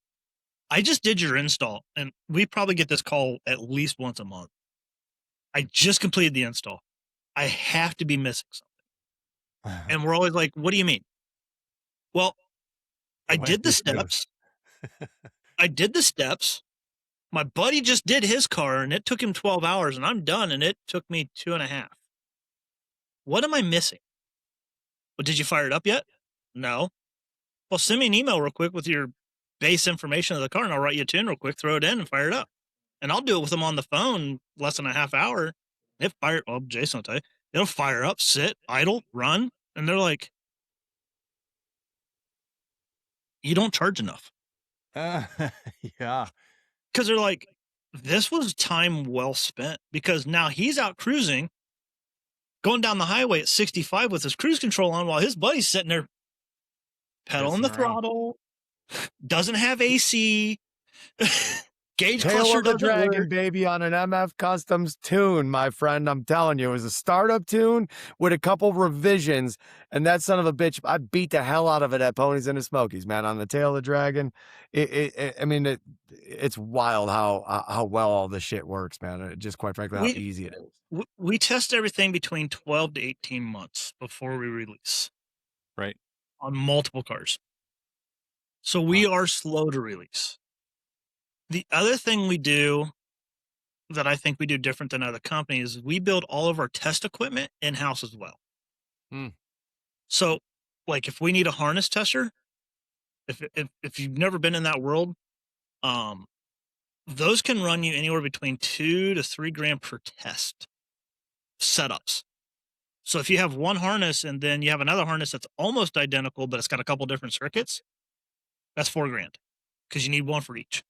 I just did your install. And we probably get this call at least once a month. I just completed the install. I have to be missing something. And we're always like, what do you mean? Well, I did the steps. I did the steps. My buddy just did his car and it took him 12 hours and I'm done and it took me 2.5. What am I missing? Well, did you fire it up yet? No. Well, send me an email real quick with your base information of the car and I'll write you a tune real quick, throw it in and fire it up. And I'll do it with them on the phone less than a half hour. It fire, well, Jason will tell you, it'll fire up, sit, idle, run. And they're like, you don't charge enough. Yeah. Because they're like, this was time well spent because now he's out cruising, going down the highway at 65 with his cruise control on while his buddy's sitting there pedaling the throttle, doesn't have AC, gauge Tail cluster of the doesn't Dragon, work. baby, on an MF Customs tune, my friend. I'm telling you, it was a startup tune with a couple revisions, and that son of a bitch, I beat the hell out of it at Ponies and the Smokies, man. On the Tail of the Dragon, it's wild how well all this shit works, man. Just quite frankly, how easy it is. We test everything between 12 to 18 months before we release. Right. On multiple cars. So we are slow to release. The other thing we do that I think we do different than other companies is we build all of our test equipment in-house as well. So, like if we need a harness tester, if you've never been in that world, those can run you anywhere between $2 to $3,000 per test setups. So if you have one harness and then you have another harness that's almost identical, but it's got a couple different circuits, that's $4,000 because you need one for each.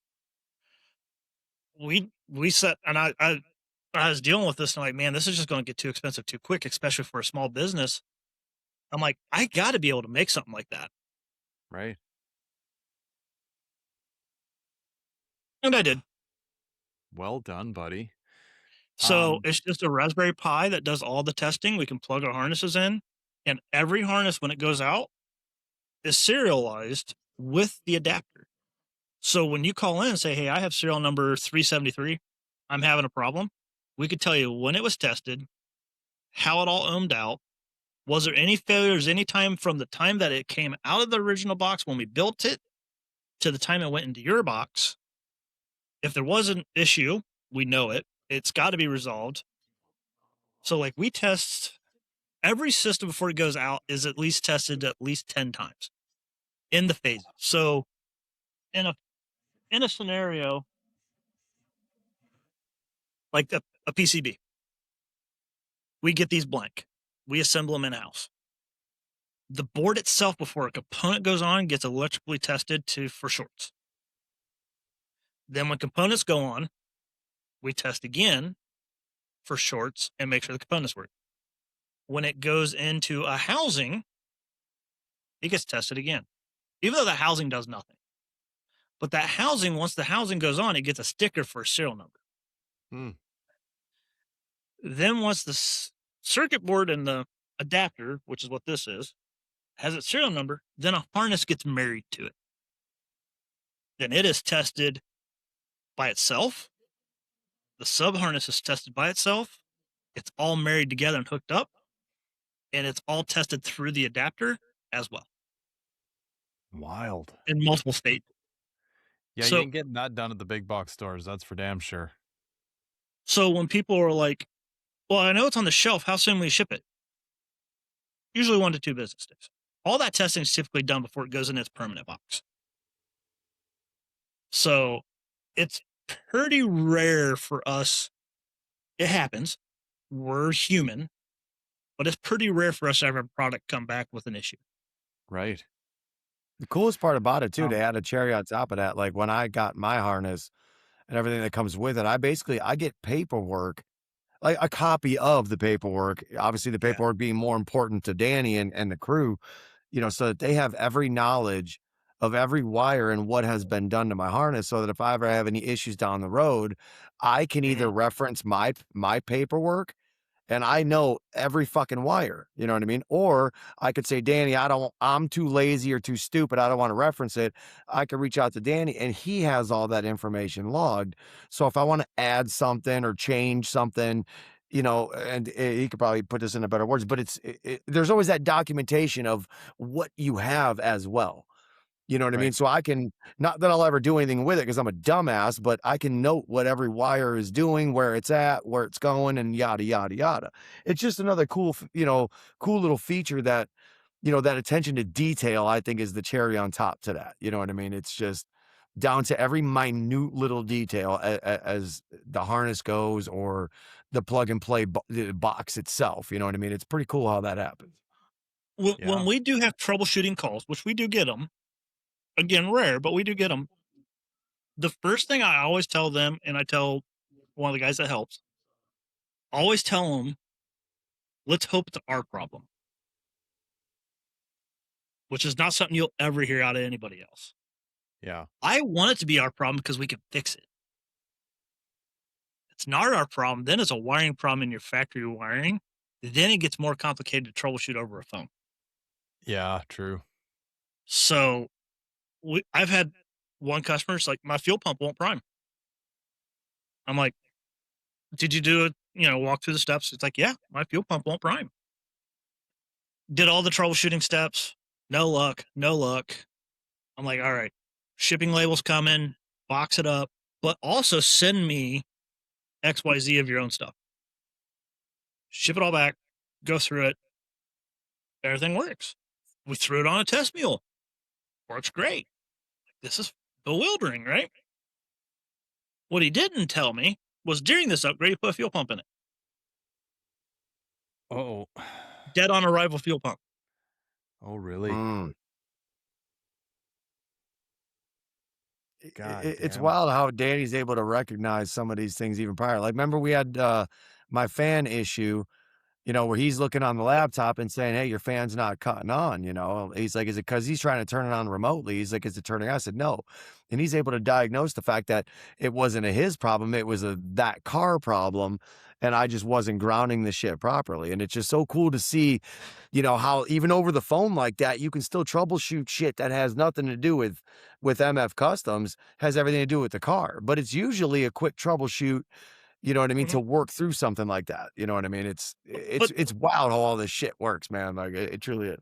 We set, and I was dealing with this and I'm like, man, this is just going to get too expensive too quick, especially for a small business. I'm like, I got to be able to make something like that. Right. And I did. Well done, buddy. So it's just a Raspberry Pi that does all the testing. We can plug our harnesses in, and every harness, when it goes out, is serialized with the adapter. So when you call in and say, hey, I have serial number 373, I'm having a problem, we could tell you when it was tested, how it all ohmed out. Was there any failures any time from the time that it came out of the original box when we built it to the time it went into your box? If there was an issue, we know it. It's got to be resolved. So like we test every system before it goes out is at least tested at least 10 times in the phases. So in a scenario like a PCB, we get these blank. We assemble them in-house. The board itself, before a component goes on, gets electrically tested for shorts. Then when components go on, we test again for shorts and make sure the components work. When it goes into a housing, it gets tested again, even though the housing does nothing. But that housing, once the housing goes on, it gets a sticker for a serial number. Then once the circuit board and the adapter, which is what this is, has its serial number, then a harness gets married to it. Then it is tested by itself. The sub harness is tested by itself. It's all married together and hooked up, and it's all tested through the adapter as well Wild. in multiple states. Yeah, So- you ain't getting that done at the big box stores. That's for damn sure. So when people are like, well, I know it's on the shelf, how soon will you ship it? Usually 1 to 2 business days. All that testing is typically done before it goes in its permanent box. So it's pretty rare for us. It happens. We're human, but it's pretty rare for us to have a product come back with an issue. Right. The coolest part about it too, Um, they had a cherry on top of that. Like when I got my harness and everything that comes with it, I get paperwork, like a copy of the paperwork. Obviously, the Yeah. paperwork being more important to Danny and the crew, so that they have every knowledge of every wire and what has been done to my harness, so that if I ever have any issues down the road, I can either reference my paperwork and I know every fucking wire, you know what I mean? Or I could say, Danny, I'm too lazy or too stupid. I don't want to reference it. I could reach out to Danny and he has all that information logged. So if I want to add something or change something, and he could probably put this into better words, but there's always that documentation of what you have as well. You know what I mean? Right. So I can, not that I'll ever do anything with it because I'm a dumbass, but I can note what every wire is doing, where it's at, where it's going, and yada, yada, yada. It's just another cool little feature that, that attention to detail, I think, is the cherry on top to that. You know what I mean? It's just down to every minute little detail as the harness goes or the plug and play the box itself. You know what I mean? It's pretty cool how that happens. When we do have troubleshooting calls, which we do get them, again, rare, but we do get them. The first thing I always tell them, and I tell one of the guys that helps, always tell them, let's hope it's our problem, which is not something you'll ever hear out of anybody else. Yeah. I want it to be our problem because we can fix it. It's not our problem. Then it's a wiring problem in your factory wiring. Then it gets more complicated to troubleshoot over a phone. Yeah, true. So I've had one customer, it's like, my fuel pump won't prime. I'm like, did you do it? Walk through the steps? It's like, yeah, my fuel pump won't prime. Did all the troubleshooting steps. No luck. I'm like, all right, shipping labels come in, box it up, but also send me XYZ of your own stuff. Ship it all back, go through it. Everything works. We threw it on a test mule. Works great. This is bewildering, right? What he didn't tell me was during this upgrade, he put a fuel pump in it. Oh. Dead on arrival fuel pump. Oh, really? God It's damn. wild how Danny's able to recognize some of these things even prior. Like, remember we had my fan issue, where he's looking on the laptop and saying, hey, your fan's not cutting on, He's like, is it because he's trying to turn it on remotely? He's like, is it turning on? I said, no. And he's able to diagnose the fact that it wasn't his problem. It was that car problem. And I just wasn't grounding the shit properly. And it's just so cool to see, how even over the phone like that, you can still troubleshoot shit that has nothing to do with MF Customs, has everything to do with the car. But it's usually a quick troubleshoot, you know what I mean, to work through something like that. You know what I mean? It's wild how all this shit works, man. Like it truly is.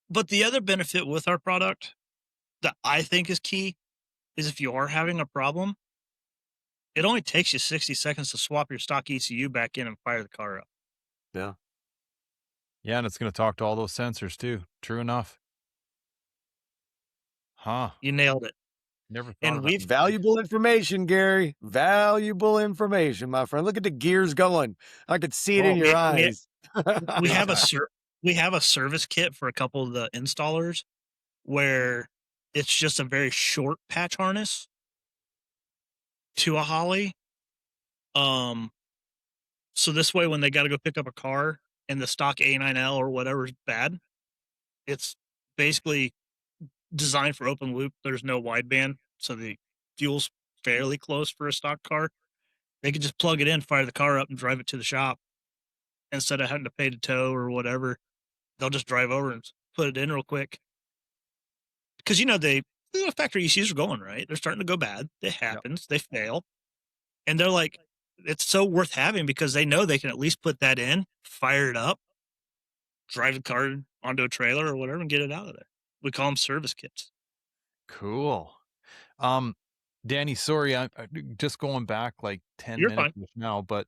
But the other benefit with our product that I think is key is if you are having a problem, it only takes you 60 seconds to swap your stock ECU back in and fire the car up. Yeah. Yeah, and it's going to talk to all those sensors too. True enough. Huh. You nailed it. Never thought And of that. we've Valuable information, Gary. Valuable information, my friend. Look at the gears going. I could see it in your eyes. we have a service kit for a couple of the installers where it's just a very short patch harness to a Holly. So this way, when they got to go pick up a car and the stock A9L or whatever is bad, it's basically designed for open loop. There's no wideband, so the fuel's fairly close for a stock car. They could just plug it in, fire the car up, and drive it to the shop instead of having to pay to tow or whatever. They'll just drive over and put it in real quick. Because, the factory ECUs are going, right? They're starting to go bad. It happens. They fail. And they're like, it's so worth having because they know they can at least put that in, fire it up, drive the car onto a trailer or whatever and get it out of there. We call them service kits. Cool. Danny, sorry, I'm just going back like 10 You're minutes fine. now, but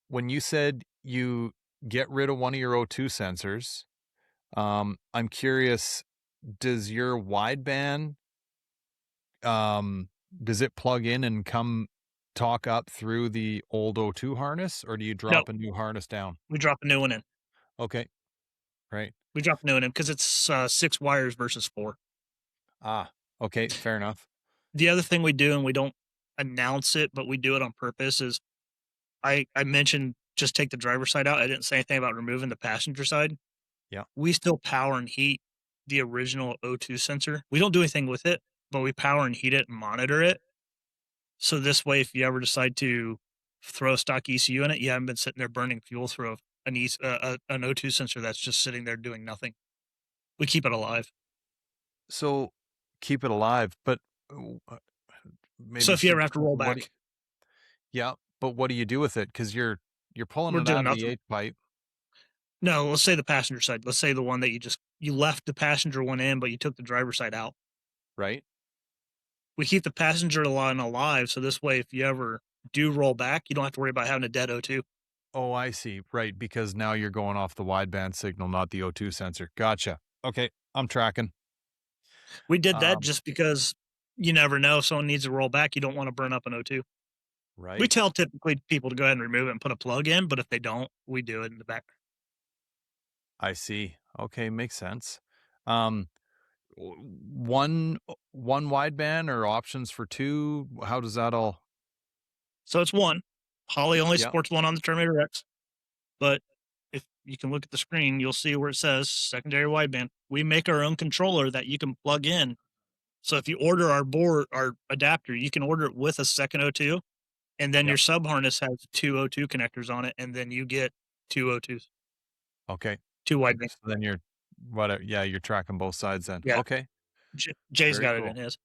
when you said you get rid of one of your O2 sensors, I'm curious, does your wideband, does it plug in and come talk up through the old O2 harness, or do you No, drop a new harness down? we drop a new one in. Okay, right. We drop a new one in because it's 6 wires versus 4. Ah, okay, fair enough. The other thing we do, and we don't announce it, but we do it on purpose, is I mentioned just take the driver's side out. I didn't say anything about removing the passenger side. Yeah. We still power and heat the original O2 sensor. We don't do anything with it, but we power and heat it and monitor it. So this way, if you ever decide to throw a stock ECU in it, you haven't been sitting there burning fuel through an O2 sensor that's just sitting there doing nothing. We keep it alive. So keep it alive, but maybe So if you ever skip have to roll what do back, yeah, but what do you do with it? Because you're pulling we're it doing out of the nothing. H pipe, No, let's say the passenger side. Let's say the one that you left the passenger one in, but you took the driver's side out. right? We keep the passenger line alive, so this way, if you ever do roll back, you don't have to worry about having a dead O2. Oh, I see. Right, because now you're going off the wideband signal, not the O2 sensor. Gotcha. Okay, I'm tracking. We did that Um, just because you never know. If someone needs to roll back, you don't want to burn up an O2. We right. tell typically people to go ahead and remove it and put a plug in, but if they don't, we do it in the back. I see. Okay, makes sense. Um, one wideband or options for two? How does that all? So it's one. Holly only Yeah. supports one on the Terminator X, but if you can look at the screen, you'll see where it says secondary wideband. We make our own controller that you can plug in. So if you order our adapter, you can order it with a second O2, and then Yep. your sub harness has 2 O2 connectors on it, and then you get 2 O2s, Okay. 2 wideband. So then you're whatever. Yeah, you're tracking both sides then. Yeah. Okay. Jay's Very got cool. it in his.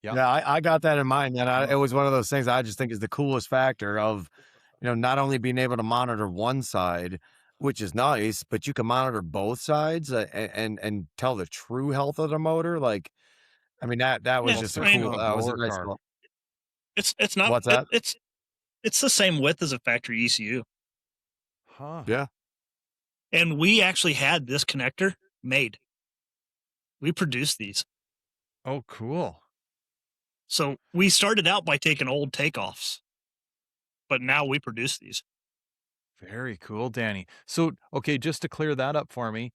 Yeah. Yeah, I got that in mind, and it was one of those things I just think is the coolest factor of, not only being able to monitor one side, which is nice, but you can monitor both sides and tell the true health of the motor. Like, I mean, that was Yeah, just I a mean, cool. That was a nice. Little, it's not what's that? it's the same width as a factory ECU, Huh. Yeah. and we actually had this connector made. We produced these. Oh, cool. So we started out by taking old takeoffs, but now we produce these. Very cool, Danny. So, okay, just to clear that up for me.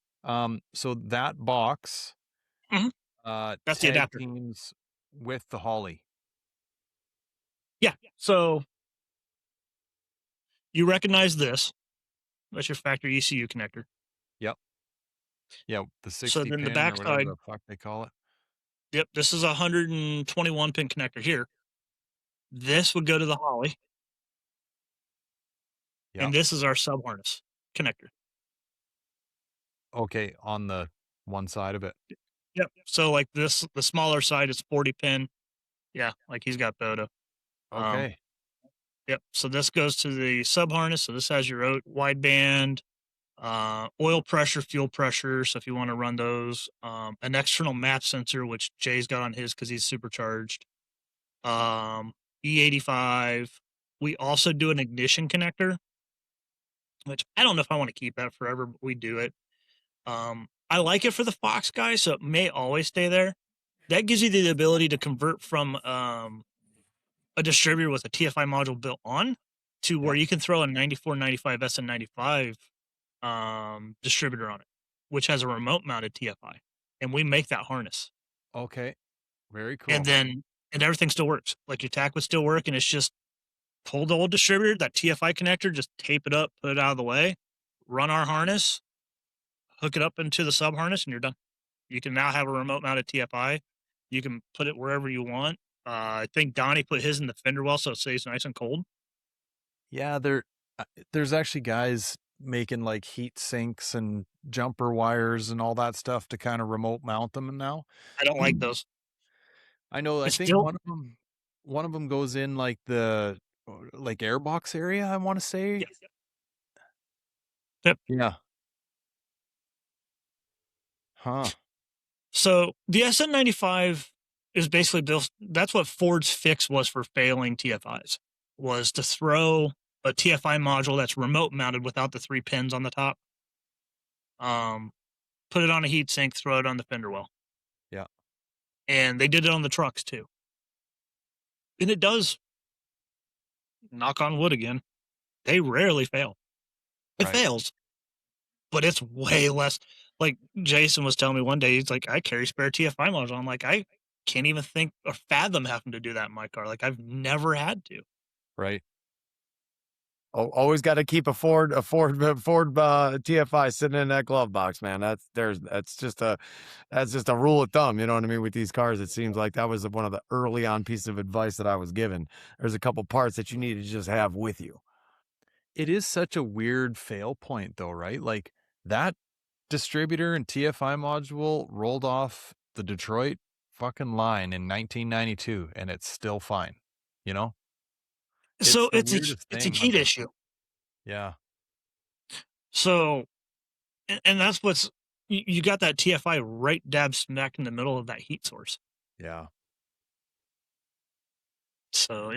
So that box, Mhm. That's the tag adapter. teams with the Holly. Yeah. So you recognize this. That's your factory ECU connector. Yep. Yeah, the So 60 then the pin or whatever backside, the fuck they call it. yep, this is a 121 pin connector here. This would go to the Holly, Yep. and this is our sub harness connector. Okay, on the one side of it. Yep. So like this, the smaller side is 40 pin. Yeah, like he's got Bodo. Okay. Yep. So this goes to the sub harness. So this has your wideband, oil pressure, fuel pressure. So if you want to run those, an external map sensor, which Jay's got on his because he's supercharged. E85. We also do an ignition connector, which I don't know if I want to keep that forever, but we do it. I like it for the Fox guys, so it may always stay there. That gives you the ability to convert from a distributor with a TFI module built on to where you can throw a 94, 95, SN95 distributor on it, which has a remote mounted TFI. And we make that harness. Okay. Very cool. And everything still works. Like your tack would still work, and it's just pull the old distributor, that TFI connector, just tape it up, put it out of the way, run our harness, hook it up into the sub harness, and you're done. You can now have a remote mounted TFI. You can put it wherever you want. I think Donnie put his in the fender well, so it stays nice and cold. Yeah, there's actually guys making like heat sinks and jumper wires and all that stuff to kind of remote mount them now. I don't like those. I know. I It's think still one of them goes in like the like airbox area. I want to say. Yes. Yep. Yeah. Huh. So the SN95 is basically built. That's what Ford's fix was for failing TFIs, was to throw a TFI module that's remote mounted without the 3 pins on the top. Put it on a heat sink, throw it on the fender well. Yeah. And they did it on the trucks too. And it does, knock on wood again, they rarely fail. It Right. fails, but it's way less. Like Jason was telling me one day, he's like, I carry spare TFI module. I'm like, I can't even think or fathom having to do that in my car. Like, I've never had to. Right. Always got to keep a Ford TFI sitting in that glove box, man. That's just a rule of thumb. You know what I mean? With these cars, it seems like that was one of the early on pieces of advice that I was given. There's a couple parts that you need to just have with you. It is such a weird fail point though, right? Like that distributor and TFI module rolled off the Detroit fucking line in 1992 and it's still fine. You know? So the it's weirdest a thing, heat man. issue. Yeah. So, and that's what's, you got that TFI right dab smack in the middle of that heat source. Yeah. So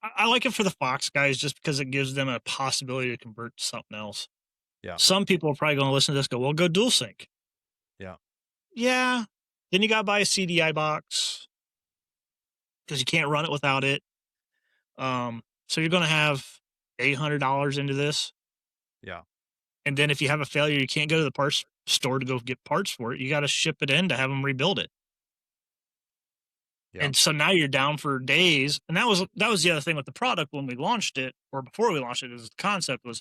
I like it for the Fox guys just because it gives them a possibility to convert to something else. Yeah. Some people are probably going to listen to this and go, well, go dual sync. Yeah. Yeah. Then you got to buy a CDI box because you can't run it without it. So you're going to have $800 into this. Yeah. And then if you have a failure, you can't go to the parts store to go get parts for it. You got to ship it in to have them rebuild it. Yeah. And so now you're down for days. And that was the other thing with the product when we launched it, or before we launched it, is the concept was,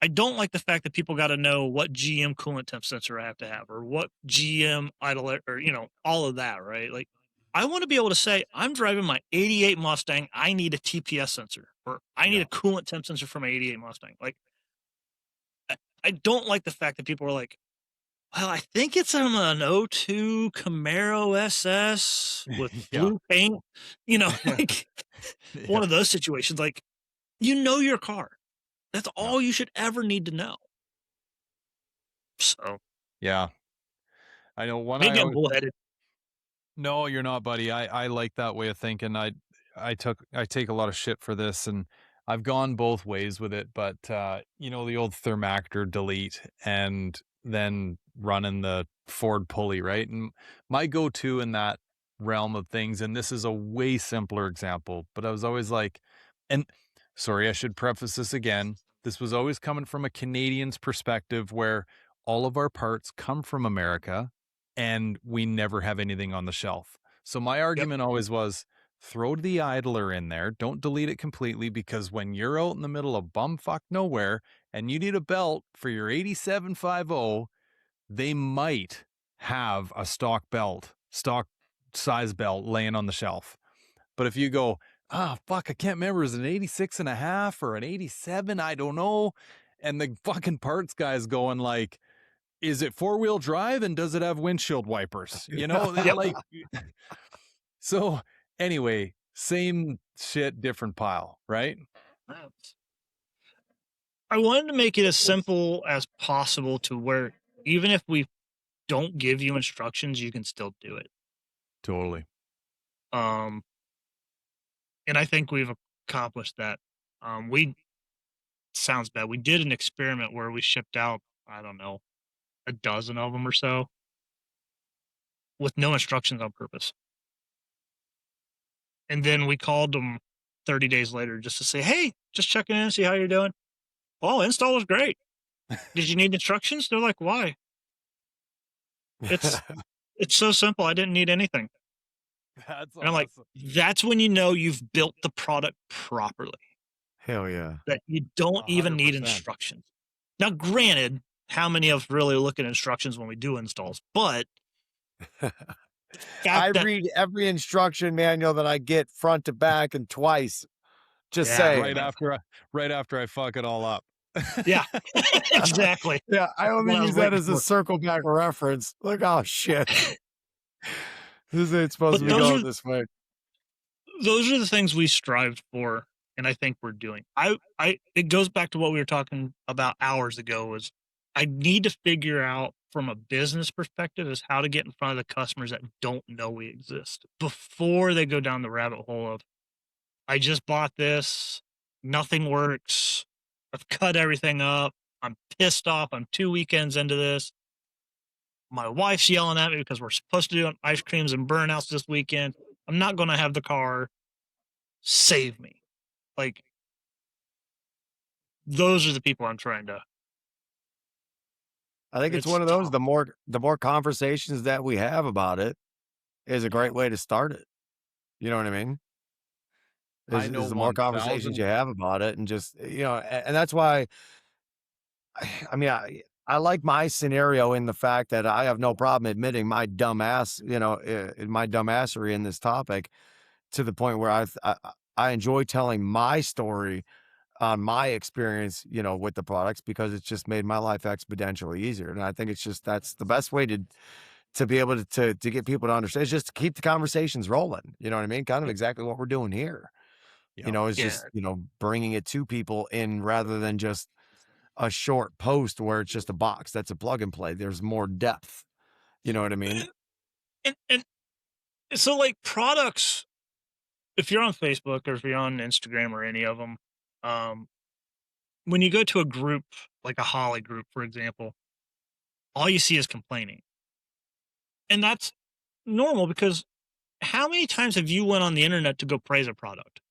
I don't like the fact that people got to know what GM coolant temp sensor I have to have, or what GM idle, or, all of that, right? Like, I want to be able to say, I'm driving my 88 Mustang, I need a TPS sensor, or I need a coolant temp sensor for my 88 Mustang. Like, I don't like the fact that people are like, well, I think it's an 02 Camaro SS with blue paint, like one of those situations. Like, your car. That's all you should ever need to know. So, yeah. I know one. maybe I'm bullheaded. No, you're not, buddy. I like that way of thinking. I take a lot of shit for this, and I've gone both ways with it. But the old Thermactor delete and then running the Ford pulley, right? And my go-to in that realm of things, and this is a way simpler example, but I was always like, and sorry, I should preface this again. This was always coming from a Canadian's perspective where all of our parts come from America and we never have anything on the shelf. So my argument always was, throw the idler in there. Don't delete it completely, because when you're out in the middle of bumfuck nowhere and you need a belt for your 8750, they might have a stock size belt laying on the shelf. But if you go, fuck, I can't remember, is it an 86.5 or an 87? I don't know. And the fucking parts guy's going like, is it 4-wheel drive and does it have windshield wipers? Like, so anyway, same shit, different pile, right? I wanted to make it as simple as possible to where even if we don't give you instructions, you can still do it. Totally. And I think we've accomplished that. Sounds bad. We did an experiment where we shipped out, I don't know, a dozen of them or so with no instructions on purpose. And then we called them 30 days later just to say, hey, just checking in, see how you're doing. Oh, install was great. Did you need instructions? They're like, why? It's so simple. I didn't need anything. That's and I'm like, that's when you know you've built the product properly. Hell yeah. That you don't even need 100%. instructions. Now, granted, how many of us really look at instructions when we do installs? But I read every instruction manual that I get front to back and twice. Just Yeah, saying. right after I fuck it all up. Yeah, exactly. Yeah, I only What I was use that waiting as a for. circle back reference. Like, oh shit, this ain't supposed But to be going this way. those are the things we strived for, and I think we're doing. It goes back to what we were talking about hours ago. Was I need to figure out from a business perspective is how to get in front of the customers that don't know we exist before they go down the rabbit hole of I just bought this, nothing works, I've cut everything up, I'm pissed off, I'm 2 weekends into this. My wife's yelling at me because we're supposed to do ice creams and burnouts this weekend. I'm not going to have the car. Save me. Like, those are the people I'm trying to. I think it's It's one of those. tough. The more conversations that we have about it is a great way to start it. You know what I mean? I know Is the more conversations 1,000. you have about it, and just and that's why. I mean, I like my scenario in the fact that I have no problem admitting my dumbass, my dumbassery in this topic, to the point where I enjoy telling my story on my experience, with the products, because it's just made my life exponentially easier. And I think it's just that's the best way to be able to get people to understand. It's just to keep the conversations rolling. You know what I mean? Kind of exactly what we're doing here. Yeah. Is Yeah. just bringing it to people in rather than just a short post where it's just a box that's a plug and play. There's more depth. You know what I mean? And so, like, products, if you're on Facebook or if you're on Instagram or any of them, when you go to a group, like a Holly group, for example, all you see is complaining. And that's normal because how many times have you went on the internet to go praise a product?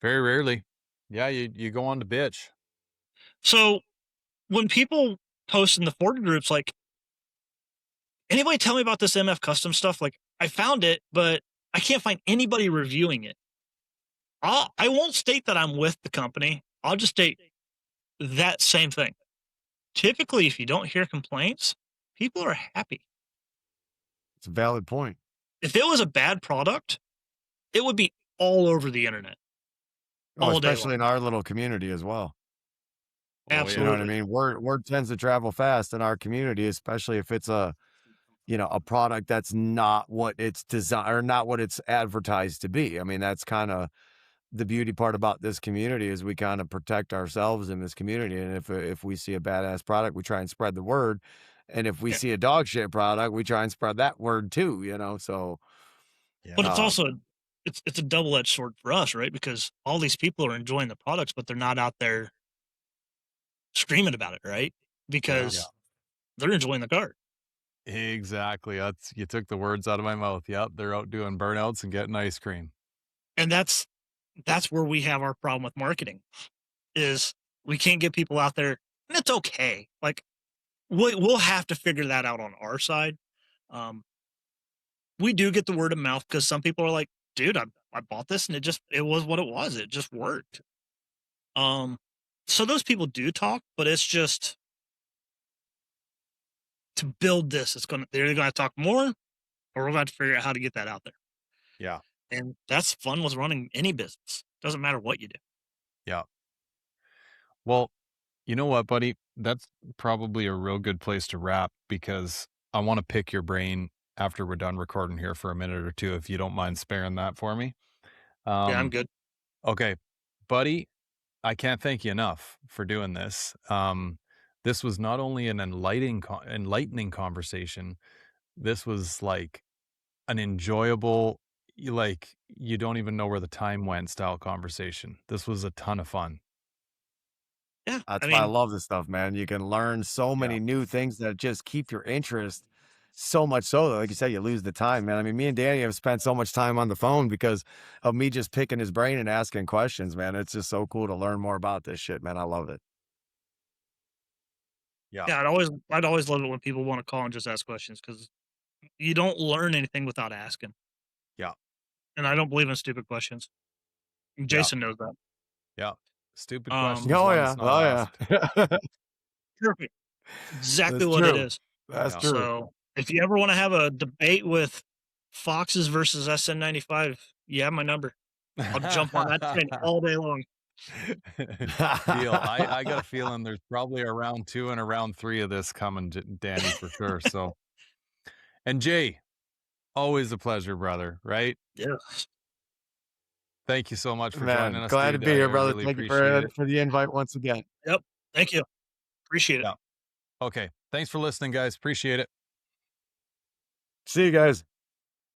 Very rarely. Yeah, you go on to bitch. So when people post in the Ford groups, like, anybody tell me about this MF custom stuff? Like, I found it, but I can't find anybody reviewing it. I won't state that I'm with the company. I'll just state that same thing. Typically, if you don't hear complaints, people are happy. It's a valid point. If it was a bad product, it would be all over the internet. All day Especially in long. our little community as well. Absolutely. You know what I mean? Word tends to travel fast in our community, especially if it's a product that's not what it's designed or not what it's advertised to be. I mean, that's kind of the beauty part about this community is we kind of protect ourselves in this community. And if we see a badass product, we try and spread the word. And if we see a dog shit product, we try and spread that word too, so. Yeah. But it's also, it's a double-edged sword for us, right? Because all these people are enjoying the products, but they're not out there screaming about it, right? Because they're enjoying the car. Exactly. You took the words out of my mouth. Yep, they're out doing burnouts and getting ice cream. And that's where we have our problem with marketing is we can't get people out there, and it's okay. Like, we'll have to figure that out on our side. We do get the word of mouth because some people are like, dude, I bought this and it was what it was. It just worked. So those people do talk, but it's just to build this, they're either gonna talk more or we're gonna have to figure out how to get that out there. Yeah. And that's fun with running any business. Doesn't matter what you do. Yeah. Well, you know what, buddy? That's probably a real good place to wrap because I want to pick your brain after we're done recording here for a minute or two, if you don't mind sparing that for me. Yeah, I'm good. Okay, buddy, I can't thank you enough for doing this. This was not only an enlightening conversation, this was like an enjoyable, you don't even know where the time went style conversation. This was a ton of fun. Yeah. That's why I love this stuff, man. You can learn so many Yeah. new things that just keep your interest so much so that, like you said, you lose the time, man. I mean, me and Danny have spent so much time on the phone because of me just picking his brain and asking questions, man. It's just so cool to learn more about this shit, man. I love it. Yeah. Yeah, I'd always love it when people want to call and just ask questions because you don't learn anything without asking. Yeah. And I don't believe in stupid questions. Jason knows that. Yeah. Stupid Um, questions. Oh, one yeah. that's not Oh, asked. yeah. Perfect. Exactly That's what it true. is. That's Yeah. true. So if you ever want to have a debate with Foxes versus SN95, you have my number. I'll jump on that train all day long. Deal. I got a feeling there's probably a round 2 and a round 3 of this coming, Danny, for sure. So, and Jay, always a pleasure, brother. Right? Yeah. Thank you so much for Man, joining us. glad to dude. be here, I brother. really Thank you appreciate it. for the invite once again. Yep. Thank you. Appreciate it. Yeah. Okay. Thanks for listening, guys. Appreciate it. See you guys.